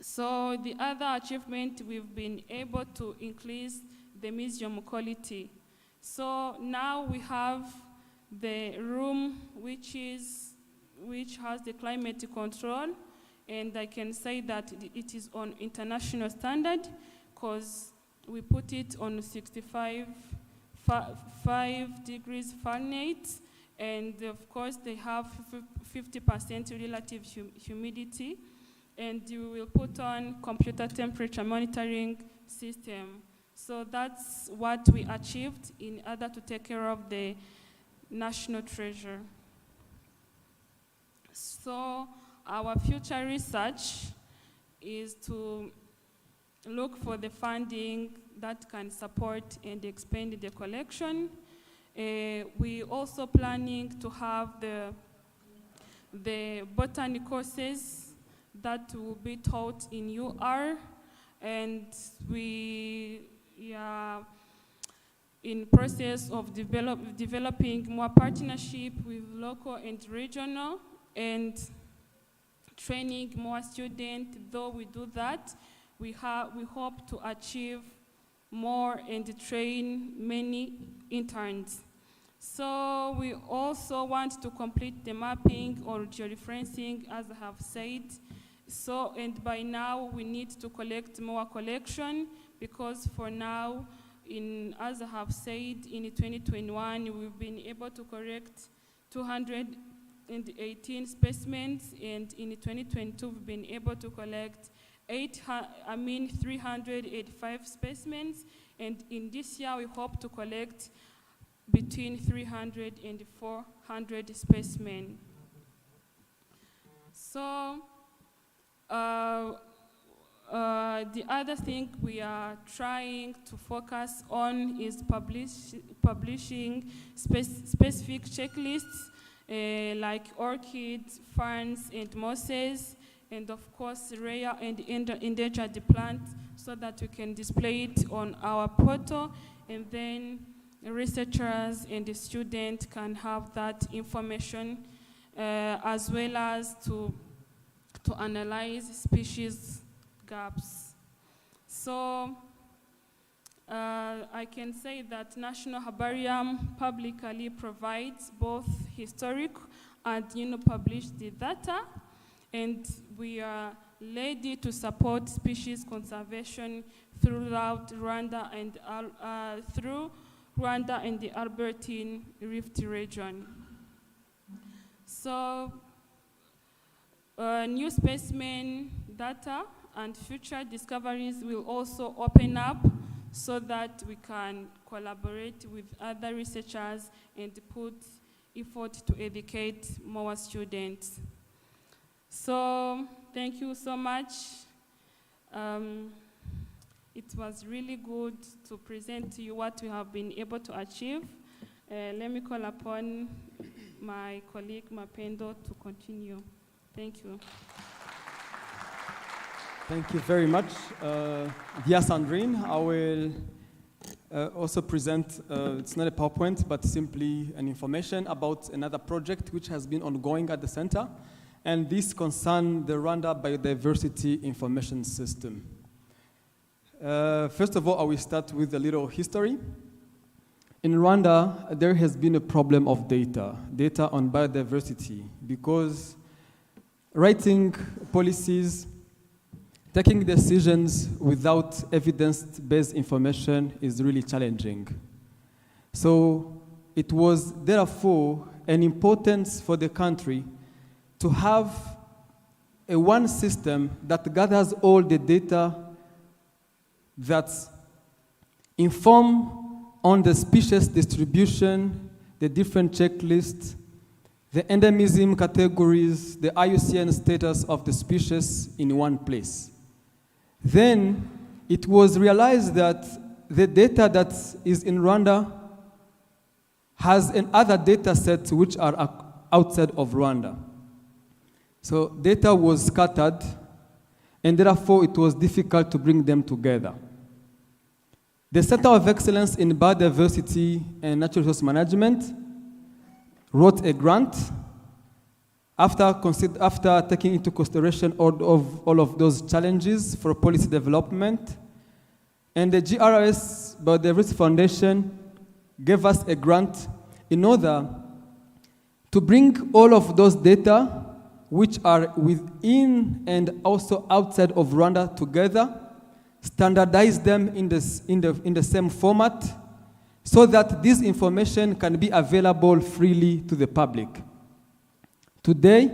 So the other achievement, we've been able to increase the museum quality. So now we have the room which has the climate control, and I can say that it is on international standard because we put it on 65 degrees Fahrenheit, and of course they have 50% relative humidity, and you will put on computer temperature monitoring system. So that's what we achieved in order to take care of the national treasure. So our future research is to look for the funding that can support and expand the collection. We also planning to have the botany courses that will be taught in UR, and we are in process of developing more partnership with local and regional, and training more students. Though we do that, we hope to achieve more and train many interns. So we also want to complete the mapping or georeferencing, as I have said. So, and by now we need to collect more collection, because for now, as I have said, in 2021, we've been able to collect 218 specimens, and in 2022, we've been able to collect 385 specimens, and in this year, we hope to collect between 300 and 400 specimens. So, the other thing we are trying to focus on is publishing specific checklists like orchids, ferns, and mosses, and of course rare and endangered plants, so that we can display it on our portal, and then researchers and the students can have that information, as well as to analyze species gaps. So I can say that National Herbarium publicly provides both historic and published data, and we are ready to support species conservation throughout Rwanda and through Rwanda and the Albertine Rift region. So, new specimen data and future discoveries will also open up so that we can collaborate with other researchers and put effort to educate more students. So, thank you so much. It was really good to present to you what we have been able to achieve. Let me call upon my colleague Mapendo to continue. Thank you. Thank you very much, dear Sandrine. I will also present, it's not a PowerPoint, but simply an information about another project which has been ongoing at the center. And this concerns the Rwanda Biodiversity Information System. First of all, I will start with a little history. In Rwanda, there has been a problem of data on biodiversity, because writing policies, taking decisions without evidence-based information is really challenging. So it was therefore an importance for the country to have a one system that gathers all the data that inform on the species distribution, the different checklists, the endemism categories, the IUCN status of the species in one place. Then it was realized that the data that is in Rwanda has another data set which are outside of Rwanda. So data was scattered, and therefore it was difficult to bring them together. The Center of Excellence in Biodiversity and Natural Resource Management wrote a grant after taking into consideration all of those challenges for policy development. And the GRS Biodiversity Foundation gave us a grant in order to bring all of those data which are within and also outside of Rwanda together, standardize them in the same format, so that this information can be available freely to the public. Today,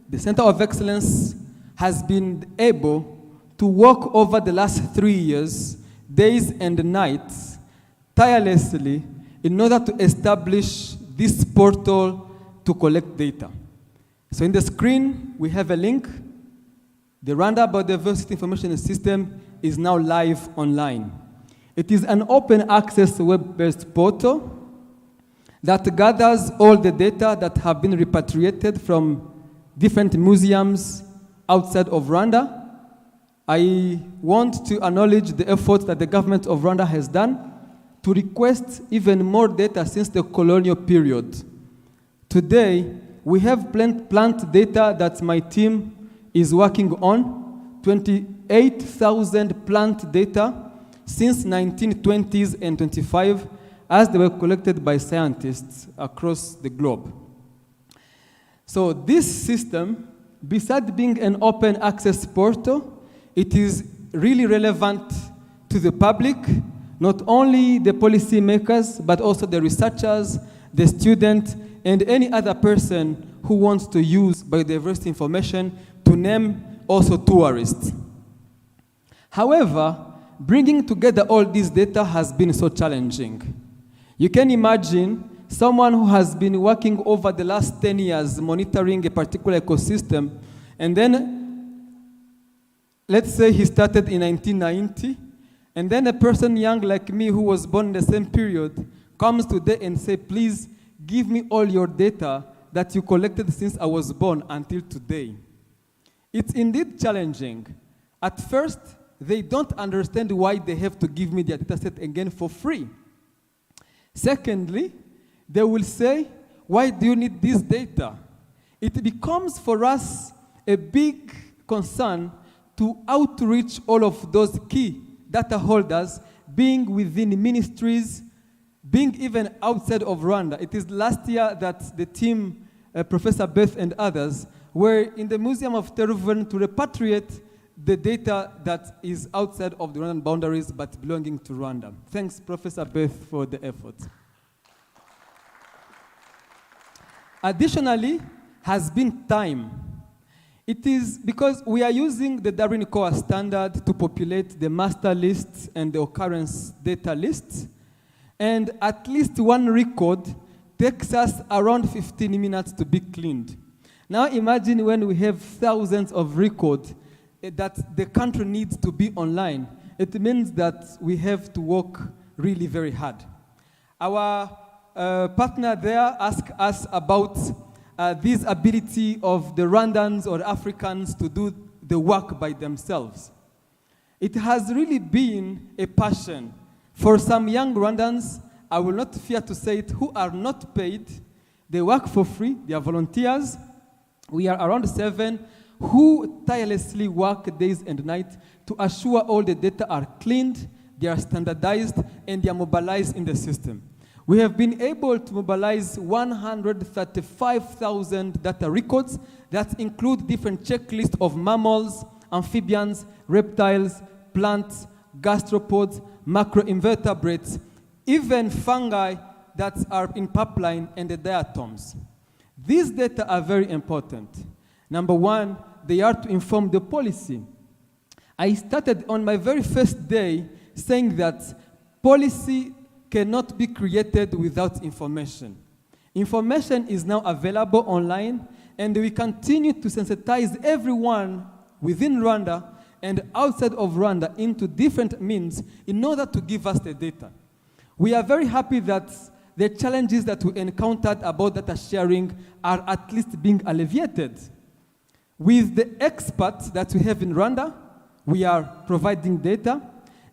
the Center of Excellence has been able to work over the last 3 years, days and nights, tirelessly, in order to establish this portal to collect data. So in the screen, we have a link. The Rwanda Biodiversity Information System is now live online. It is an open access web-based portal that gathers all the data that have been repatriated from different museums outside of Rwanda. I want to acknowledge the effort that the government of Rwanda has done to request even more data since the colonial period. Today, we have plant data that my team is working on, 28,000 plant data since 1920s and 25, as they were collected by scientists across the globe. So this system, besides being an open access portal, it is really relevant to the public, not only the policymakers, but also the researchers, the students, and any other person who wants to use biodiversity information, to name also tourists. However, bringing together all this data has been so challenging. You can imagine someone who has been working over the last 10 years monitoring a particular ecosystem, and then, let's say he started in 1990, and then a person young like me who was born in the same period comes today and say, please give me all your data that you collected since I was born until today. It's indeed challenging. At first, they don't understand why they have to give me their data set again for free. Secondly, they will say, why do you need this data? It becomes for us a big concern to outreach all of those key data holders, being within ministries, being even outside of Rwanda. It is last year that the team, Professor Beth and others, were in the Museum of Tervuren to repatriate the data that is outside of the Rwandan boundaries but belonging to Rwanda. Thanks, Professor Beth, for the effort. Additionally, has been time. It is because we are using the Darwin Core standard to populate the master lists and the occurrence data lists, and at least one record takes us around 15 minutes to be cleaned. Now imagine when we have thousands of records that the country needs to be online. It means that we have to work really very hard. Our partner there asked us about this ability of the Rwandans or Africans to do the work by themselves. It has really been a passion for some young Rwandans, I will not fear to say it, who are not paid. They work for free, they are volunteers. We are around 7 who tirelessly work days and nights to assure all the data are cleaned, they are standardized, and they are mobilized in the system. We have been able to mobilize 135,000 data records that include different checklists of mammals, amphibians, reptiles, plants, gastropods, macroinvertebrates, even fungi that are in pipeline and the diatoms. These data are very important. Number one, they are to inform the policy. I started on my very first day saying that policy cannot be created without information. Information is now available online, and we continue to sensitize everyone within Rwanda and outside of Rwanda into different means in order to give us the data. We are very happy that the challenges that we encountered about data sharing are at least being alleviated. With the experts that we have in Rwanda, we are providing data,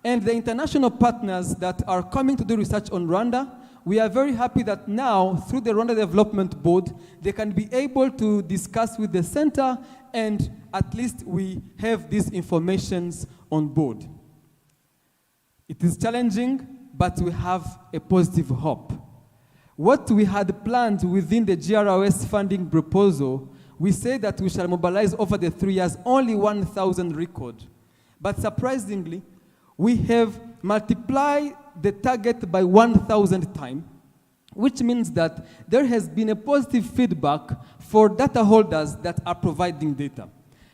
and the international partners that are coming to do research on Rwanda, we are very happy that now, through the Rwanda Development Board, they can be able to discuss with the center, and at least we have these informations on board. It is challenging, but we have a positive hope. What we had planned within the GROS funding proposal, we say that we shall mobilize over the 3 years only 1,000 records. But surprisingly, we have multiplied the target by 1,000 times, which means that there has been a positive feedback for data holders that are providing data.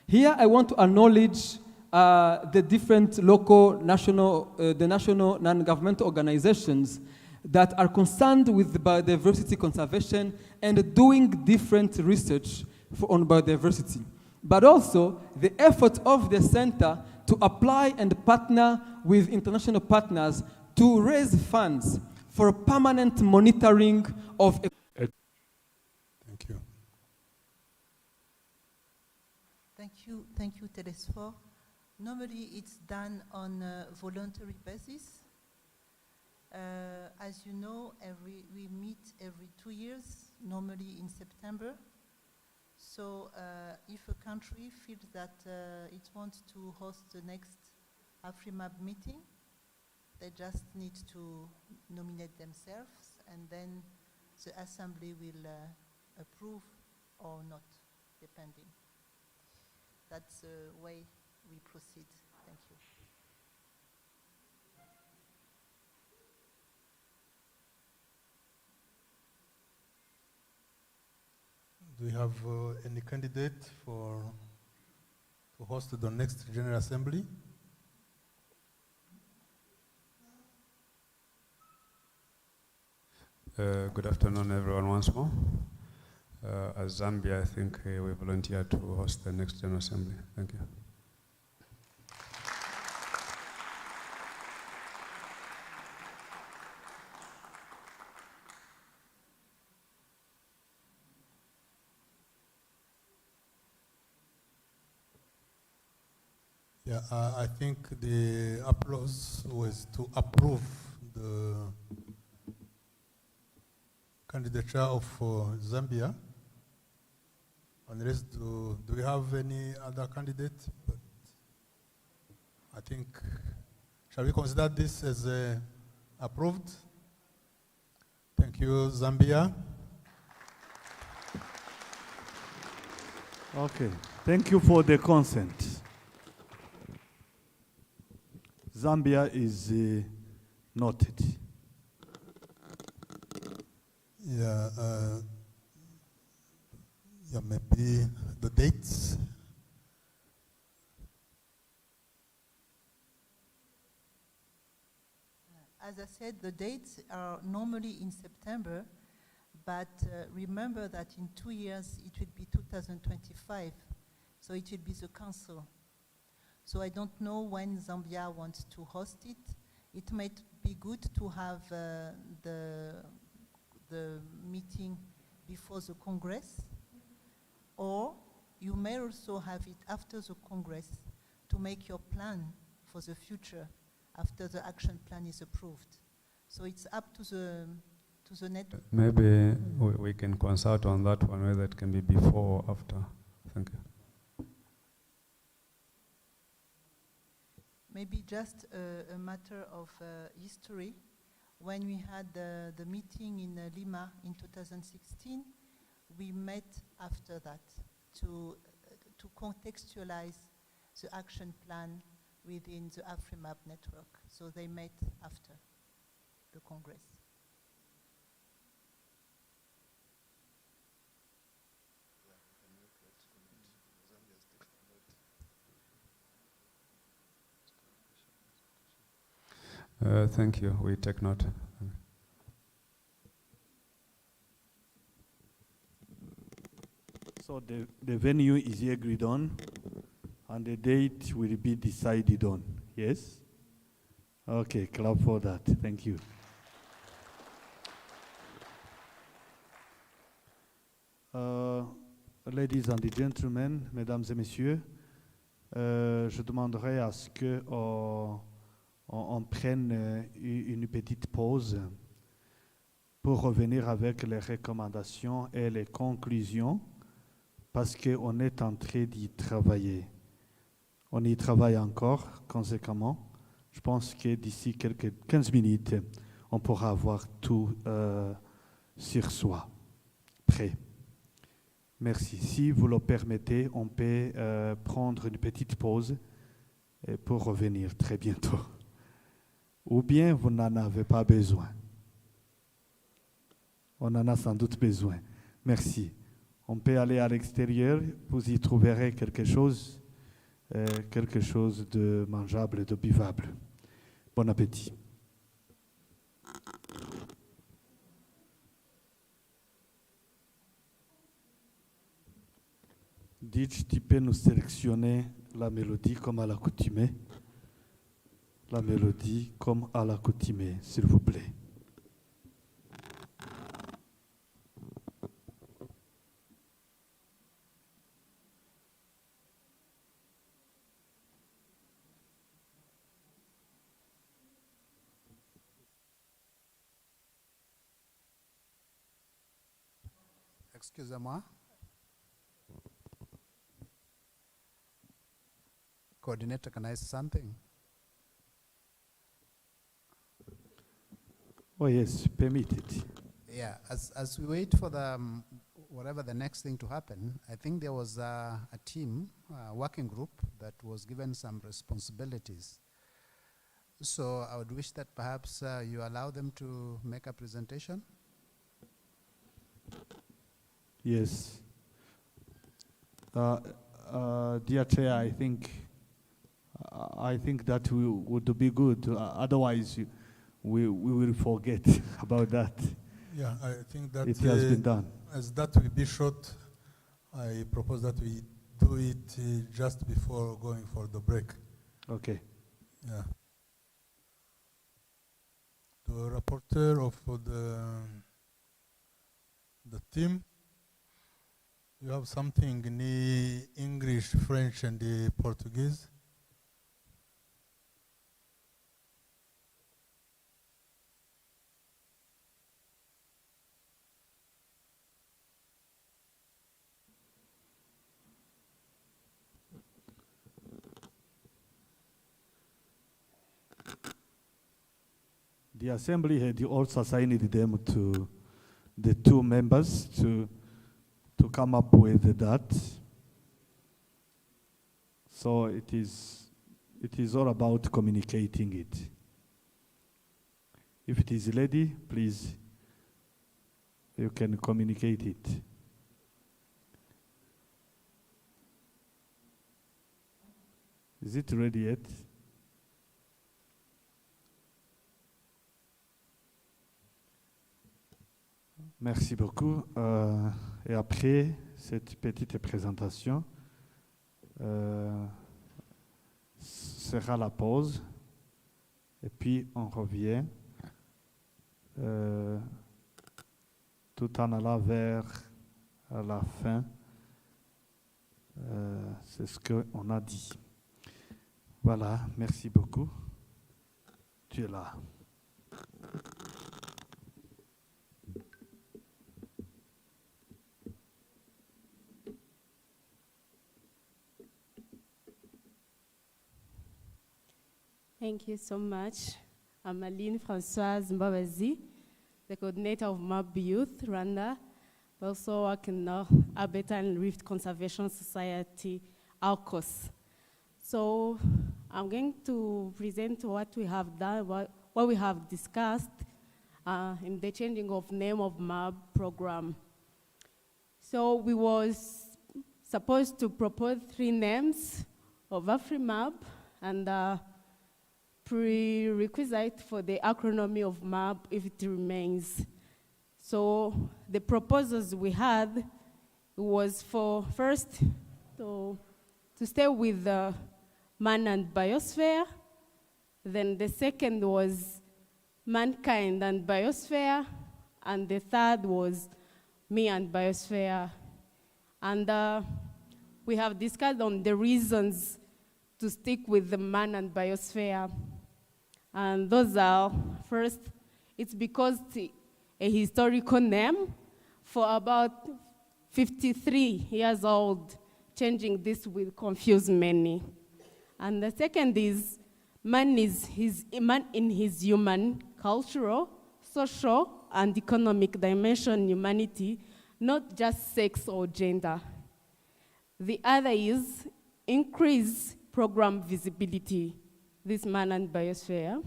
Here I want to acknowledge the different local, national, the national non-governmental organizations that are concerned with biodiversity conservation and doing different research on biodiversity. But also the effort of the center to apply and partner with international partners to raise funds for permanent monitoring of. Thank you. Thank you, Telesfor. Normally, it's done on a voluntary basis. As you know, we meet every 2 years, normally in September. So if a country feels that it wants to host the next AfriMap meeting, they just need to nominate themselves, and then the Assembly will approve or not, depending. That's the way we proceed. Thank you. Do we have any candidate to host the next General Assembly? Good afternoon, everyone, once more. As Zambia, I think we volunteered to host the next General Assembly. Thank you. Yeah, I think the applause was to approve the candidature of Zambia. Unless do we have any other candidate? But I think, shall we consider this as approved? Thank you, Zambia. Okay, thank you for the consent. Zambia is noted. Yeah, yeah, maybe the dates. As I said, the dates are normally in September, but remember that in 2 years it will be 2025, so it will be the council. So I don't know when Zambia wants to host it. It might be good to have the meeting before the Congress, or you may also have it after the Congress to make your plan for the future after the action plan is approved. So it's up to the network. Maybe we can consult on that one, whether it can be before or after. Thank you. Maybe just a matter of history. When we had the meeting in Lima in 2016, we met after that to contextualize the action plan within the AfriMap network. So they met after the Congress. Thank you. We take note. So the venue is agreed on, and the date will be decided on. Yes? Okay, clap for that. Thank you. Ladies and gentlemen, mesdames et messieurs, je demanderai à ce que on prenne une petite pause pour revenir avec les recommandations et les conclusions, parce qu'on est en train d'y travailler. On y travaille encore conséquemment. Je pense que d'ici quelques 15 minutes, on pourra avoir tout sur soi, prêt. Merci. Si vous le permettez, on peut prendre une petite pause pour revenir très bientôt. Ou bien vous n'en avez pas besoin. On en a sans doute besoin. Merci. On peut aller à l'extérieur, vous y trouverez quelque chose de mangeable, de buvable. Bon appétit. Ditch, tu peux nous sélectionner la mélodie comme à l'accoutumée. La mélodie comme à l'accoutumée, s'il vous plaît. Excusez-moi. Coordinator, can I say something? Oh yes, permitted. Yeah, as we wait for the whatever the next thing to happen, I think there was a team, a working group that was given some responsibilities. So I would wish that perhaps you allow them to make a presentation. Yes. Dear Chair, I think that would be good. Otherwise, we will forget about that. Yeah, I think that it has been done. As that will be short, I propose that we do it just before going for the break. Okay. Yeah. The rapporteur of the team, you have something in English, French, and Portuguese. The Assembly had also assigned them to the two members to come up with that. So it is It is all about communicating it. If it is ready, please, you can communicate it. Is it ready yet? Merci beaucoup. Et après cette petite présentation, sera la pause. Et puis on revient tout en allant vers la fin. C'est ce qu'on a dit. Voilà, merci beaucoup. Tu es là. Thank you so much. I'm Aline Françoise Mbabazi, the coordinator of MAB Youth, Rwanda. I also work in the Alberta and Rift Conservation Society, ALCOS. So I'm going to present what we have done, what we have discussed in the changing of name of MAB program. So we was supposed to propose 3 names of AfriMAB, and prerequisite for the acronym of MAB if it remains. So the proposals we had was for first to stay with the man and biosphere. Then the second was mankind and biosphere. And the third was me and biosphere. And we have discussed on the reasons to stick with the man and biosphere. And those are, first, it's because a historical name for about 53 years old. Changing this will confuse many. And the second is, man in his human, cultural, social, and economic dimension humanity, not just sex or gender. The other is increase program visibility, this man and biosphere.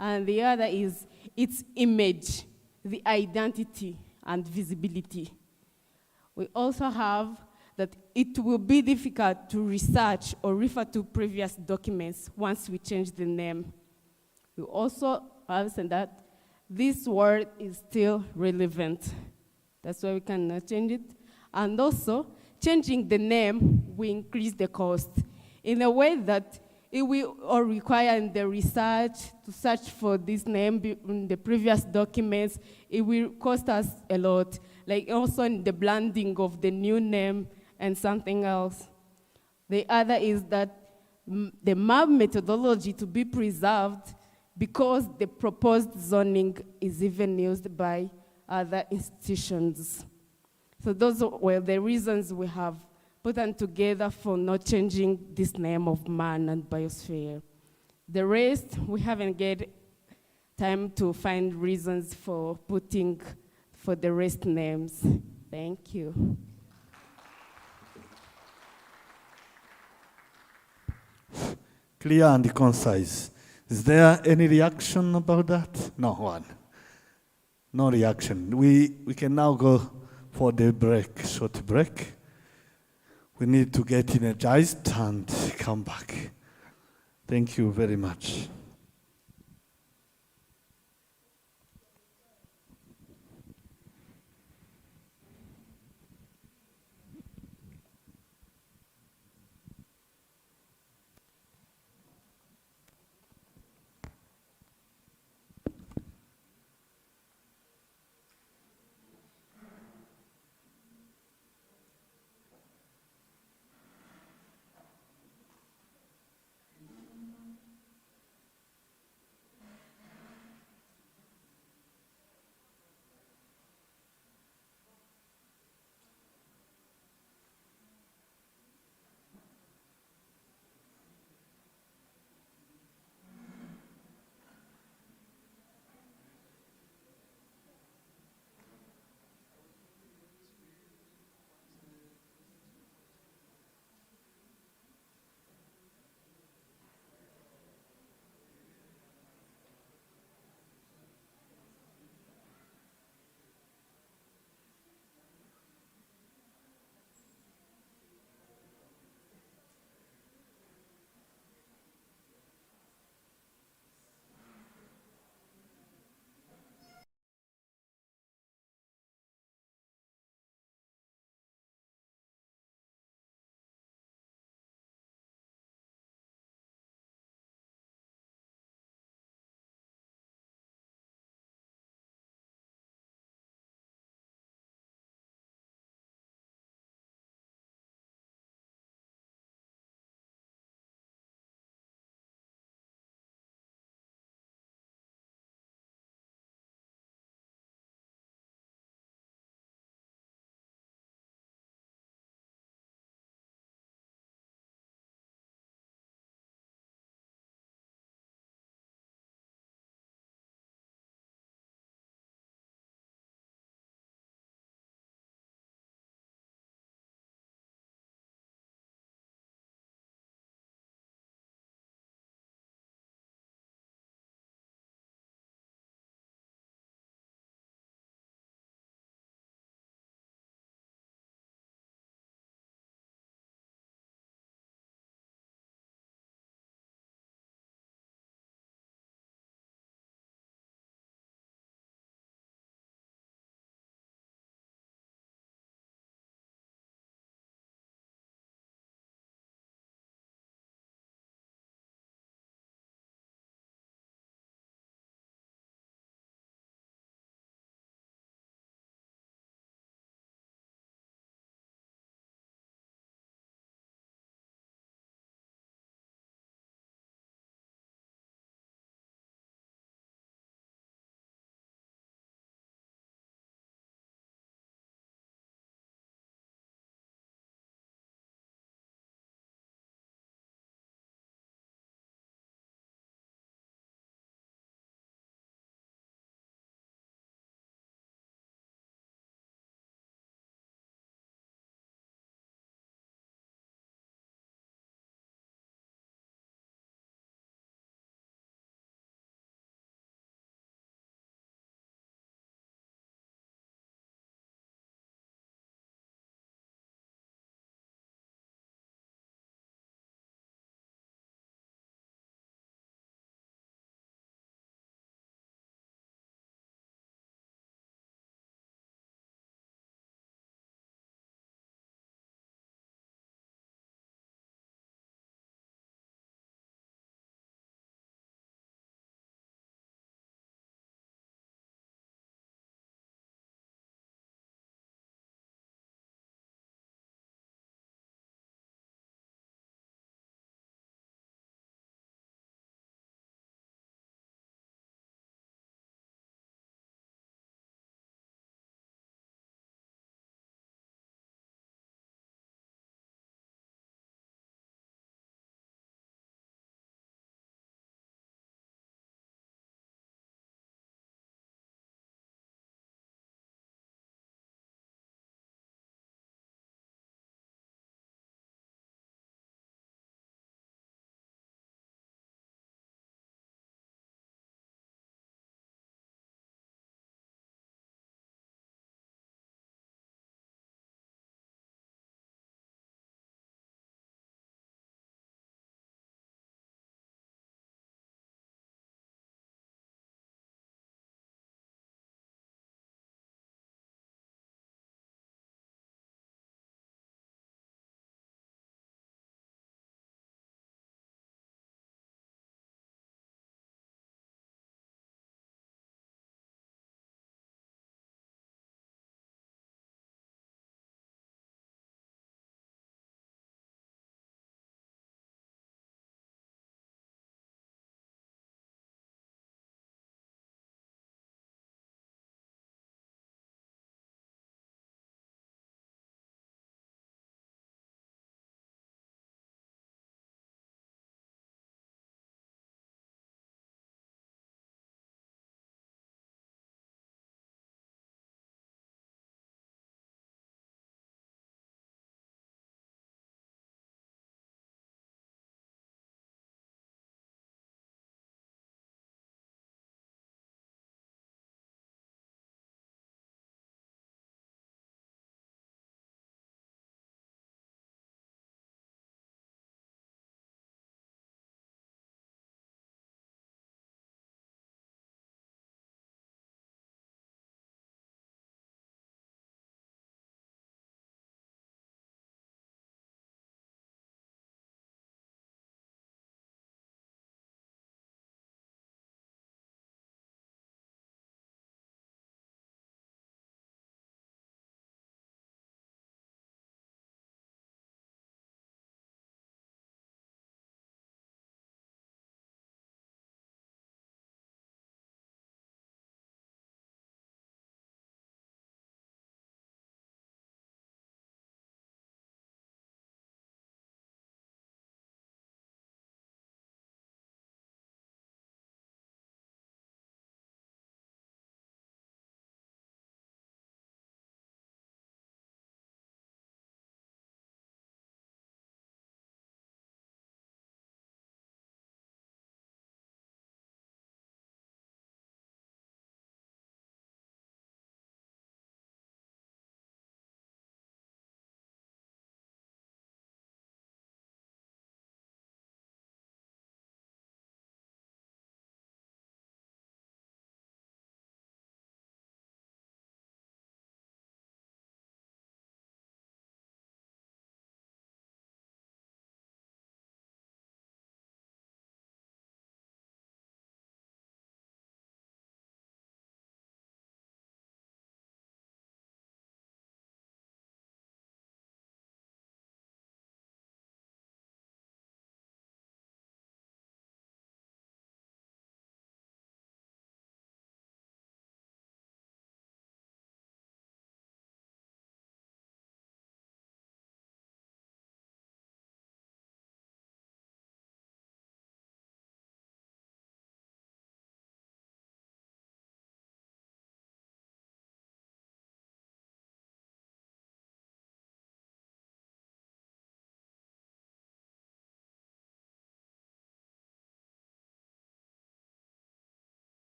And the other is its image, the identity and visibility. We also have that it will be difficult to research or refer to previous documents once we change the name. We also have said that this word is still relevant. That's why we cannot change it. And also, changing the name will increase the cost in a way that it will all require in the research to search for this name in the previous documents. It will cost us a lot, like also in the blending of the new name and something else. The other is that the MAB methodology to be preserved because the proposed zoning is even used by other institutions. So those were the reasons we have put them together for not changing this name of man and biosphere. The rest, we haven't get time to find reasons for putting for the rest names. Thank you. Clear and concise. Is there any reaction about that? No one. No reaction. We can now go for the break, short break. We need to get energized and come back. Thank you very much.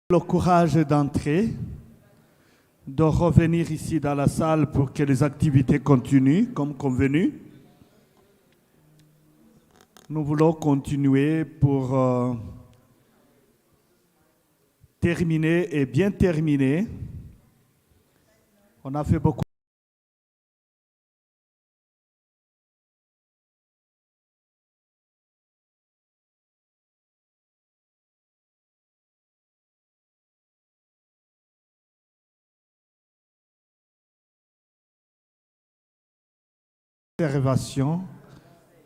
Le courage d'entrer, de revenir ici dans la salle pour que les activités continuent comme convenu. Nous voulons continuer pour terminer et bien terminer. On a fait beaucoup. Observation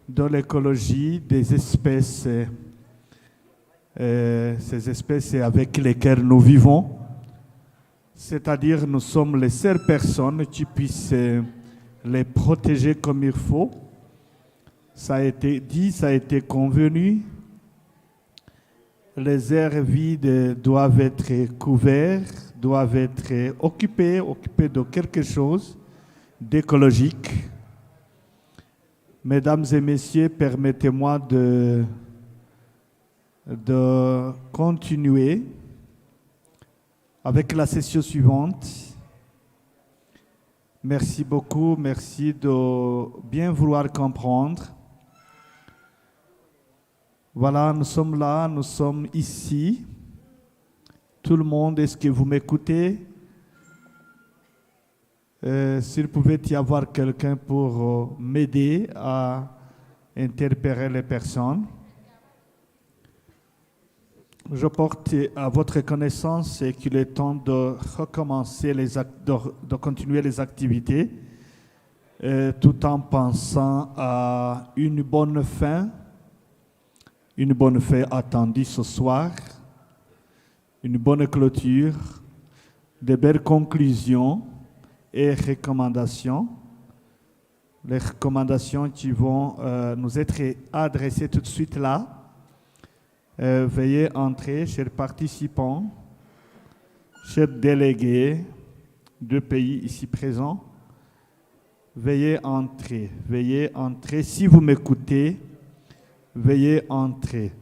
de l'écologie des espèces, ces espèces avec lesquelles nous vivons. C'est-à-dire, nous sommes les seules personnes qui puissent les protéger comme il faut. Ça a été dit, ça a été convenu. Les aires vides doivent être couvertes, doivent être occupées de quelque chose d'écologique. Mesdames et messieurs, permettez-moi de continuer avec la session suivante. Merci beaucoup, merci de bien vouloir comprendre. Voilà, nous sommes là, nous sommes ici. Tout le monde, est-ce que vous m'écoutez? S'il pouvait y avoir quelqu'un pour m'aider à interpeller les personnes. Je porte à votre connaissance qu'il est temps de recommencer de continuer les activités tout en pensant à une bonne fin attendue ce soir, une bonne clôture, de belles conclusions et recommandations. Les recommandations qui vont nous être adressées tout de suite là. Veuillez entrer, chers participants, chers délégués de pays ici présents. Veuillez entrer, si vous m'écoutez, veuillez entrer.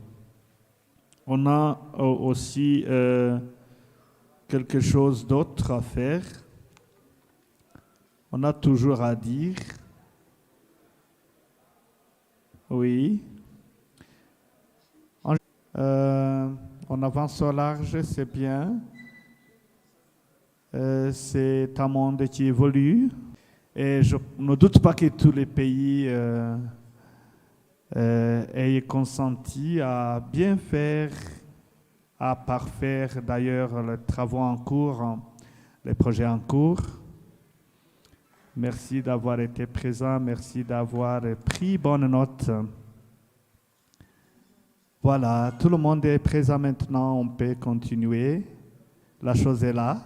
On a aussi quelque chose d'autre à faire. On a toujours à dire. Oui. On avance au large, c'est bien. C'est un monde qui évolue. Et je ne doute pas que tous les pays aient consenti à bien faire, à parfaire d'ailleurs les travaux en cours, les projets en cours. Merci d'avoir été présent, merci d'avoir pris bonne note. Voilà, tout le monde est présent maintenant, on peut continuer. La chose est là.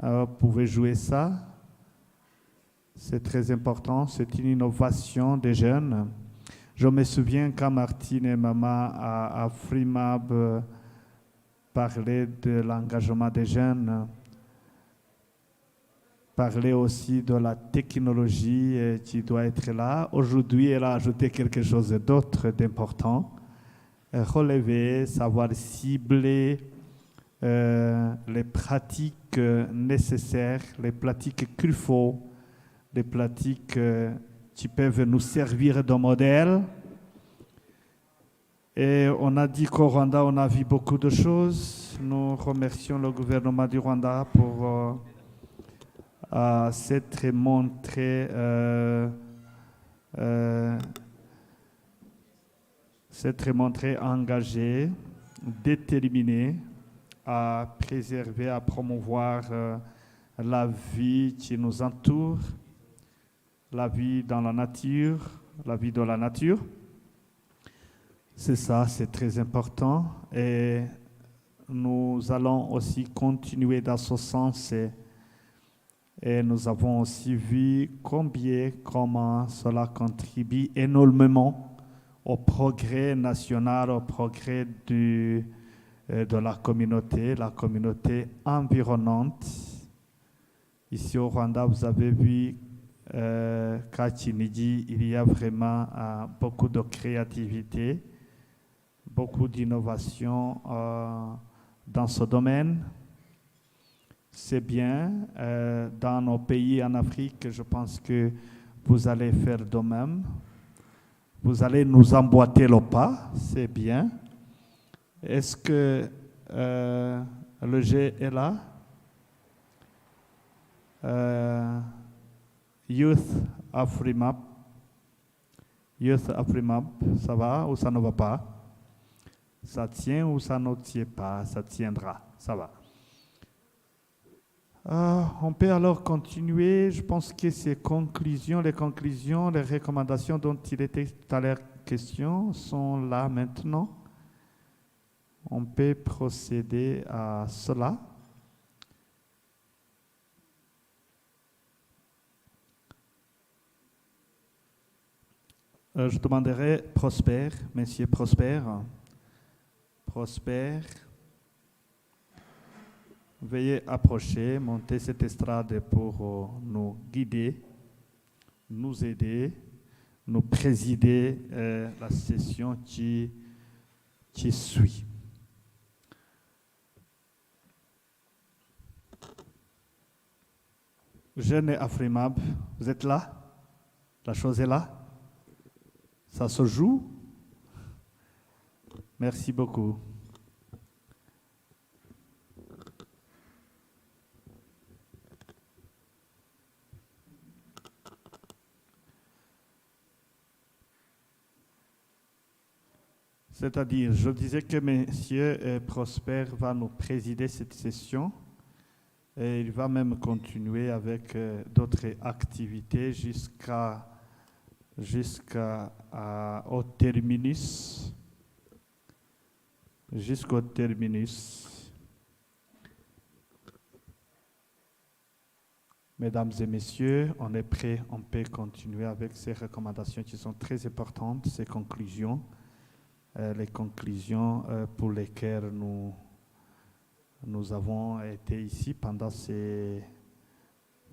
Vous pouvez jouer ça. C'est très important, c'est une innovation des jeunes. Je me souviens quand Martine et Maman à Frimab parlaient de l'engagement des jeunes, parlaient aussi de la technologie qui doit être là. Aujourd'hui, elle a ajouté quelque chose d'autre d'important. Relever, savoir cibler les pratiques nécessaires, les pratiques qu'il faut, les pratiques qui peuvent nous servir de modèle. Et on a dit qu'au Rwanda, on a vu beaucoup de choses. Nous remercions le gouvernement du Rwanda pour s'être montré engagé, déterminé à préserver, à promouvoir la vie qui nous entoure, la vie dans la nature, la vie de la nature. C'est ça, c'est très important. Et nous allons aussi continuer dans ce sens. Et nous avons aussi vu comment cela contribue énormément au progrès national, au progrès de la communauté environnante. Ici au Rwanda, vous avez vu qu'à Kinigi, il y a vraiment beaucoup de créativité, beaucoup d'innovation dans ce domaine. C'est bien. Dans nos pays en Afrique, je pense que vous allez faire de même. Vous allez nous emboîter le pas, c'est bien. Est-ce que le G est là? Youth Afrimap. Youth Afrimap, ça va ou ça ne va pas? Ça tient ou ça ne tient pas? Ça tiendra, ça va. On peut alors continuer. Je pense que ces conclusions, les recommandations dont il était tout à l'heure question sont là maintenant. On peut procéder à cela. Je demanderai Prosper, Monsieur Prosper. Prosper. Veuillez approcher, monter cette estrade pour nous guider, nous aider, nous présider la session qui suit. Jeune Afrimab, vous êtes là? La chose est là? Ça se joue? Merci beaucoup. C'est-à-dire, je disais que M. Prosper va nous présider cette session et il va même continuer avec d'autres activités jusqu'au terminus. Jusqu'au terminus. Mesdames et messieurs, on est prêt, on peut continuer avec ces recommandations qui sont très importantes, ces conclusions. Les conclusions pour lesquelles nous avons été ici pendant ces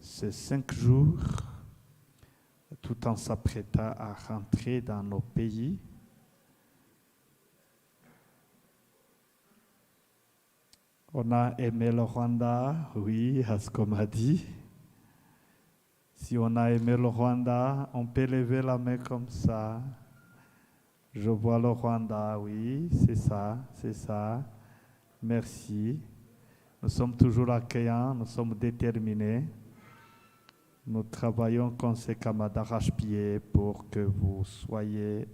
5 jours, tout en s'apprêtant à rentrer dans nos pays. On a aimé le Rwanda, oui, à ce qu'on m'a dit. Si on a aimé le Rwanda, on peut lever la main comme ça. Je vois le Rwanda, oui, c'est ça. Merci. Nous sommes toujours accueillants, nous sommes déterminés. Nous travaillons conséquemment d'arrache-pied pour que vous soyez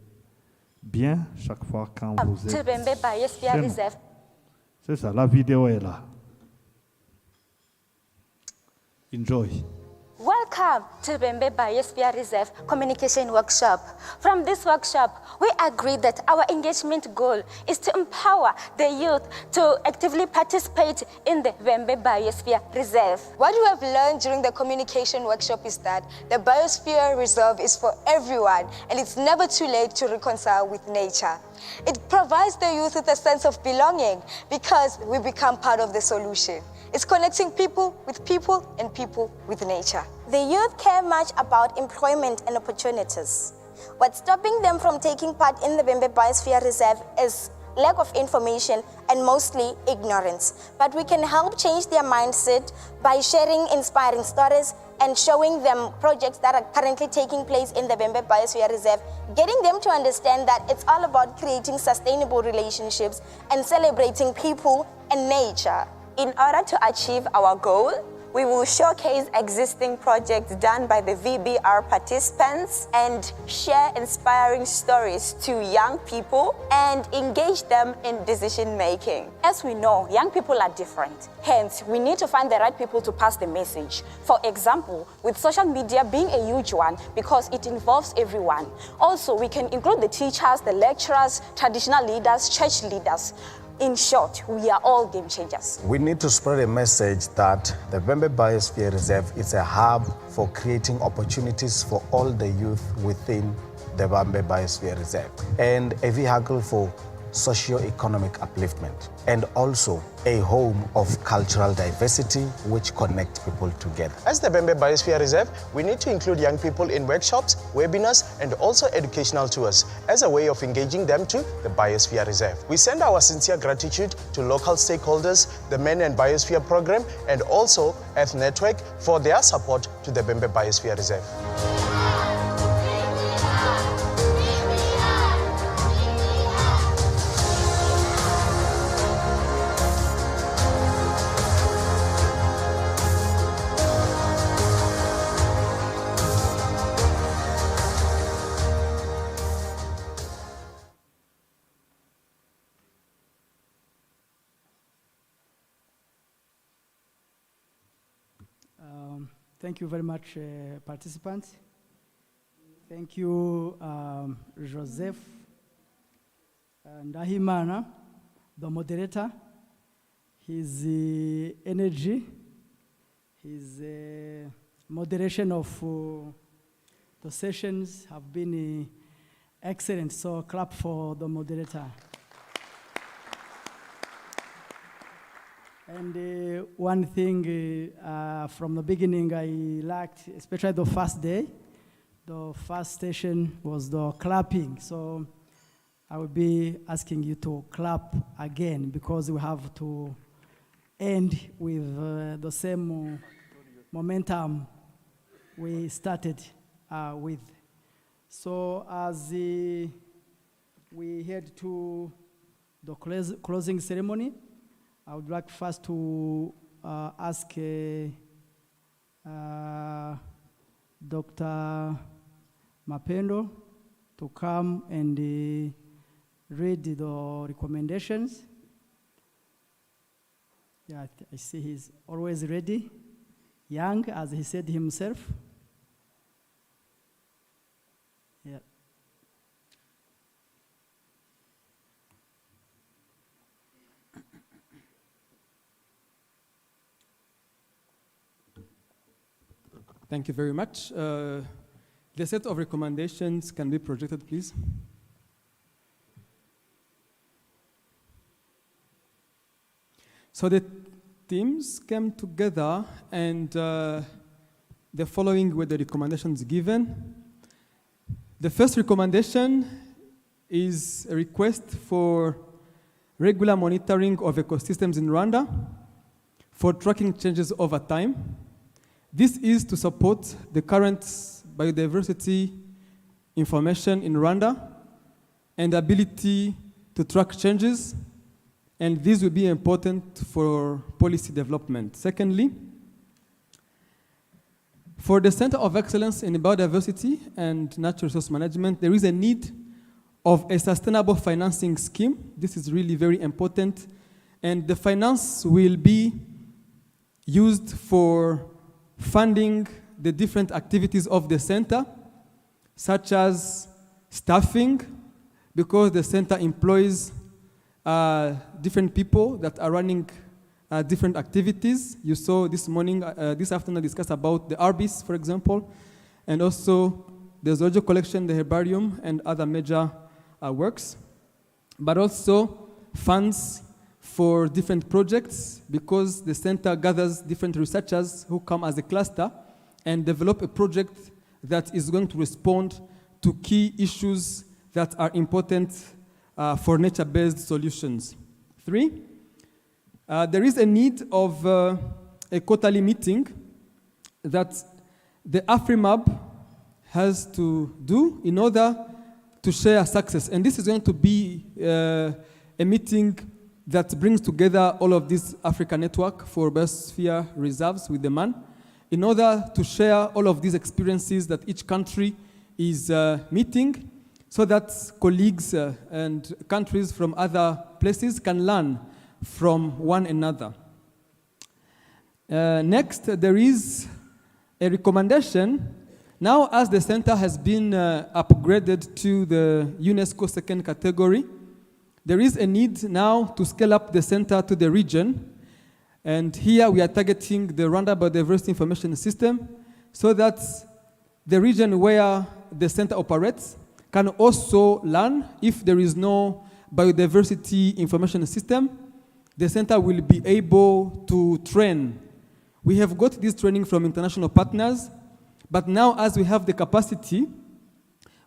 bien chaque fois quand vous êtes. C'est ça, la vidéo est là. Enjoy. Welcome to Bembe Biosphere Reserve Communication Workshop. From this workshop, we agreed that our engagement goal is to empower the youth to actively participate in the Bembe Biosphere Reserve. What we have learned during the communication workshop is that the Biosphere Reserve is for everyone, and it's never too late to reconcile with nature. It provides the youth with a sense of belonging because we become part of the solution. It's connecting people and people with nature. The youth care much about employment and opportunities. What's stopping them from taking part in the Bembe Biosphere Reserve is lack of information and mostly ignorance. But we can help change their mindset by sharing inspiring stories and showing them projects that are currently taking place in the Bembe Biosphere Reserve, getting them to understand that it's all about creating sustainable relationships and celebrating people and nature. In order to achieve our goal, we will showcase existing projects done by the VBR participants and share inspiring stories to young people and engage them in decision making. As we know, young people are different. Hence, we need to find the right people to pass the message. For example, with social media being a huge one because it involves everyone. Also, we can include the teachers, the lecturers, traditional leaders, church leaders. In short, we are all game changers. We need to spread a message that the Bembe Biosphere Reserve is a hub for creating opportunities for all the youth within the Bembe Biosphere Reserve and a vehicle for socio-economic upliftment, and also a home of cultural diversity which connect people together. As the Bembe Biosphere Reserve, we need to include young people in workshops, webinars, and also educational tours as a way of engaging them to the Biosphere Reserve. We send our sincere gratitude to local stakeholders, the Men and Biosphere Program, and also Earth Network for their support to the Bembe Biosphere Reserve. Thank you very much, participants. Thank you, Joseph Ndahimana, the moderator. His energy, his moderation of the sessions have been excellent. So clap for the moderator. And one thing from the beginning I liked, especially the first day, the first session was the clapping. So I will be asking you to clap again because we have to end with the same momentum we started with. So as we head to the closing ceremony, I would like first to ask Dr. Mapendo to come and read the recommendations. Yeah, I see he's always ready, young, as he said himself. Yeah. Thank you very much. The set of recommendations can be projected, please. So the teams came together and the following were the recommendations given. The first recommendation is a request for regular monitoring of ecosystems in Rwanda for tracking changes over time. This is to support the current biodiversity information in Rwanda and ability to track changes, and this will be important for policy development. Secondly, for the Center of Excellence in Biodiversity and Natural Resource Management, there is a need of a sustainable financing scheme. This is really very important, and the finance will be used for funding the different activities of the center, such as staffing, because the center employs different people that are running different activities. You saw this morning, this afternoon, discuss about the arbis, for example, and also the zoological collection, the herbarium, and other major works, but also funds for different projects, because the center gathers different researchers who come as a cluster and develop a project that is going to respond to key issues that are important for nature-based solutions. 3, there is a need of a quarterly meeting that the AFRIMAB has to do in order to share success. And this is going to be a meeting that brings together all of this Africa network for biosphere reserves with the MAN in order to share all of these experiences that each country is meeting, so that colleagues and countries from other places can learn from one another. Next, there is a recommendation. Now, as the center has been upgraded to the UNESCO second category, there is a need now to scale up the center to the region. And here we are targeting the Rwanda Biodiversity Information System so that the region where the center operates can also learn if there is no biodiversity information system, the center will be able to train. We have got this training from international partners, but now as we have the capacity,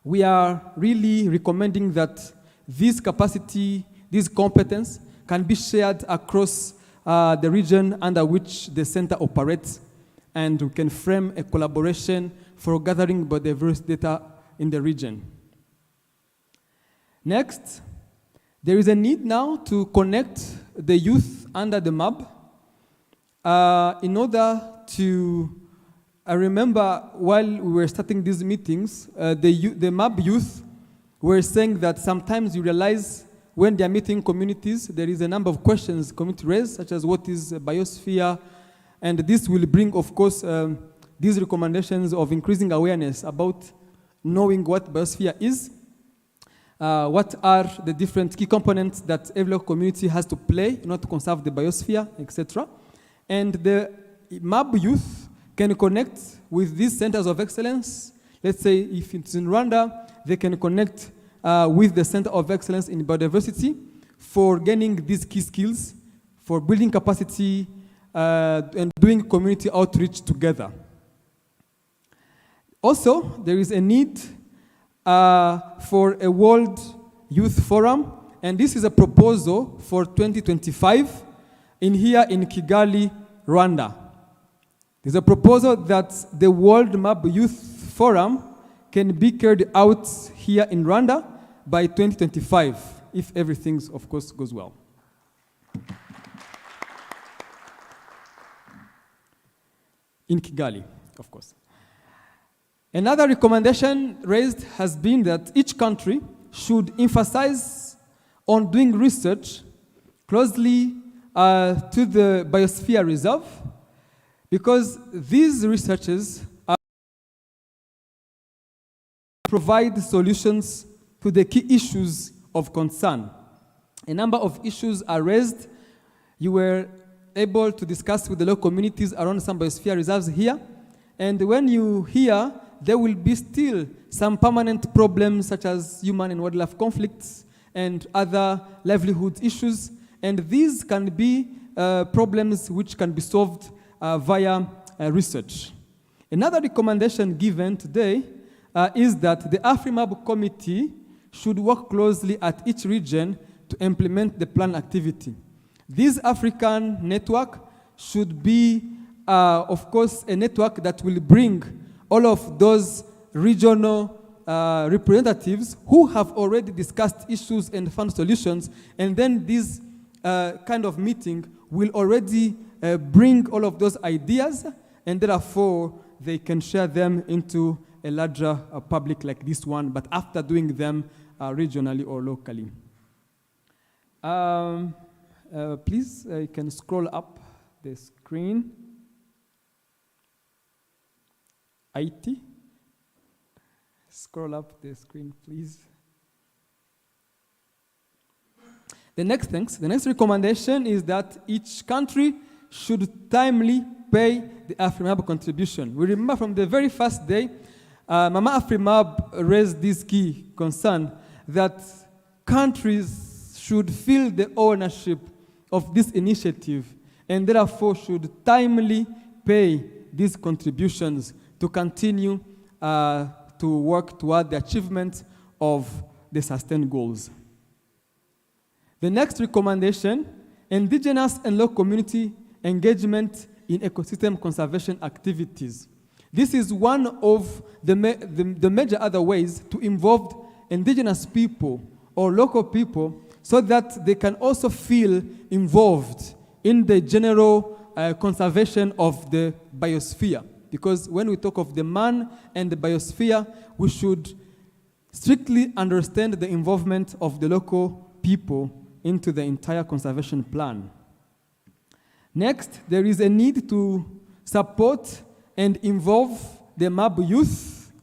we are really recommending that this capacity, this competence can be shared across the region under which the center operates, and we can frame a collaboration for gathering biodiversity data in the region. Next, there is a need now to connect the youth under the MAB in order to, I remember while we were starting these meetings, the MAB youth were saying that sometimes you realize when they are meeting communities, there is a number of questions community raise, such as what is biosphere, and this will bring, of course, these recommendations of increasing awareness about knowing what biosphere is, what are the different key components that every local community has to play in order to conserve the biosphere, etc. And the MAB youth can connect with these centers of excellence. Let's say if it's in Rwanda, they can connect with the Center of Excellence in Biodiversity for gaining these key skills, for building capacity, and doing community outreach together. Also, there is a need for a World Youth Forum, and this is a proposal for 2025 here in Kigali, Rwanda. There's a proposal that the World MAB Youth Forum can be carried out here in Rwanda by 2025, if everything, of course, goes well. In Kigali, of course. Another recommendation raised has been that each country should emphasize on doing research closely to the Biosphere Reserve, because these researches provide solutions to the key issues of concern. A number of issues are raised. You were able to discuss with the local communities around some biosphere reserves here. And when you hear, there will be still some permanent problems such as human and wildlife conflicts and other livelihood issues. And these can be problems which can be solved via research. Another recommendation given today is that the AFRIMAB committee should work closely at each region to implement the plan activity. This African network should be, of course, a network that will bring all of those regional representatives who have already discussed issues and found solutions, and then this kind of meeting will already bring all of those ideas, and therefore they can share them into a larger public like this one, but after doing them regionally or locally. Please, you can scroll up the screen. IT. Scroll up the screen, please. The next recommendation is that each country should timely pay the AFRIMAB contribution. We remember from the very first day, Mama AFRIMAB raised this key concern that countries should feel the ownership of this initiative and therefore should timely pay these contributions to continue to work toward the achievement of the sustained goals. The next recommendation, indigenous and local community engagement in ecosystem conservation activities. This is one of the major other ways to involve indigenous people or local people so that they can also feel involved in the general conservation of the biosphere. Because when we talk of the man and the biosphere, we should strictly understand the involvement of the local people into the entire conservation plan. Next, there is a need to support and involve the MAB youth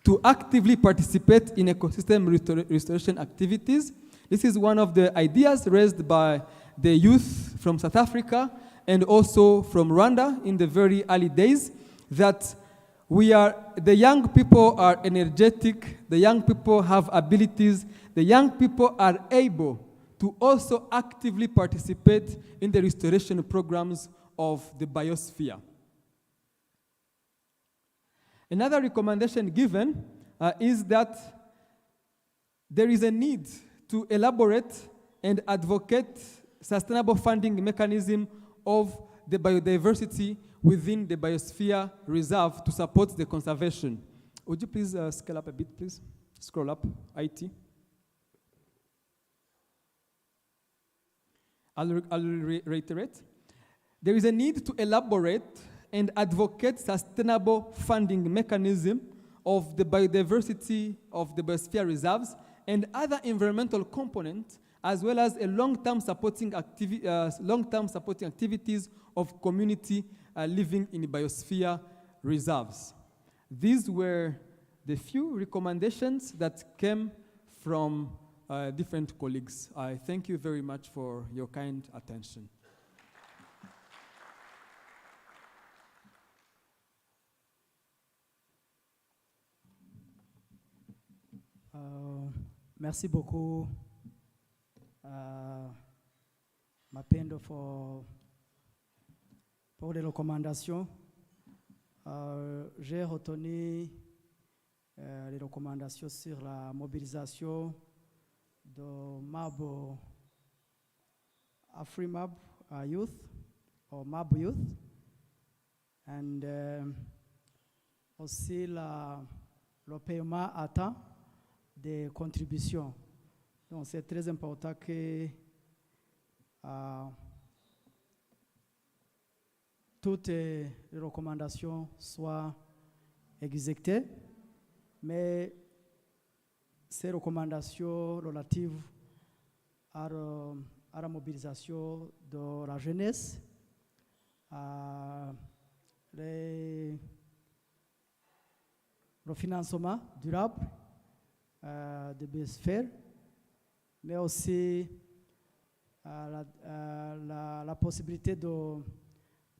to actively participate in ecosystem restoration activities. This is one of the ideas raised by the youth from South Africa and also from Rwanda in the very early days, that the young people are energetic, the young people have abilities, the young people are able to also actively participate in the restoration programs of the biosphere. Another recommendation given is that there is a need to elaborate and advocate sustainable funding mechanism of the biodiversity within the biosphere reserve to support the conservation. Would you please scale up a bit, please? Scroll up, IT. I'll reiterate. There is a need to elaborate and advocate sustainable funding mechanism of the biodiversity of the biosphere reserves and other environmental components, as well as a long-term supporting activities of community living in biosphere reserves. These were the few recommendations that came from different colleagues. I thank you very much for your kind attention. Merci beaucoup, Mapendo, pour les recommandations. J'ai retenu les recommandations sur la mobilisation de MAB, AfriMAB Youth, or MAB Youth, and aussi le paiement à temps des contributions. Donc c'est très important que toutes les recommandations soient exécutées, mais ces recommandations relatives à la mobilisation de la jeunesse, le financement durable de BIOSPHERE, mais aussi la possibilité de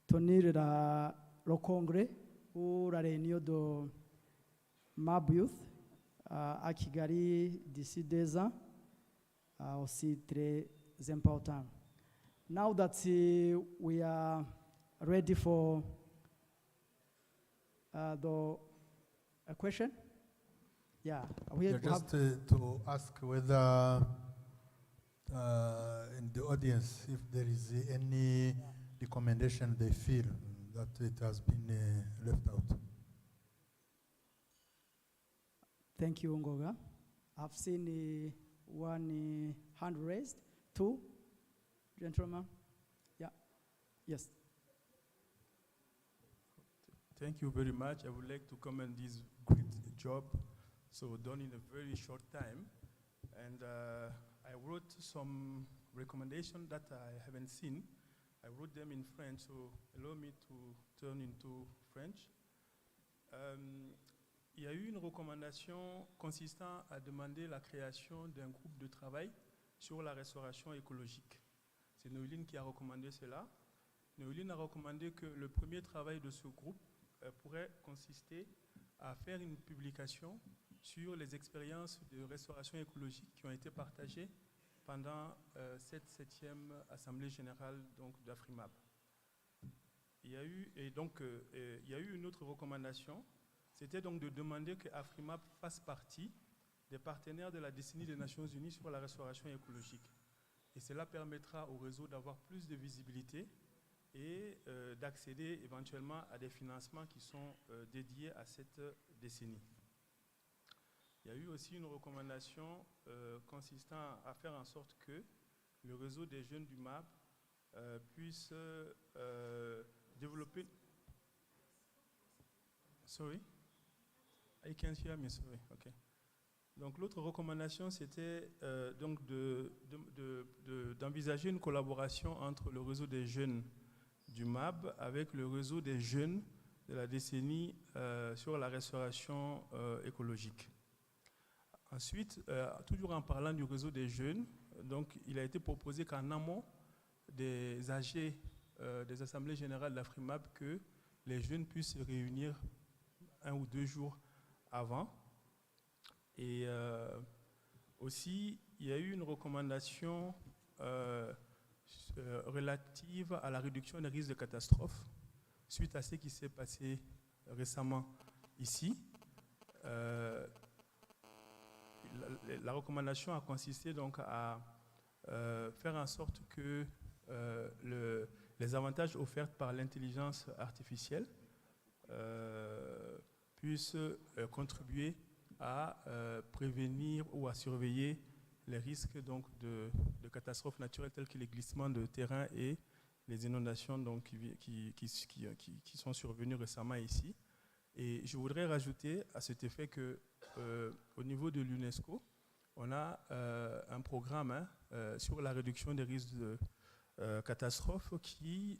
tenir le congrès ou la réunion de MAB Youth à Kigali d'ici 2 ans, aussi très important. Now that we are ready for a question? Yeah, just to ask whether in the audience, if there is any recommendation they feel that it has been left out. Thank you, Ngoga. I've seen one hand raised. 2, gentlemen. Yeah. Yes. Thank you very much. I would like to commend this great job, so done in a very short time. And I wrote some recommendations that I haven't seen. I wrote them in French, so allow me to turn into French. Il y a eu une recommandation consistant à demander la création d'un groupe de travail sur la restauration écologique. C'est Noéline qui a recommandé cela. Noéline a recommandé que le premier travail de ce groupe pourrait consister à faire une publication sur les expériences de restauration écologique qui ont été partagées pendant cette 7e Assemblée générale d'AfriMAB. Il y a eu une autre recommandation, c'était donc de demander que AfriMAB fasse partie des partenaires de la décennie des Nations Unies sur la restauration écologique. Et cela permettra au réseau d'avoir plus de visibilité et d'accéder éventuellement à des financements qui sont dédiés à cette décennie. Il y a eu aussi une recommandation consistant à faire en sorte que le réseau des jeunes du MAB puisse développer... Sorry? I can't hear me, sorry. Okay. Donc l'autre recommandation, c'était d'envisager une collaboration entre le réseau des jeunes du MAB avec le réseau des jeunes de la décennie sur la restauration écologique. Ensuite, toujours en parlant du réseau des jeunes, donc il a été proposé qu'en amont des AG des assemblées générales de l'AfriMAB, que les jeunes puissent se réunir 1 ou 2 jours avant. Et aussi, il y a eu une recommandation relative à la réduction des risques de catastrophes suite à ce qui s'est passé récemment ici. La recommandation a consisté donc à faire en sorte que les avantages offerts par l'intelligence artificielle puissent contribuer à prévenir ou à surveiller les risques donc, de catastrophes naturelles telles que les glissements de terrain et les inondations donc, qui sont survenues récemment ici. Et je voudrais rajouter à cet effet que au niveau de l'UNESCO, on a un programme sur la réduction des risques de catastrophes qui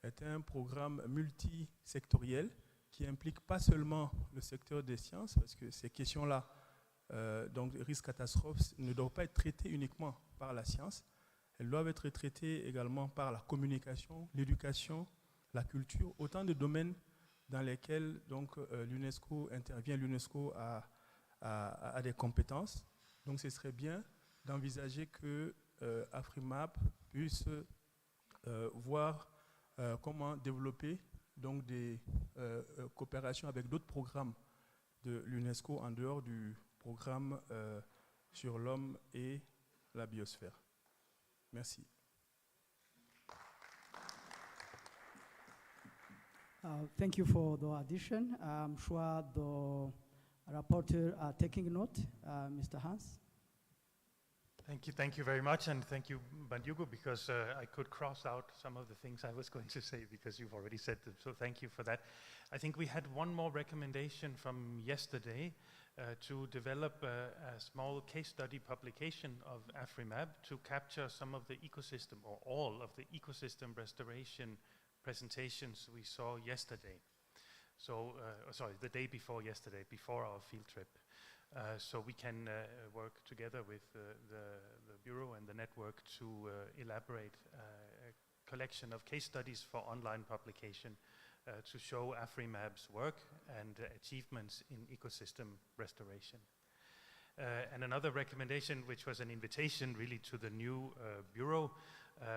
est un programme multisectoriel qui implique pas seulement le secteur des sciences, parce que ces questions-là, donc risques catastrophes, ne doivent pas être traitées uniquement par la science, elles doivent être traitées également par la communication, l'éducation, la culture, autant de domaines dans lesquels donc, l'UNESCO intervient. L'UNESCO a des compétences, donc ce serait bien d'envisager que AfriMap puisse voir comment développer donc, des coopérations avec d'autres programmes de l'UNESCO en dehors du programme sur l'homme et la biosphère. Merci. Thank you for the addition. I'm sure the rapporteur are taking note. Mr. Hans. Thank you very much, and thank you, Bandugu, because I could cross out some of the things I was going to say because you've already said them, so thank you for that. I think we had one more recommendation from yesterday to develop a small case study publication of AfriMab to capture some of the ecosystem, or all of the ecosystem restoration presentations we saw yesterday. So, sorry, the day before yesterday, before our field trip. So we can work together with the Bureau and the network to elaborate a collection of case studies for online publication to show AfriMab's work and achievements in ecosystem restoration. And another recommendation, which was an invitation really to the new Bureau,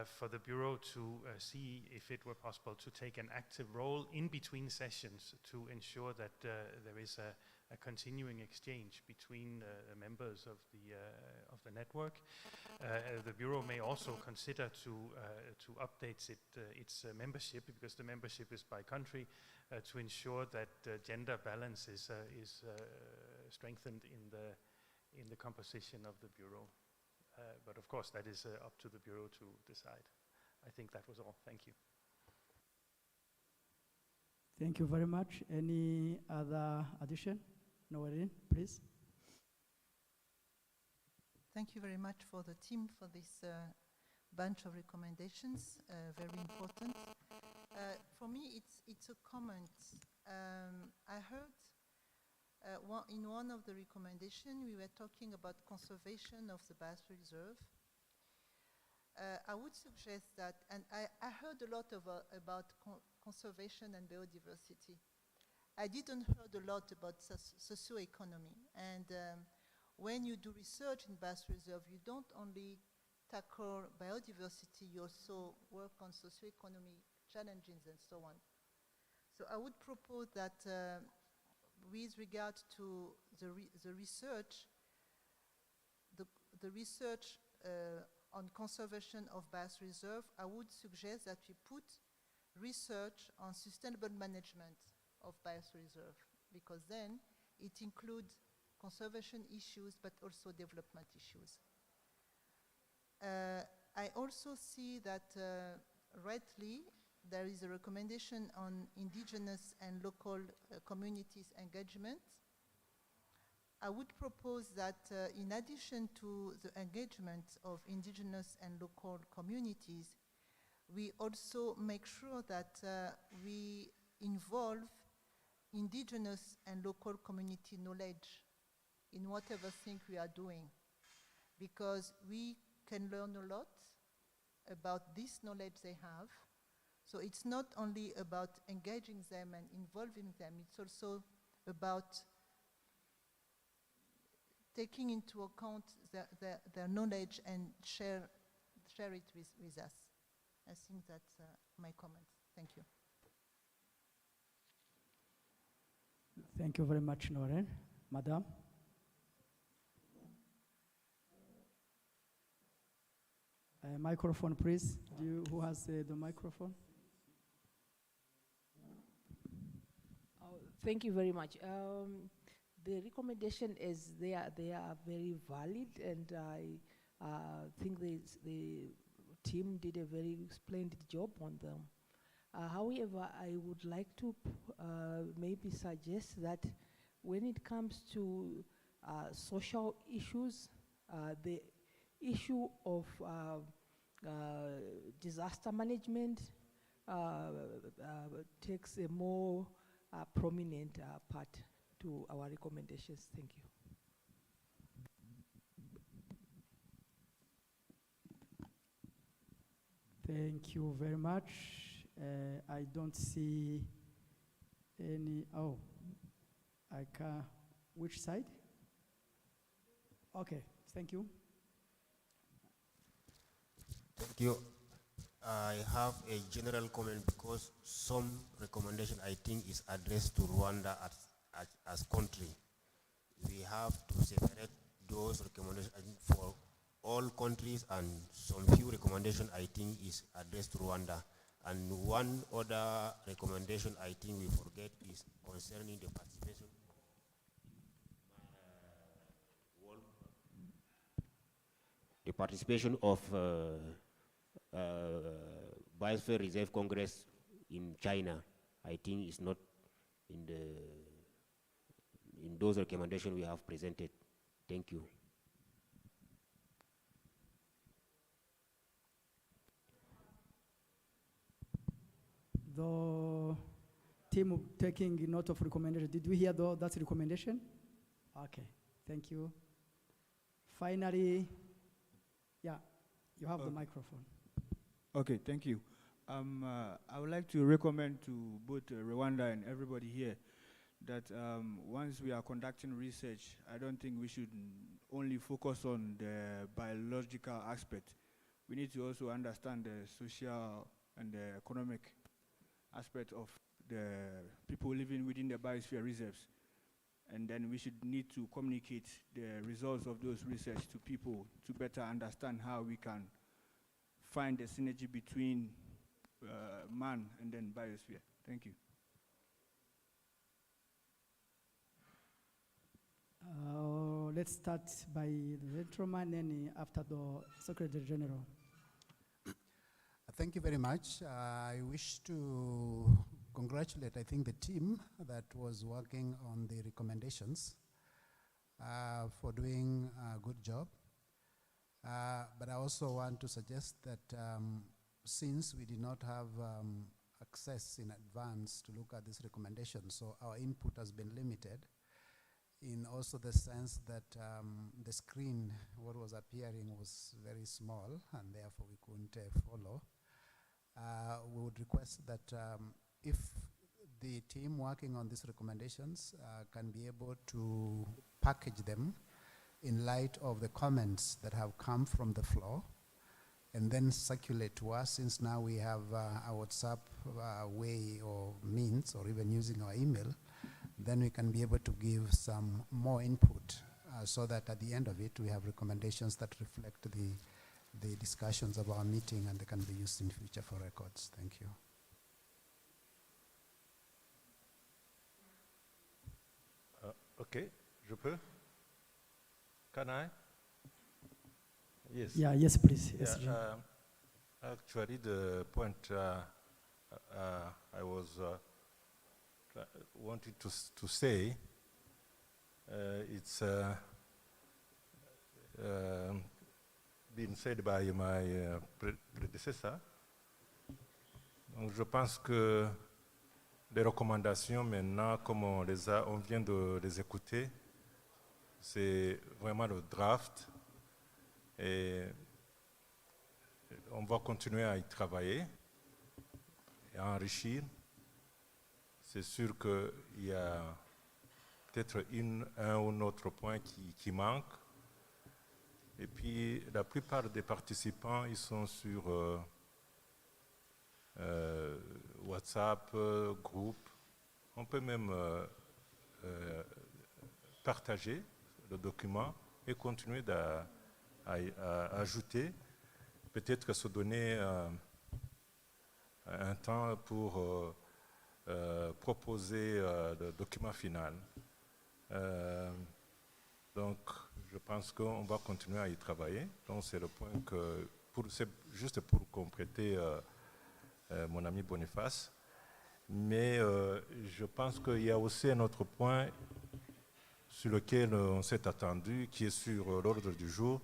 for the Bureau to see if it were possible to take an active role in between sessions to ensure that there is a continuing exchange between members of the network. The Bureau may also consider to update its membership, because the membership is by country, to ensure that gender balance is strengthened in the composition of the Bureau. But of course, that is up to the Bureau to decide. I think that was all. Thank you. Thank you very much. Any other addition? Noeline, please. Thank you very much for the team for this bunch of recommendations. Very important. For me, it's a comment. I heard in one of the recommendations, we were talking about conservation of the biosphere reserve. I would suggest that, and I heard a lot about conservation and biodiversity. I didn't heard a lot about socioeconomy. And when you do research in biosphere reserve, you don't only tackle biodiversity, you also work on socioeconomic challenges and so on. So I would propose that with regard to the research, the research on conservation of biosphere reserve, I would suggest that we put research on sustainable management of biosphere reserve, because then it includes conservation issues but also development issues. I also see that rightly there is a recommendation on indigenous and local communities engagement. I would propose that in addition to the engagement of indigenous and local communities, we also make sure that we involve indigenous and local community knowledge in whatever thing we are doing, because we can learn a lot about this knowledge they have. So it's not only about engaging them and involving them, it's also about taking into account their knowledge and share share it with us. I think that's my comment. Thank you. Thank you very much, Noreen. Madam. Microphone, please. Who has the microphone? Thank you very much. The recommendation is they are very valid, and I think the team did a very splendid job on them. However, I would like to maybe suggest that when it comes to social issues, the issue of disaster management takes a more prominent part to our recommendations. Thank you. Thank you very much. I don't see any, I can, which side? Okay, thank you. Thank you. I have a general comment because some recommendation I think is addressed to Rwanda as country. We have to separate those recommendations for all countries, and some few recommendation I think is addressed to Rwanda. And one other recommendation I think we forget is concerning the participation of Biosphere Reserve Congress in China. I think is not in those recommendations we have presented. Thank you. The team taking note of recommendation. Did we hear that recommendation? Okay, thank you. Finally, yeah, you have the microphone. Okay, thank you. I would like to recommend to both Rwanda and everybody here that once we are conducting research, I don't think we should only focus on the biological aspect. We need to also understand the social and the economic aspect of the people living within the biosphere reserves. And then we should need to communicate the results of those research to people to better understand how we can find the synergy between man and then biosphere. Thank you. Let's start by the gentleman and after the Secretary General. Thank you very much. I wish to congratulate, I think, the team that was working on the recommendations for doing a good job. But I also want to suggest that since we did not have access in advance to look at this recommendation, so our input has been limited in also the sense that the screen, what was appearing was very small, and therefore we couldn't follow. We would request that if the team working on these recommendations can be able to package them in light of the comments that have come from the floor and then circulate to us, since now we have a WhatsApp way or means, or even using our email, then we can be able to give some more input so that at the end of it we have recommendations that reflect the discussions of our meeting, and they can be used in future for records. Thank you. Okay, je peux? Can I? Yes. Yeah, yes, please. Yes, yeah, actually, the point I was wanted to say, it's been said by my predecessor. Donc, je pense que les recommandations maintenant, comme on vient de les écouter, c'est vraiment le draft et on va continuer à y travailler et à enrichir. C'est sûr qu'il y a peut-être un ou autre point qui manque Et puis, la plupart des participants, ils sont sur WhatsApp, groupe. On peut même partager le document et continuer à ajouter, peut-être se donner un temps pour proposer le document final. Donc, je pense qu'on va continuer à y travailler. Donc, c'est le point que, c'est juste pour compléter mon ami Boniface. Mais je pense qu'il y a aussi un autre point sur lequel on s'est attendu, qui est sur l'ordre du jour,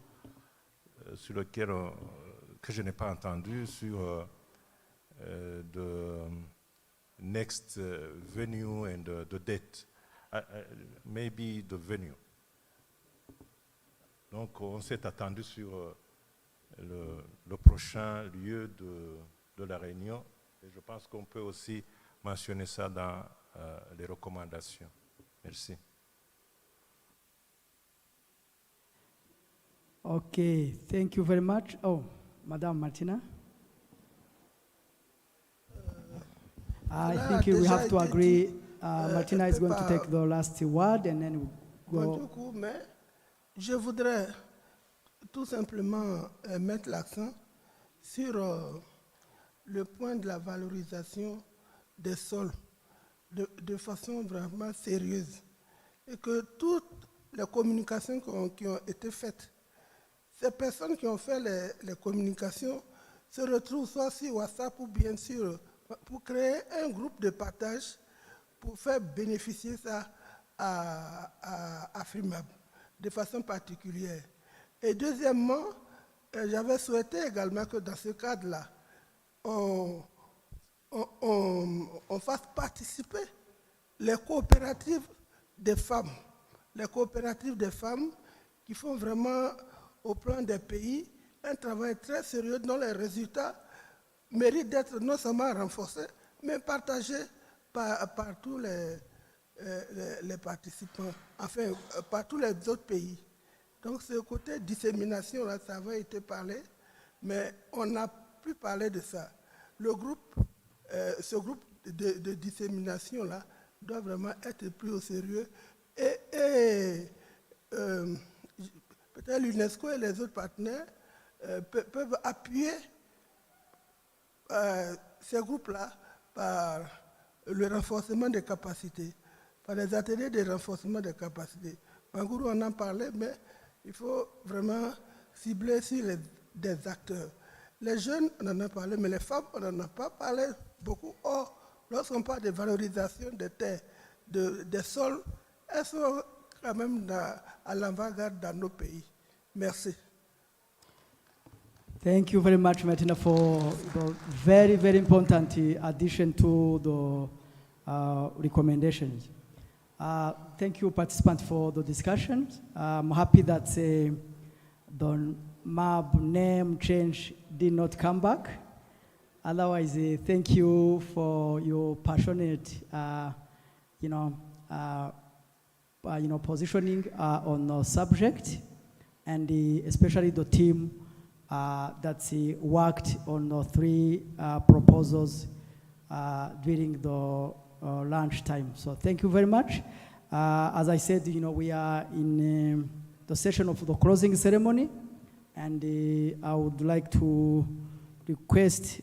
sur lequel que je n'ai pas entendu, sur the next venue and the date, maybe the venue. Donc on s'est attendu sur le prochain lieu de la réunion, et je pense qu'on peut aussi mentionner ça dans les recommandations. Merci. Okay, thank you very much. Oh, Madame Martina. I think we have to agree. Martina is going to take the last word and then we'll go. Mais je voudrais tout simplement mettre l'accent sur le point de la valorisation des sols de façon vraiment sérieuse. Et que toutes les communications qui ont été faites, ces personnes qui ont fait les communications se retrouvent soit sur WhatsApp ou bien sûr pour créer un groupe de partage pour faire bénéficier ça à FIMAB de façon particulière. Et deuxièmement, j'avais souhaité également que dans ce cadre-là, on fasse participer les coopératives des femmes. Les coopératives des femmes qui font vraiment au plan des pays un travail très sérieux dont les résultats méritent d'être non seulement renforcés, mais partagés par tous les participants, enfin par tous les autres pays. Donc ce côté dissémination, là, ça avait été parlé, mais on n'a plus parlé de ça. Le groupe, ce groupe de dissémination, là, doit vraiment être pris au sérieux et peut-être l'UNESCO et les autres partenaires peuvent appuyer ces groupes-là par le renforcement des capacités, par les ateliers de renforcement des capacités. Bangourou en a parlé, mais il faut vraiment cibler sur des acteurs. Les jeunes, on en a parlé, mais les femmes, on n'en a pas parlé beaucoup. Or, lorsqu'on parle de valorisation des terres, des sols, elles sont quand même à l'avant-garde dans nos pays. Merci. Thank you very much, Martina, for the very, very important addition to the recommendations. Thank you, participants, for the discussion. I'm happy that the MAB name change did not come back. Otherwise, thank you for your passionate, positioning on the subject, and especially the team that worked on the three proposals during the lunch time. So thank you very much. As I said, we are in the session of the closing ceremony, and I would like to request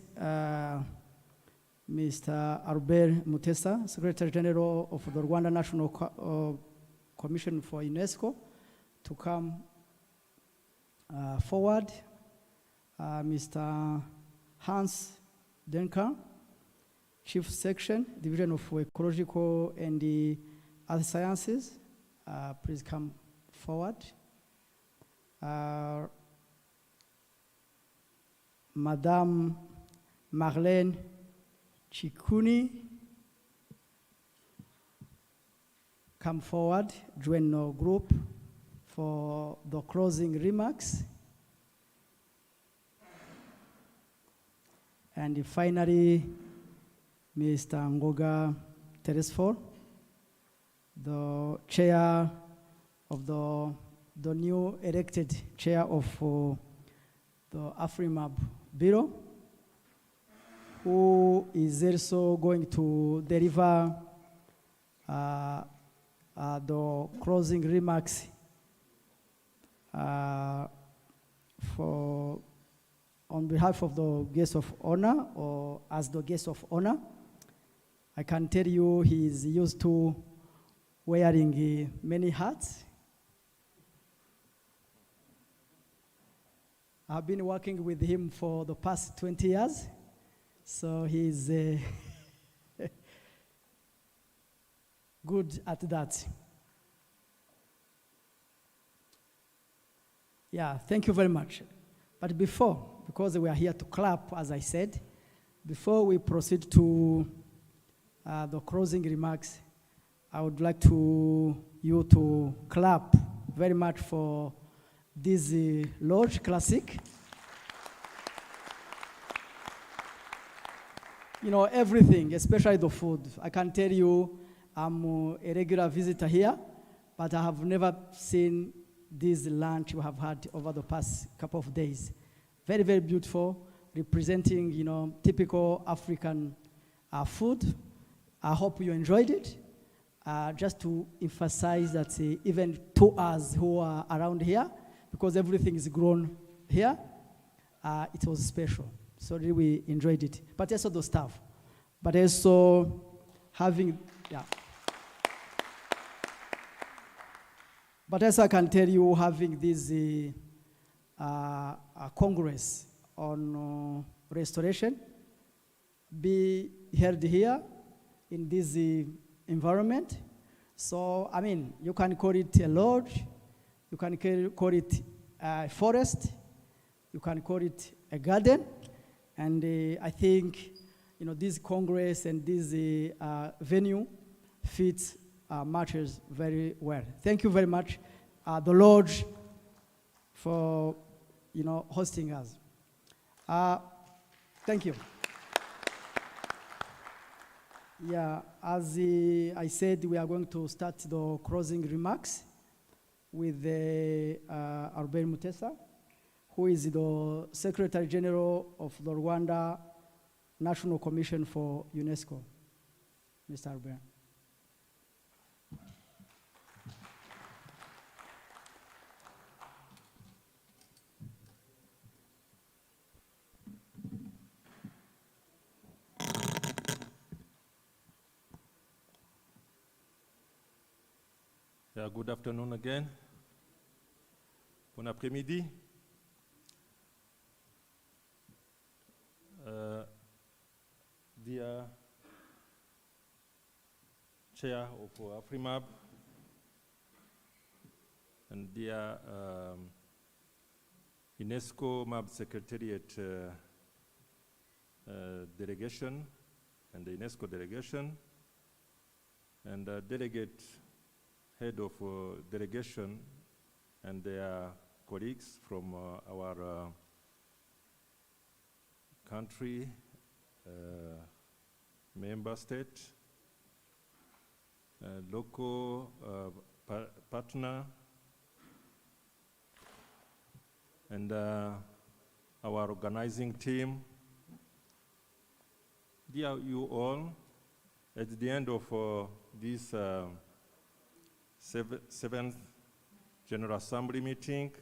Mr. Albert Mutesa, Secretary General of the Rwanda National Commission for UNESCO, to come forward. Mr. Hans Denker, Chief Section, Division of Ecological and Earth Sciences, please come forward. Madame Marlene Chikuni, come forward, join our group for the closing remarks. And finally, Mr. Ngoga Teresfor, the chair of the the new elected chair of the AFRIMAB Bureau, who is also going to deliver the closing remarks on behalf of the guest of honor, or as the guest of honor. I can tell you he is used to wearing many hats. I've been working with him for the past 20 years, so he's good at that. Yeah, thank you very much. But because we are here to clap, as I said, before we proceed to the closing remarks, I would like you to clap very much for this Lodge Classic. You know, everything, especially the food. I can tell you, I'm a regular visitor here, but I have never seen this lunch we have had over the past couple of days. Very, very beautiful, representing, you know, typical African food. I hope you enjoyed it. Just to emphasize that even to us who are around here, because everything is grown here, it was special. So really we enjoyed it. But also the staff. But also having, yeah. But also I can tell you, having this Congress on restoration be held here in this environment. So, I mean, you can call it a lodge, you can call it a forest, you can call it a garden, and I think, you know, this Congress and this venue fits matches very well. Thank you very much, the lodge, for, you know, hosting us. Thank you. Yeah, as I said, we are going to start the closing remarks with Albert Mutesa, who is the Secretary General of the Rwanda National Commission for UNESCO. Mr. Albert. Yeah, good afternoon again. Bon après-midi. Dear Chair of AFRIMAB and dear UNESCO MAB Secretariat delegation and the UNESCO delegation and delegate head of delegation and their colleagues from our country, member state, local partner, and our organizing team. Dear you all, at the end of this seventh General Assembly meeting,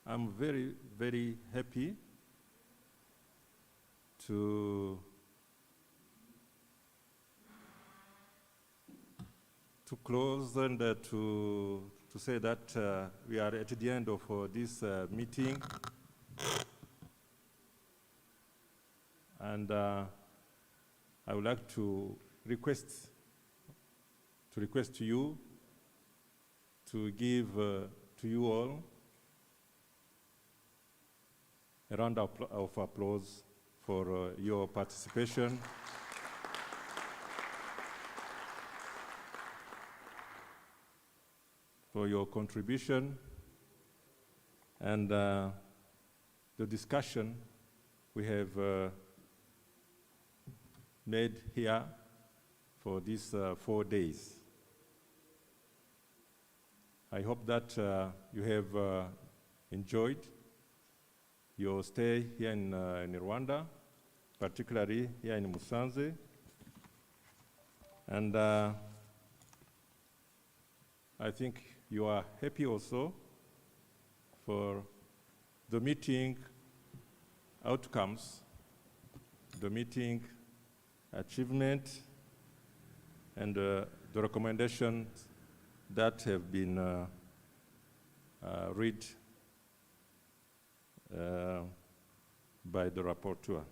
I'm very, very happy to close and to say that we are at the end of this meeting, and I would like to request to you to give to you all a round of applause for your participation. For your contribution and the discussion we have made here for these 4 days. I hope that you have enjoyed your stay here in Rwanda, particularly here in Musanze. And I think you are happy also for the meeting outcomes, the meeting achievement, and the recommendations that have been read by the rapporteur.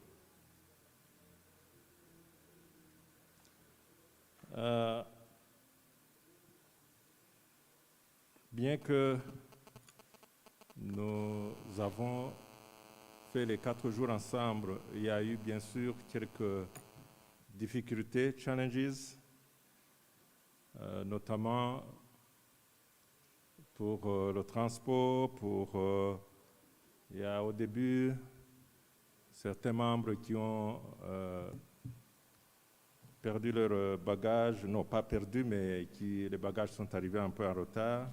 Bien que nous avons fait les 4 jours ensemble, il y a eu bien sûr quelques difficultés, challenges, notamment pour le transport, il y a au début certains membres qui ont perdu leurs bagages, non pas perdu, mais les bagages sont arrivés un peu en retard.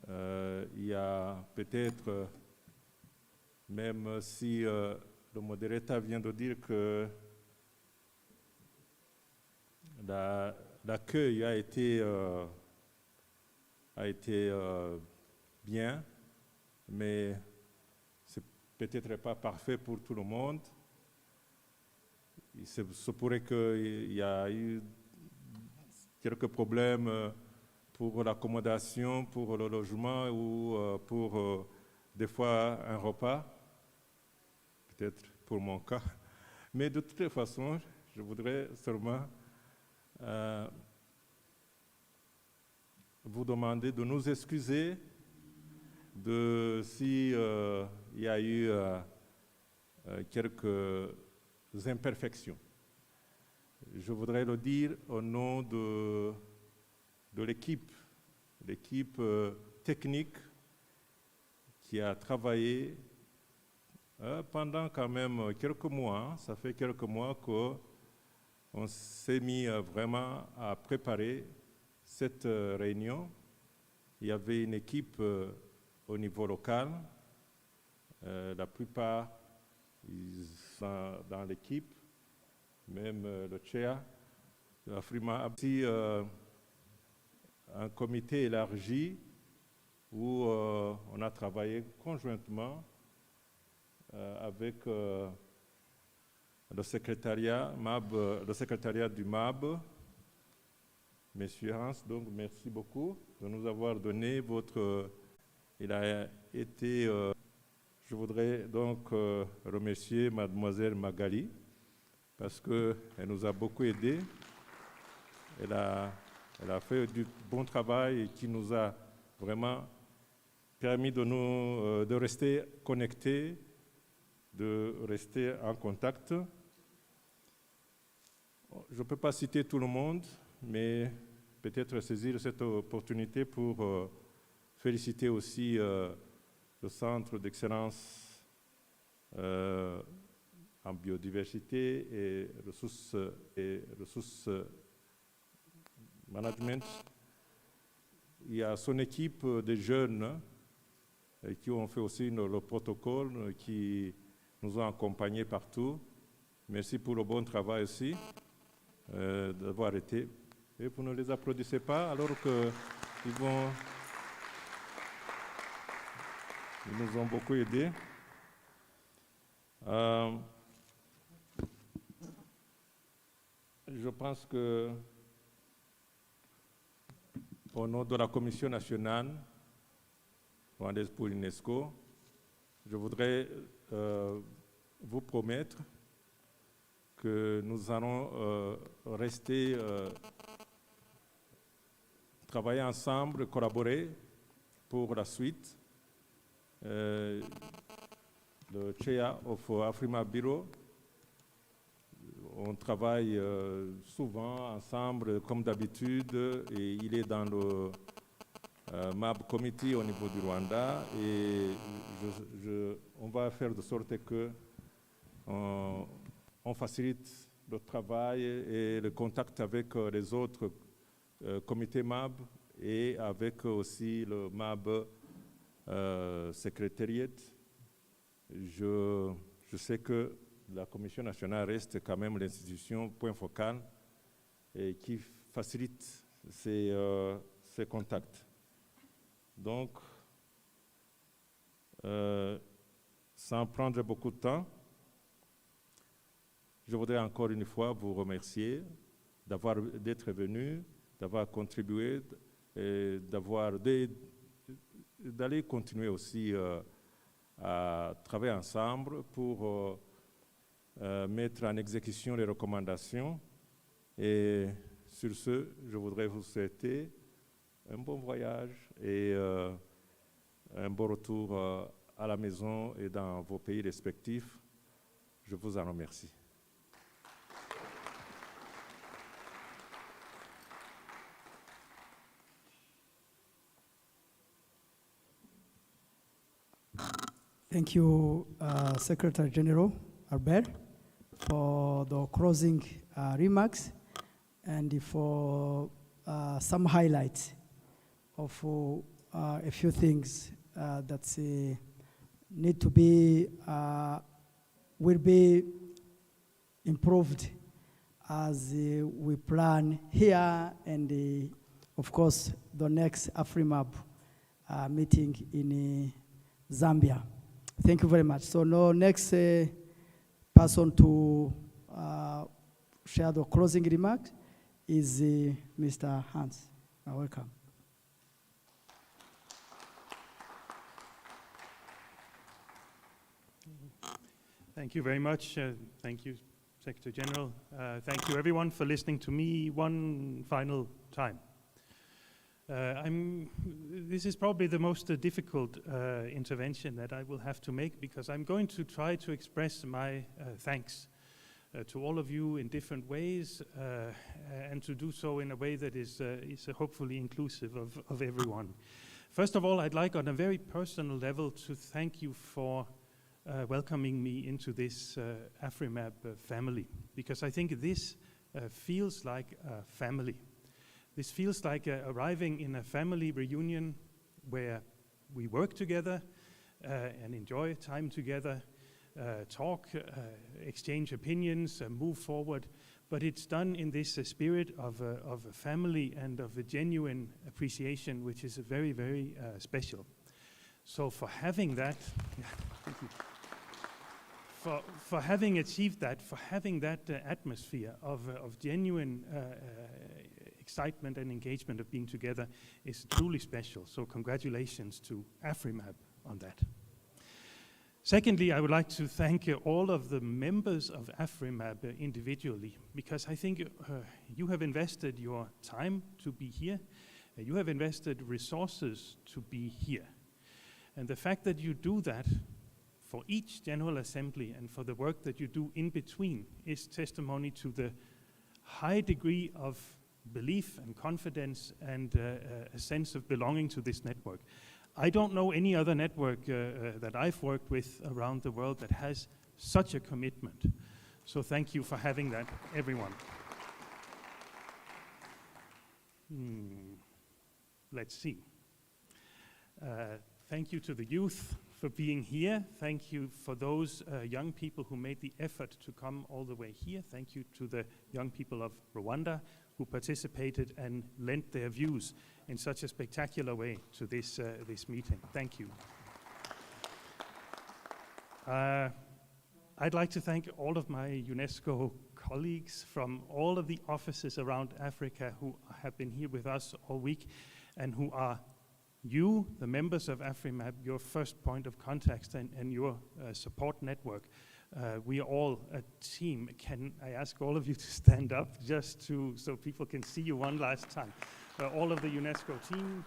Il y a peut-être, même si le modérateur vient de dire que l'accueil a été bien, mais c'est peut-être pas parfait pour tout le monde. Il se pourrait qu'il y a eu quelques problèmes pour l'accommodation, pour le logement ou pour des fois un repas, peut-être pour mon cas. Mais de toute façon, je voudrais seulement vous demander de nous excuser si il y a eu quelques imperfections. Je voudrais le dire au nom de l'équipe technique qui a travaillé pendant quand même quelques mois. Ça fait quelques mois qu'on s'est mis vraiment à préparer cette réunion. Il y avait une équipe au niveau local. La plupart, ils sont dans l'équipe, même le chair. Afrima a aussi un comité élargi où on a travaillé conjointement avec le secrétariat du MAB. Monsieur Hans, donc merci beaucoup de nous avoir donné il a été... je voudrais donc remercier mademoiselle Magali parce qu'elle nous a beaucoup aidés. Elle a fait du bon travail et qui nous a vraiment permis de rester connectés, de rester en contact. Je ne peux pas citer tout le monde, mais peut-être saisir cette opportunité pour féliciter aussi le Centre d'excellence en biodiversité et ressources management. Il y a son équipe de jeunes qui ont fait aussi le protocole, qui nous ont accompagnés partout. Merci pour le bon travail aussi d'avoir été. Et vous ne les applaudissez pas alors qu'ils nous ont beaucoup aidés. Je pense que au nom de la Commission nationale rwandaise pour l'UNESCO, je voudrais vous promettre que nous allons rester, travailler ensemble, collaborer pour la suite. Le chair of Afrima Bureau, on travaille souvent ensemble comme d'habitude et il est dans le MAB Committee au niveau du Rwanda et on va faire de sorte que on facilite le travail et le contact avec les autres comités MAB et avec aussi le MAB Secretariat. Je sais que la Commission nationale reste quand même l'institution point focal et qui facilite ces contacts. Donc, sans prendre beaucoup de temps, je voudrais encore une fois vous remercier d'être venu, d'avoir contribué et d'aller continuer aussi à travailler ensemble pour mettre en exécution les recommandations. Et sur ce, je voudrais vous souhaiter un bon voyage et un bon retour à la maison et dans vos pays respectifs. Je vous en remercie. Thank you, Secretary General Albert, for the closing remarks and for some highlights of a few things that need to be, will be improved as we plan here and, of course, the next AFRIMAB meeting in Zambia. Thank you very much. So now next person to share the closing remarks is Mr. Hans. Welcome. Thank you very much. Thank you, Secretary General. Thank you everyone for listening to me one final time. This is probably the most difficult intervention that I will have to make, because I'm going to try to express my thanks to all of you in different ways, and to do so in a way that is hopefully inclusive of everyone. First of all, I'd like on a very personal level to thank you for welcoming me into this AFRIMAB family, because I think this feels like a family. This feels like arriving in a family reunion where we work together and enjoy time together, talk, exchange opinions, move forward, but it's done in this spirit of a family and of a genuine appreciation, which is very, very special. So for having that, thank you. For having achieved that, for having that atmosphere of genuine excitement and engagement of being together is truly special. So congratulations to AFRIMAB on that. Secondly, I would like to thank all of the members of AFRIMAB individually, because I think you have invested your time to be here. You have invested resources to be here. And the fact that you do that for each General Assembly and for the work that you do in between is testimony to the high degree of belief and confidence and a sense of belonging to this network. I don't know any other network that I've worked with around the world that has such a commitment. So thank you for having that, everyone. Let's see. Thank you to the youth for being here. Thank you for those young people who made the effort to come all the way here. Thank you to the young people of Rwanda who participated and lent their views in such a spectacular way to this meeting. Thank you. I'd like to thank all of my UNESCO colleagues from all of the offices around Africa who have been here with us all week and who are you, the members of AFRIMAB, your first point of contact and your support network. We are all a team. Can I ask all of you to stand up just so people can see you one last time? All of the UNESCO team.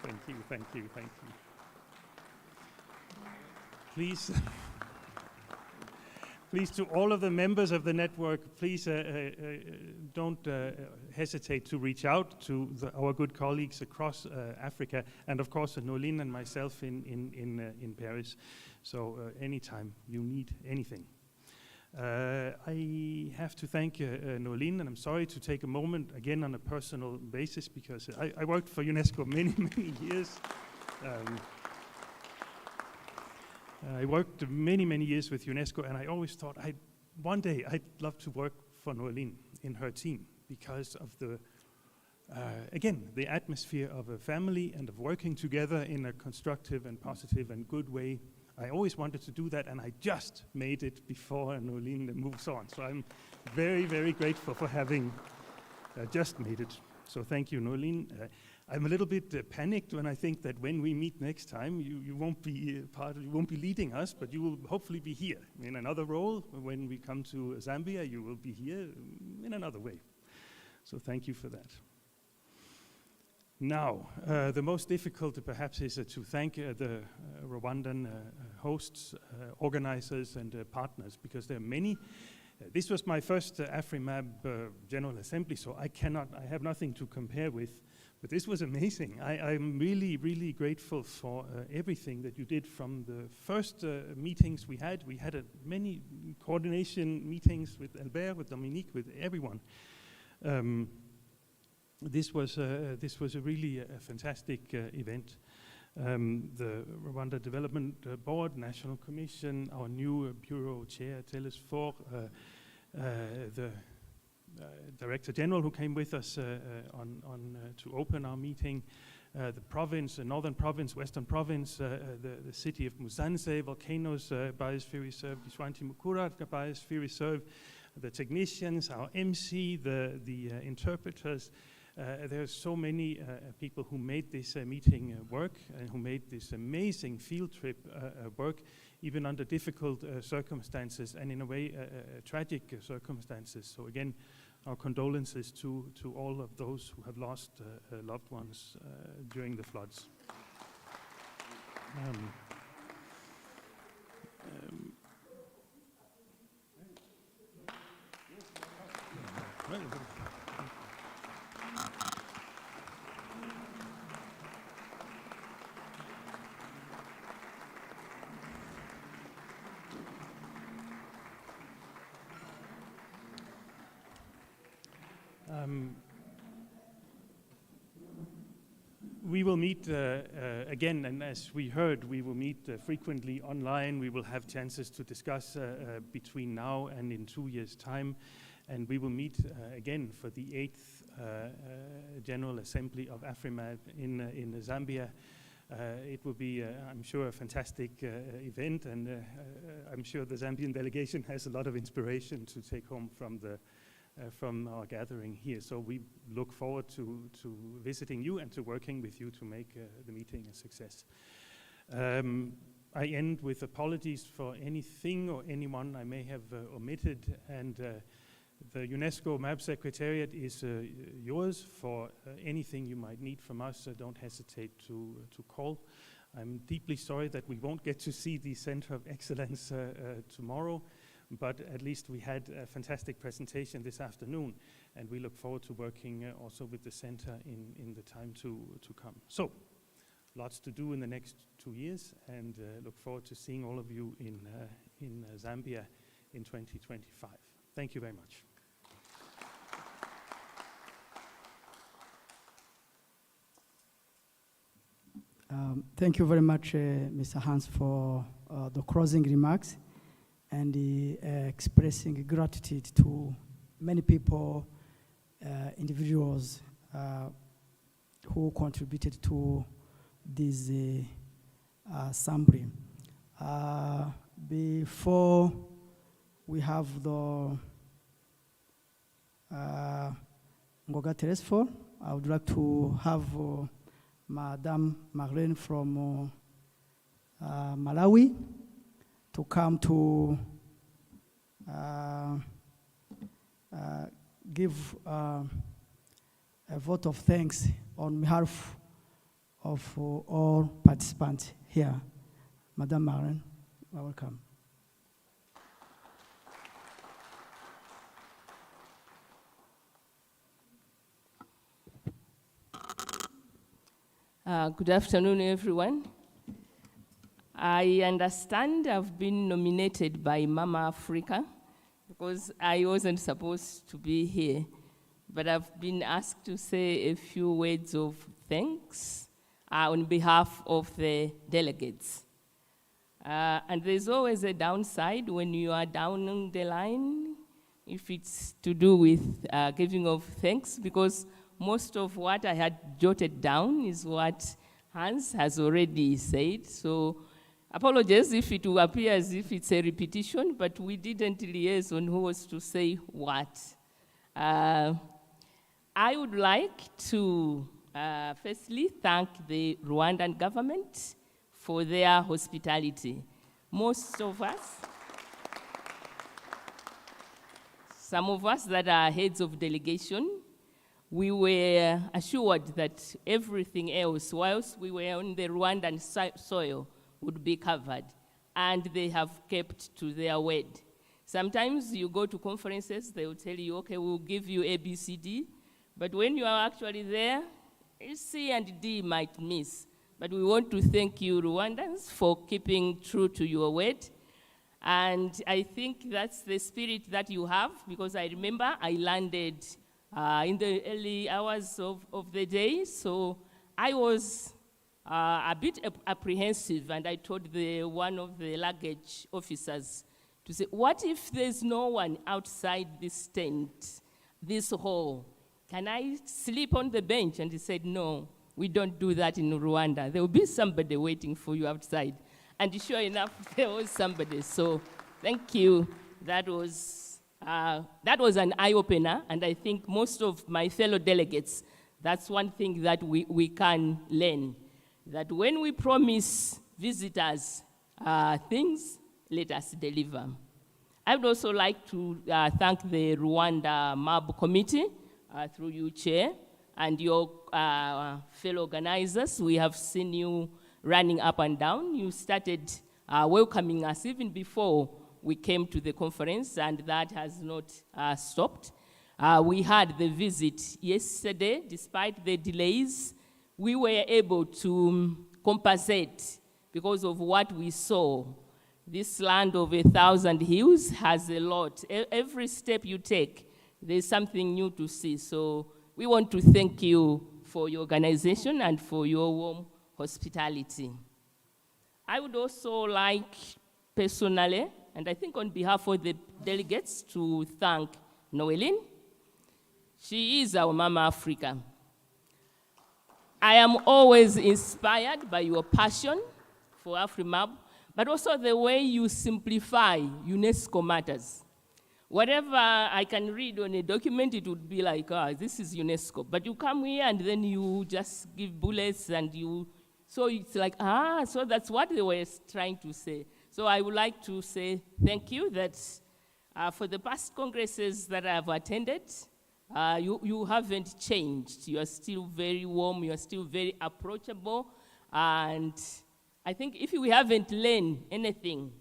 Thank you, thank you, thank you. Please. Please, to all of the members of the network, please don't hesitate to reach out to our good colleagues across Africa, and of course, Nolin and myself in Paris. So anytime you need anything. I have to thank Nolene, and I'm sorry to take a moment again on a personal basis because I worked for UNESCO many, many years. I worked many, many years with UNESCO, and I always thought one day I'd love to work for Nolene in her team because of the, again, the atmosphere of a family and of working together in a constructive and positive and good way. I always wanted to do that, and I just made it before Nolene moves on. So I'm very, very grateful for having just made it. So thank you, Nolene. I'm a little bit panicked when I think that when we meet next time, you won't be you won't be leading us, but you will hopefully be here in another role. When we come to Zambia, you will be here in another way. So thank you for that. Now, the most difficult perhaps is to thank the Rwandan hosts, organizers, and partners, because there are many. This was my first AfriMab General Assembly, so I have nothing to compare with, but this was amazing. I'm really, really grateful for everything that you did from the first meetings we had. We had many coordination meetings with Albert, with Dominique, with everyone. This was a really fantastic event. The Rwanda Development Board, National Commission, our new Bureau Chair, Teles Faure, the Director General who came with us to open our meeting, the province, the Northern Province, Western Province, the city of Musanze, Volcanoes Biosphere Reserve, Gishwanti Mukura Biosphere Reserve, the technicians, our MC, the interpreters. There are so many people who made this meeting work and who made this amazing field trip work, even under difficult circumstances and in a way tragic circumstances. So again, our condolences to all of those who have lost loved ones during the floods. We will meet again, and as we heard, we will meet frequently online. We will have chances to discuss between now and in 2 years' time, and we will meet again for the 8th General Assembly of AfriMab in Zambia. It will be, I'm sure, a fantastic event, and I'm sure the Zambian delegation has a lot of inspiration to take home from our gathering here. So we look forward to visiting you and to working with you to make the meeting a success. I end with apologies for anything or anyone I may have omitted, and the UNESCO MAP Secretariat is yours for anything you might need from us. Don't hesitate to call. I'm deeply sorry that we won't get to see the Center of Excellence tomorrow, but at least we had a fantastic presentation this afternoon, and we look forward to working also with the center in the time to come. So, lots to do in the next 2 years, and look forward to seeing all of you in Zambia in 2025. Thank you very much. Thank you very much, Mr. Hans, for the closing remarks and expressing gratitude to many people, individuals who contributed to this assembly. Before we have the Ngoga Teles Faure, I would like to have Madame Marlene from Malawi to come to give a vote of thanks on behalf of all participants here. Madame Marlene, welcome. Good afternoon, everyone. I understand I've been nominated by Mama Africa because I wasn't supposed to be here, but I've been asked to say a few words of thanks on behalf of the delegates. And there's always a downside when you are down the line, if it's to do with giving of thanks, because most of what I had jotted down is what Hans has already said. So apologies if it will appear as if it's a repetition, but we didn't liaise on who was to say what. I would like to firstly thank the Rwandan government for their hospitality. Most of us, some of us that are heads of delegation, we were assured that everything else, whilst we were on the Rwandan soil, would be covered, and they have kept to their word. Sometimes you go to conferences, they will tell you, okay, we'll give you A, B, C, D, but when you are actually there, C and D might miss. But we want to thank you, Rwandans, for keeping true to your word. And I think that's the spirit that you have, because I remember I landed in the early hours of the day, so I was a bit apprehensive, and I told one of the luggage officers to say, what if there's no one outside this tent, this hall? Can I sleep on the bench? And he said, no, we don't do that in Rwanda. There will be somebody waiting for you outside. And sure enough, there was somebody. So thank you. That was an eye-opener, and I think most of my fellow delegates, that's one thing that we can learn, that when we promise visitors things, let us deliver. I would also like to thank the Rwanda MAB committee, through you, Chair, and your fellow organizers. We have seen you running up and down. You started welcoming us even before we came to the conference, and that has not stopped. We had the visit yesterday. Despite the delays, we were able to compensate because of what we saw. This land of 1,000 hills has a lot. Every step you take, there's something new to see. So we want to thank you for your organization and for your warm hospitality. I would also like personally, and I think on behalf of the delegates, to thank Noeline. She is our Mama Africa. I am always inspired by your passion for AfriMab, but also the way you simplify UNESCO matters. Whatever I can read on a document, it would be like, this is UNESCO. But you come here and then you just give bullets and so it's like, so that's what they were trying to say. So I would like to say thank you that for the past congresses that I have attended, you haven't changed. You are still very warm, you are still very approachable, and I think if we haven't learned anything,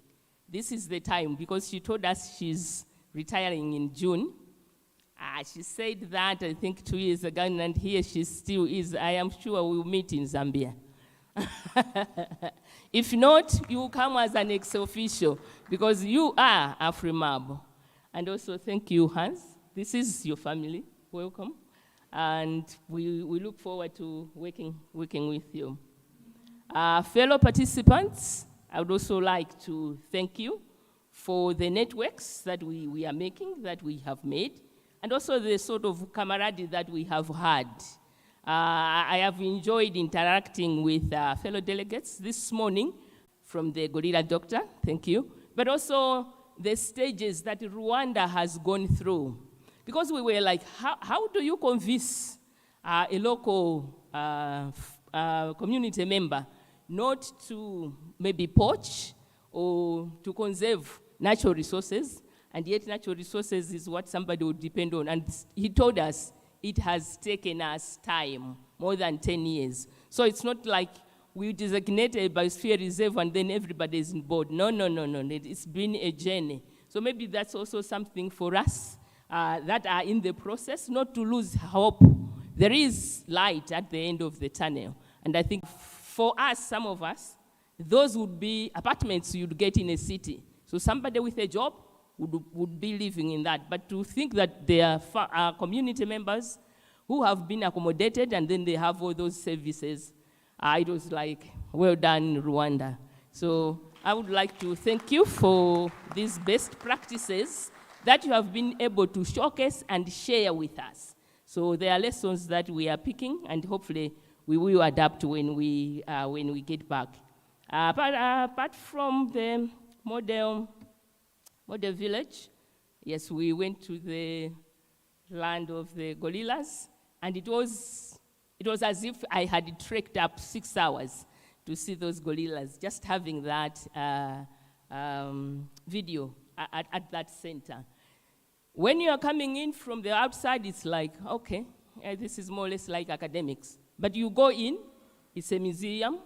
this is the time, because she told us she's retiring in June. She said that, I think, 2 years ago, and here she still is. I am sure we'll meet in Zambia. If not, you come as an ex-official, because you are AfriMab. And also, thank you, Hans. This is your family. Welcome. And we look forward to working with you. Fellow participants, I would also like to thank you for the networks that we are making, that we have made, and also the sort of camaraderie that we have had. I have enjoyed interacting with fellow delegates this morning from the Gorilla Doctor, thank you, but also the stages that Rwanda has gone through. Because we were like, how do you convince a local community member not to maybe poach or to conserve natural resources, and yet natural resources is what somebody would depend on. And he told us it has taken us time, more than 10 years. So it's not like we designate a biosphere reserve and then everybody is on board. No. It's been a journey. So maybe that's also something for us that are in the process, not to lose hope. There is light at the end of the tunnel. And I think for us, some of us, those would be apartments you'd get in a city. So somebody with a job, would be living in that. But to think that there are community members who have been accommodated and then they have all those services, it was like, well done, Rwanda. So I would like to thank you for these best practices that you have been able to showcase and share with us. So there are lessons that we are picking, and hopefully we will adapt when we get back. But apart from the model village, yes, we went to the land of the gorillas, and it was as if I had trekked up 6 hours to see those gorillas, just having that video at that center. When you are coming in from the outside, it's like, okay, this is more or less like academics. But you go in, it's a museum,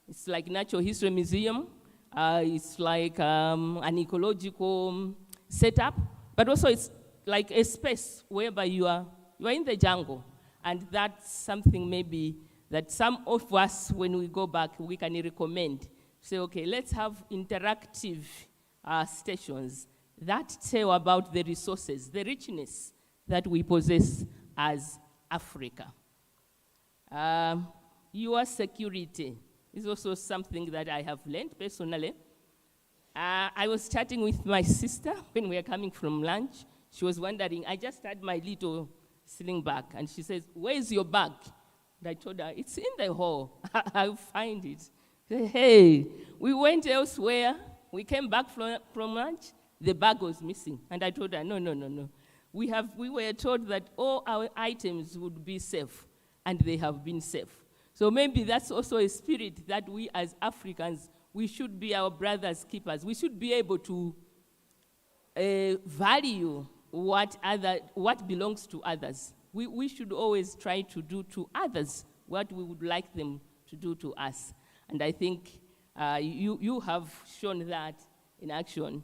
it's like natural history museum, it's like an ecological setup, but also it's like a space whereby you are in the jungle. And that's something maybe that some of us, when we go back, we can recommend. Say, okay, let's have interactive stations that tell about the resources, the richness that we possess as Africa. Your security is also something that I have learned personally. I was chatting with my sister when we were coming from lunch. She was wondering, I just had my little sling bag, and she says, where's your bag? And I told her, it's in the hall. I'll find it. She said, hey, we went elsewhere. We came back from lunch. The bag was missing. And I told her, no. We were told that all our items would be safe, and they have been safe. So maybe that's also a spirit that we as Africans, we should be our brothers' keepers. We should be able to value what belongs to others. We should always try to do to others what we would like them to do to us. And I think you have shown that in action.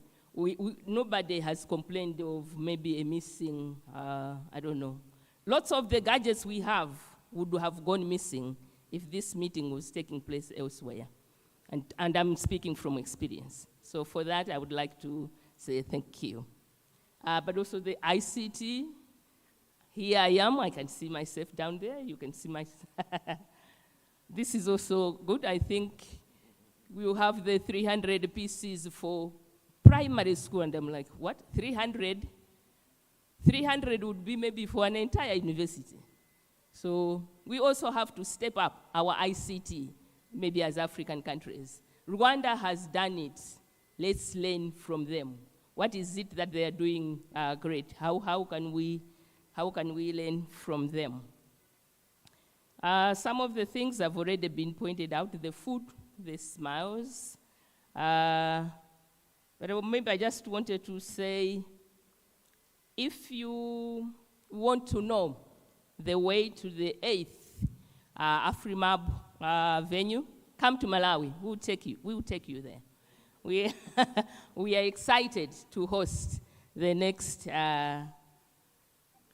Nobody has complained of maybe a missing, I don't know. Lots of the gadgets we have would have gone missing if this meeting was taking place elsewhere. And I'm speaking from experience. So for that, I would like to say thank you. But also the ICT, here I am, I can see myself down there, you can see myself. This is also good. I think we'll have the 300 PCs for primary school, and I'm like, what, 300? 300 would be maybe for an entire university. So we also have to step up our ICT, maybe as African countries. Rwanda has done it. Let's learn from them. What is it that they are doing great? How can we learn from them? Some of the things have already been pointed out, the food, the smiles. But maybe I just wanted to say, if you want to know the way to the 8th AfriMab venue, come to Malawi. We will take you there. We are excited to host the next,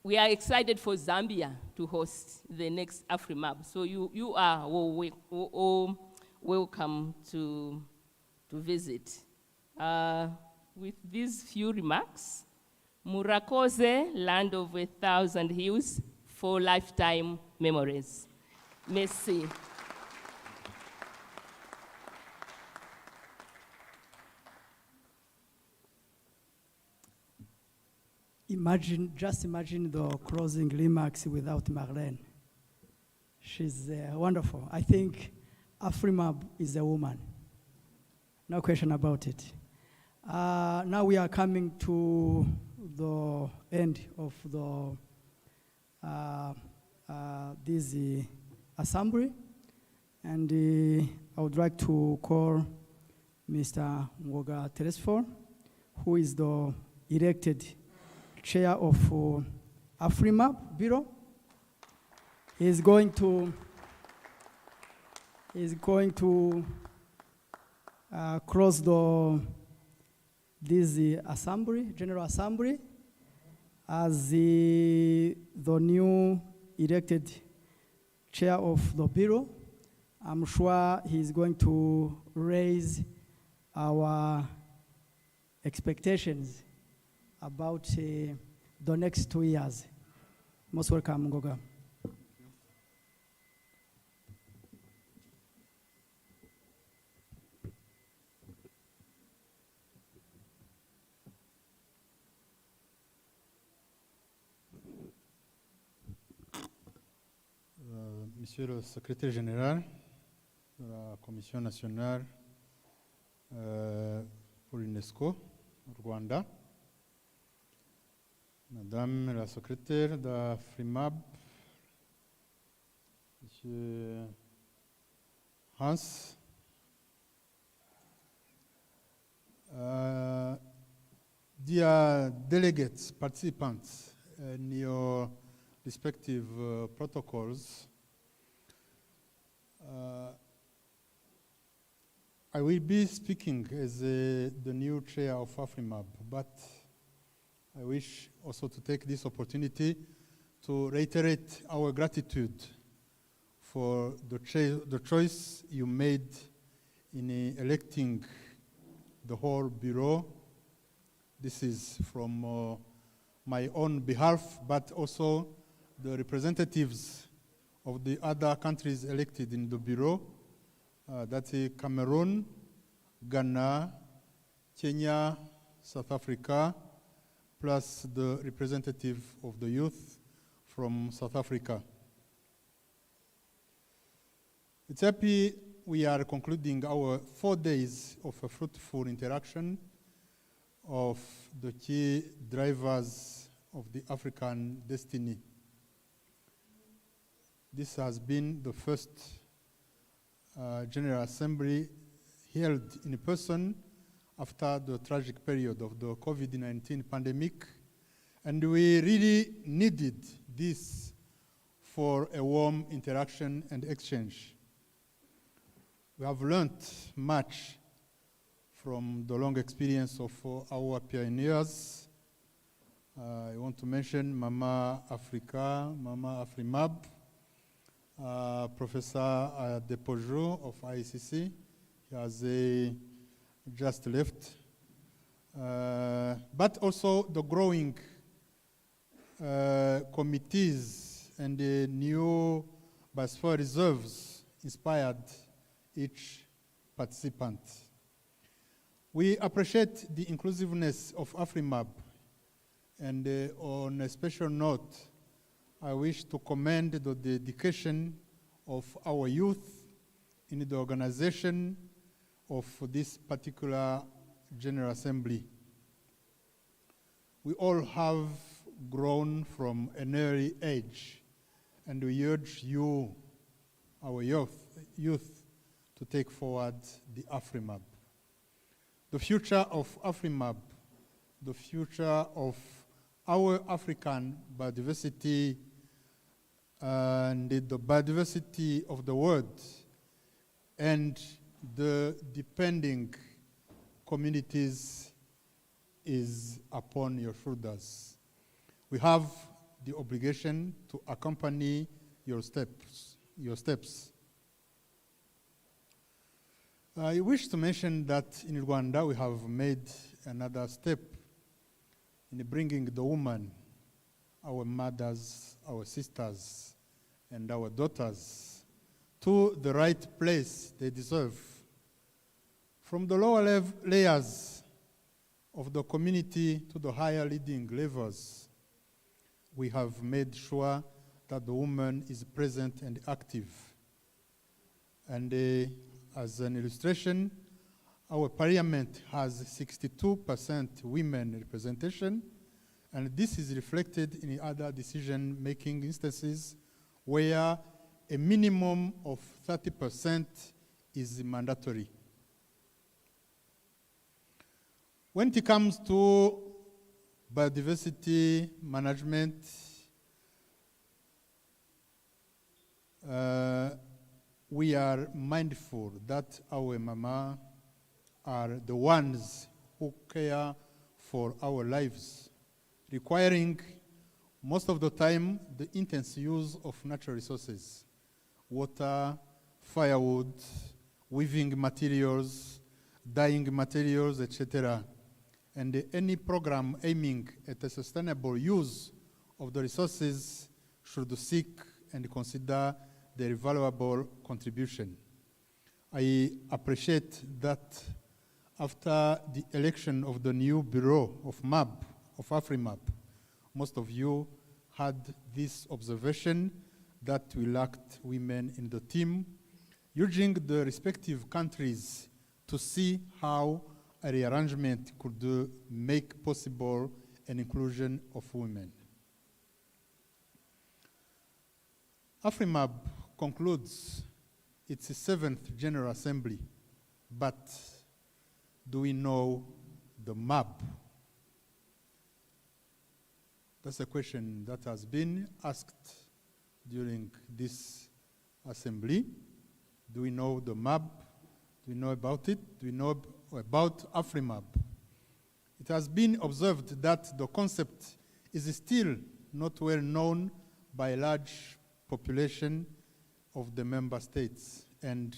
we are excited for Zambia to host the next AfriMab. So you are all welcome to visit. With these few remarks, Murakoze, land of 1,000 hills, for lifetime memories. Merci. Just imagine the closing remarks without Marlene. She's wonderful. I think AfriMab is a woman. No question about it. Now we are coming to the end of this assembly, and I would like to call Mr. Ngoga Teresfor, who is the elected chair of AfriMab Bureau. He's going to close this assembly, General Assembly, as the new elected chair of the Bureau. I'm sure he's going to raise our expectations about the next 2 years. Most welcome, Ngoga. Monsieur le secrétaire général de la Commission nationale pour l'UNESCO au Rwanda, Madame la secrétaire de FRIMAB, Monsieur Hans, dear delegates, participants in your respective protocols, I will be speaking as the new chair of AFRIMAB, but I wish also to take this opportunity to reiterate our gratitude for the choice you made in electing the whole bureau. This is from my own behalf, but also the representatives of the other countries elected in the bureau. That's Cameroon, Ghana, Kenya, South Africa, plus the representative of the youth from South Africa. It's happy we are concluding our 4 days of a fruitful interaction of the key drivers of the African destiny. This has been the first General Assembly held in person after the tragic period of the COVID-19 pandemic, and we really needed this for a warm interaction and exchange. We have learned much from the long experience of our pioneers. I want to mention Mama Africa, Mama AFRIMAB, Professor Depojo of ICC. He has just left. But also the growing committees and the new BIOSPHERE reserves inspired each participant. We appreciate the inclusiveness of AFRIMAB, and on a special note, I wish to commend the dedication of our youth in the organization of this particular General Assembly. We all have grown from an early age, and we urge you, our youth, to take forward the AFRIMAB. The future of AFRIMAB, the future of our African biodiversity and the biodiversity of the world and the depending communities is upon your shoulders. We have the obligation to accompany your steps. I wish to mention that in Rwanda we have made another step in bringing the woman, our mothers, our sisters, and our daughters to the right place they deserve. From the lower layers of the community to the higher leading levels, we have made sure that the woman is present and active. And as an illustration, our parliament has 62% women representation, and this is reflected in other decision-making instances where a minimum of 30% is mandatory. When it comes to biodiversity management, we are mindful that our mama are the ones who care for our lives, requiring most of the time the intense use of natural resources, water, firewood, weaving materials, dyeing materials, etc. and any program aiming at a sustainable use of the resources should seek and consider their valuable contribution. I appreciate that after the election of the new Bureau of MAB, of AfriMAB, most of you had this observation that we lacked women in the team, urging the respective countries to see how a rearrangement could make possible an inclusion of women. AfriMAB concludes its 7th General Assembly, but do we know the MAB? That's a question that has been asked during this assembly. Do we know the MAB? Do we know about it? Do we know about AfriMAB? It has been observed that the concept is still not well known by a large population of the member states, and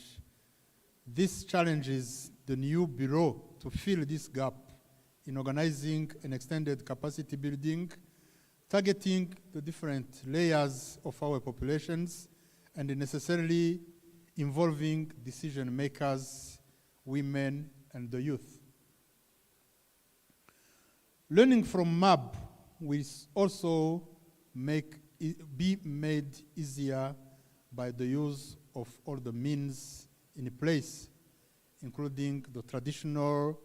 this challenges the new bureau to fill this gap in organizing an extended capacity building, targeting the different layers of our populations, and necessarily involving decision makers, women, and the youth. Learning from MAB will also be made easier by the use of all the means in place, including the traditional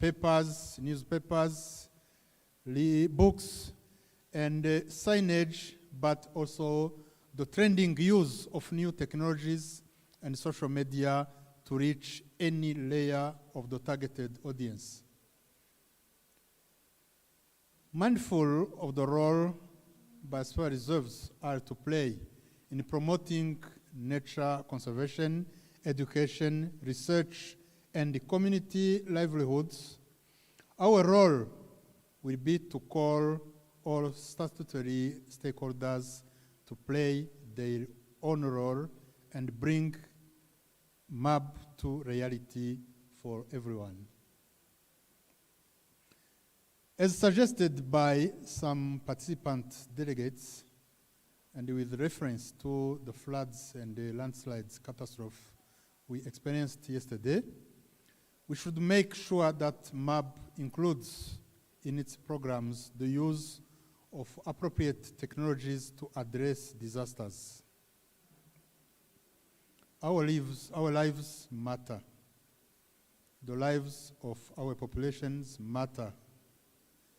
papers, newspapers, books, and signage, but also the trending use of new technologies and social media to reach any layer of the targeted audience. Mindful of the role biosphere reserves are to play in promoting nature conservation, education, research, and community livelihoods, our role will be to call all statutory stakeholders to play their own role and bring MAB to reality for everyone. As suggested by some participant delegates, and with reference to the floods and the landslides catastrophe we experienced yesterday, we should make sure that MAB includes in its programs the use of appropriate technologies to address disasters. Our lives matter. The lives of our populations matter.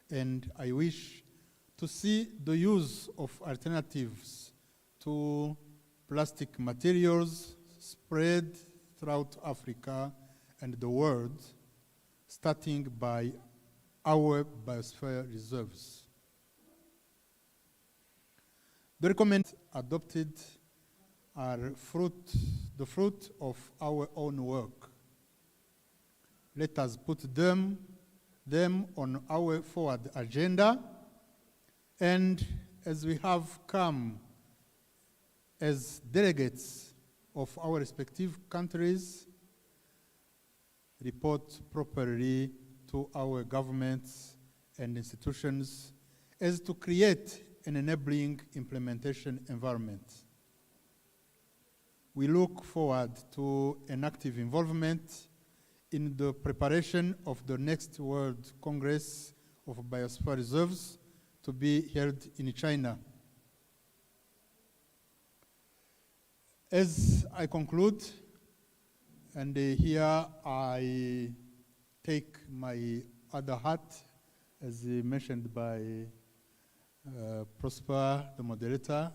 And I wish to see the use of alternatives to plastic materials spread throughout Africa and the world, starting by our biosphere reserves. The recommendations adopted are the fruit of our own work. Let us put them on our forward agenda, and as we have come as delegates of our respective countries, report properly to our governments and institutions as to create an enabling implementation environment. We look forward to an active involvement in the preparation of the next World Congress of Biosphere Reserves to be held in China. As I conclude, and here I take my other hat, as mentioned by Prosper, the moderator.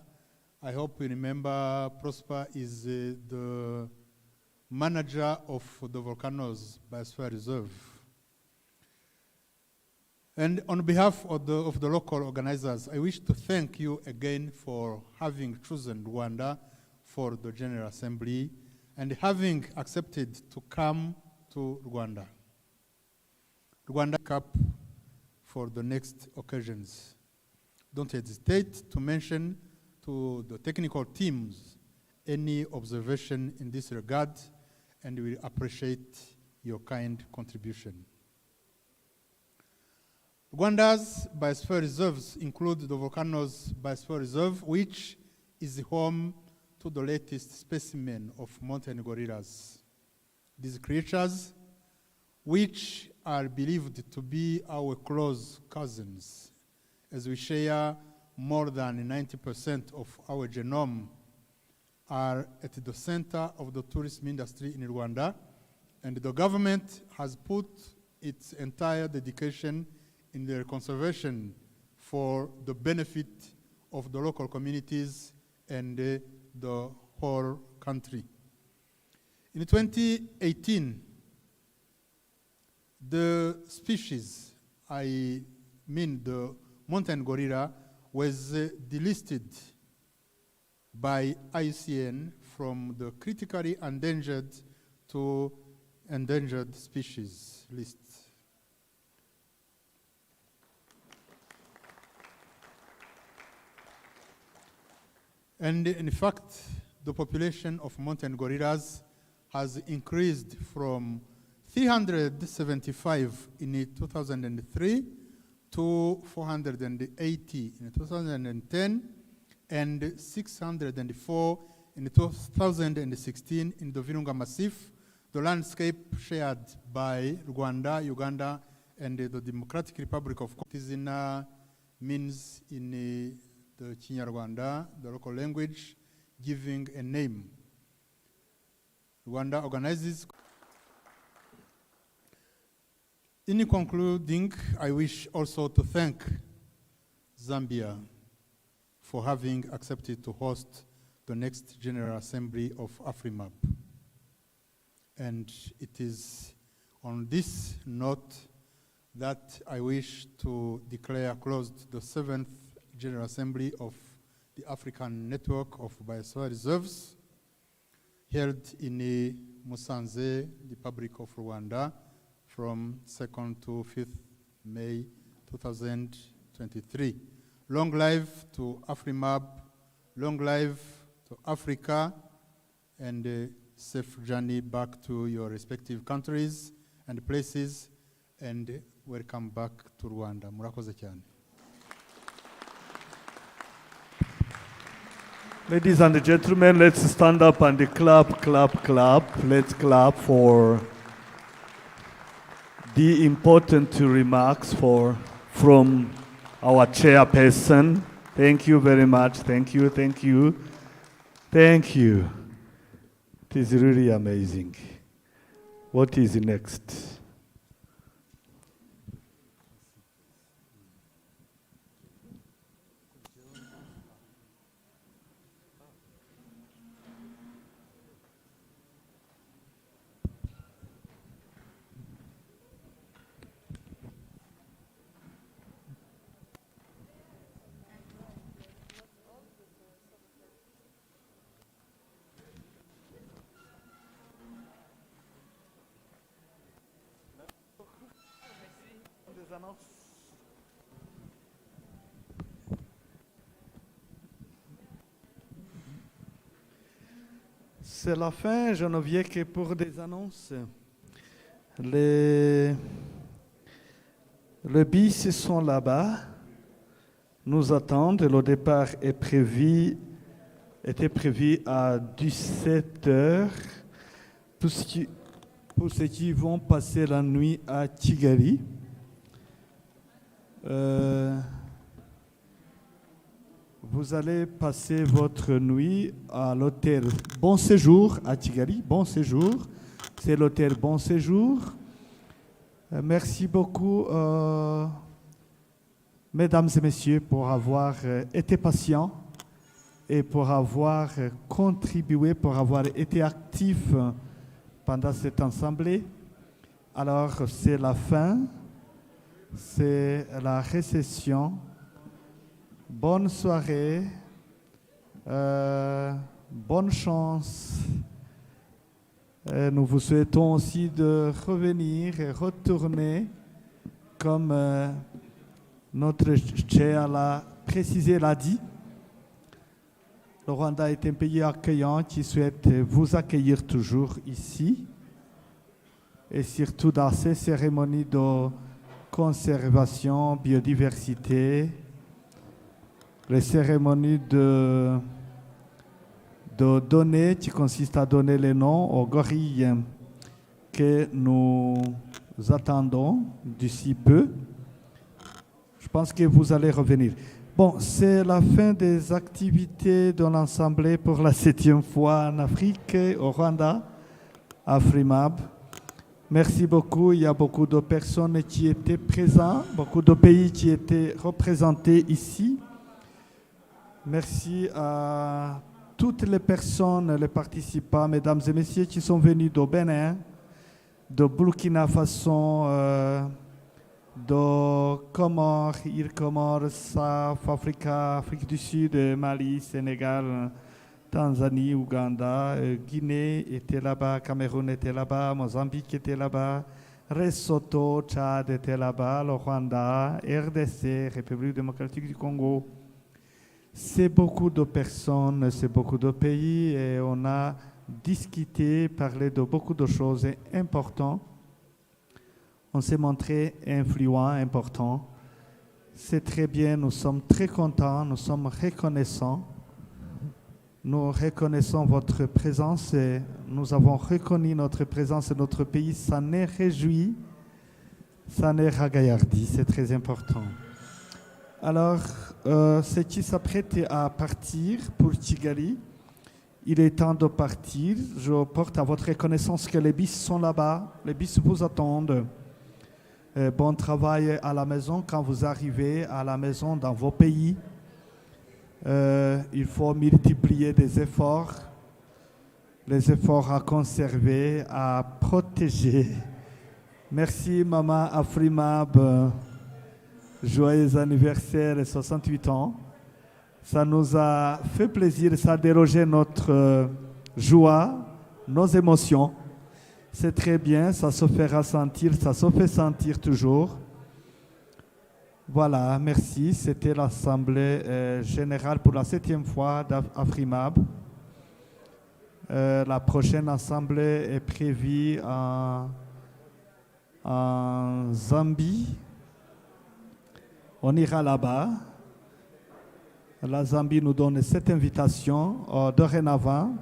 I hope you remember Prosper is the manager of the Volcanoes Biosphere Reserve. And on behalf of the local organizers, I wish to thank you again for having chosen Rwanda for the General Assembly and having accepted to come to Rwanda. Rwanda Cup for the next occasions. Don't hesitate to mention to the technical teams any observation in this regard, and we appreciate your kind contribution. Rwanda's biosphere reserves include the Volcanoes Biosphere Reserve, which is home to the latest specimen of mountain gorillas. These creatures, which are believed to be our close cousins, as we share more than 90% of our genome, are at the center of the tourism industry in Rwanda, and the government has put its entire dedication in their conservation for the benefit of the local communities and the whole country. In 2018, the species, I mean the mountain gorilla, was delisted by IUCN from the critically endangered to endangered species list. And in fact, the population of mountain gorillas has increased from 375 in 2003 to 480 in 2010 and 604 in 2016 in the Virunga Massif, the landscape shared by Rwanda, Uganda, and the Democratic Republic of Congo. Izina means in the Kinyarwanda, the local language, giving a name. Rwanda organizes. In concluding, I wish also to thank Zambia for having accepted to host the next General Assembly of AFRIMAB. And it is on this note that I wish to declare closed the 7th General Assembly of the African Network of Biosphere Reserves, held in Musanze, the Republic of Rwanda, from 2nd to 5th May 2023. Long life to AFRIMAB, long life to Africa, and a safe journey back to your respective countries and places, and welcome back to Rwanda. Murakoze cyane. Ladies and gentlemen, let's stand up and clap, clap, clap. Let's clap for the important remarks from our chairperson. Thank you very much. Thank you, thank you, thank you. It is really amazing. What is next? C'est la fin, je ne viens que pour des annonces. Les bus sont là-bas, nous attendent. Le départ était prévu à 17h. Pour ceux qui vont passer la nuit à Kigali, vous allez passer votre nuit à l'hôtel Bon Séjour à Kigali. Bon Séjour, c'est l'hôtel Bon Séjour. Merci beaucoup, mesdames et messieurs, pour avoir été patients et pour avoir contribué, pour avoir été actifs pendant cette assemblée. Alors, c'est la fin, c'est la récession. Bonne soirée, bonne chance. Nous vous souhaitons aussi de revenir et retourner, comme notre chair l'a précisé, l'a dit. Le Rwanda est un pays accueillant qui souhaite vous accueillir toujours ici, et surtout dans ces cérémonies de conservation, biodiversité, les cérémonies de donner, qui consiste à donner les noms aux gorilles que nous attendons d'ici peu. Je pense que vous allez revenir. Bon, c'est la fin des activités de l'Assemblée pour la 7e fois en Afrique, au Rwanda, à Frimab. Merci beaucoup. Il y a beaucoup de personnes qui étaient présentes, beaucoup de pays qui étaient représentés ici. Merci à toutes les personnes, les participants, mesdames et messieurs, qui sont venus de Bénin, de Burkina Faso, de Comores, îles Comores, South Africa, Afrique du Sud, Mali, Sénégal, Tanzanie, Ouganda, Guinée était là-bas, Cameroun était là-bas, Mozambique était là-bas, Lesotho, Tchad était là-bas, le Rwanda, RDC, République démocratique du Congo. C'est beaucoup de personnes, c'est beaucoup de pays et on a discuté, parlé de beaucoup de choses importantes. On s'est montré influent, important. C'est très bien, nous sommes très contents, nous sommes reconnaissants. Nous reconnaissons votre présence et nous avons reconnu notre présence et notre pays. Ça nous réjouit, ça nous ragaillardit, c'est très important. Alors, ceux qui s'apprêtent à partir pour Kigali, il est temps de partir. Je porte à votre connaissance que les bus sont là-bas, les bus vous attendent. Bon travail à la maison quand vous arrivez à la maison dans vos pays. Il faut multiplier les efforts à conserver, à protéger. Merci Maman Afrimab, joyeux anniversaire et 68 ans. Ça nous a fait plaisir, ça a dérogé notre joie, nos émotions. C'est très bien, ça se fera sentir, ça se fait sentir toujours. Voilà, merci. C'était l'Assemblée générale pour la 7e fois d'Afrimab. La prochaine Assemblée est prévue en Zambie. On ira là-bas. La Zambie nous donne cette invitation dorénavant,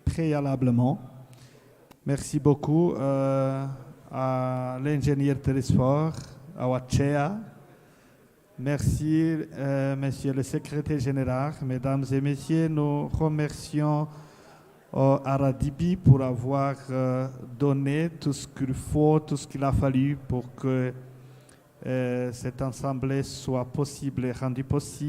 préalablement. Merci beaucoup à l'ingénieur Télésphore, à Wachea. Merci, monsieur le secrétaire général. Mesdames et messieurs, nous remercions Aradibi pour avoir donné tout ce qu'il faut, tout ce qu'il a fallu pour que cette assemblée soit possible et rendue possible.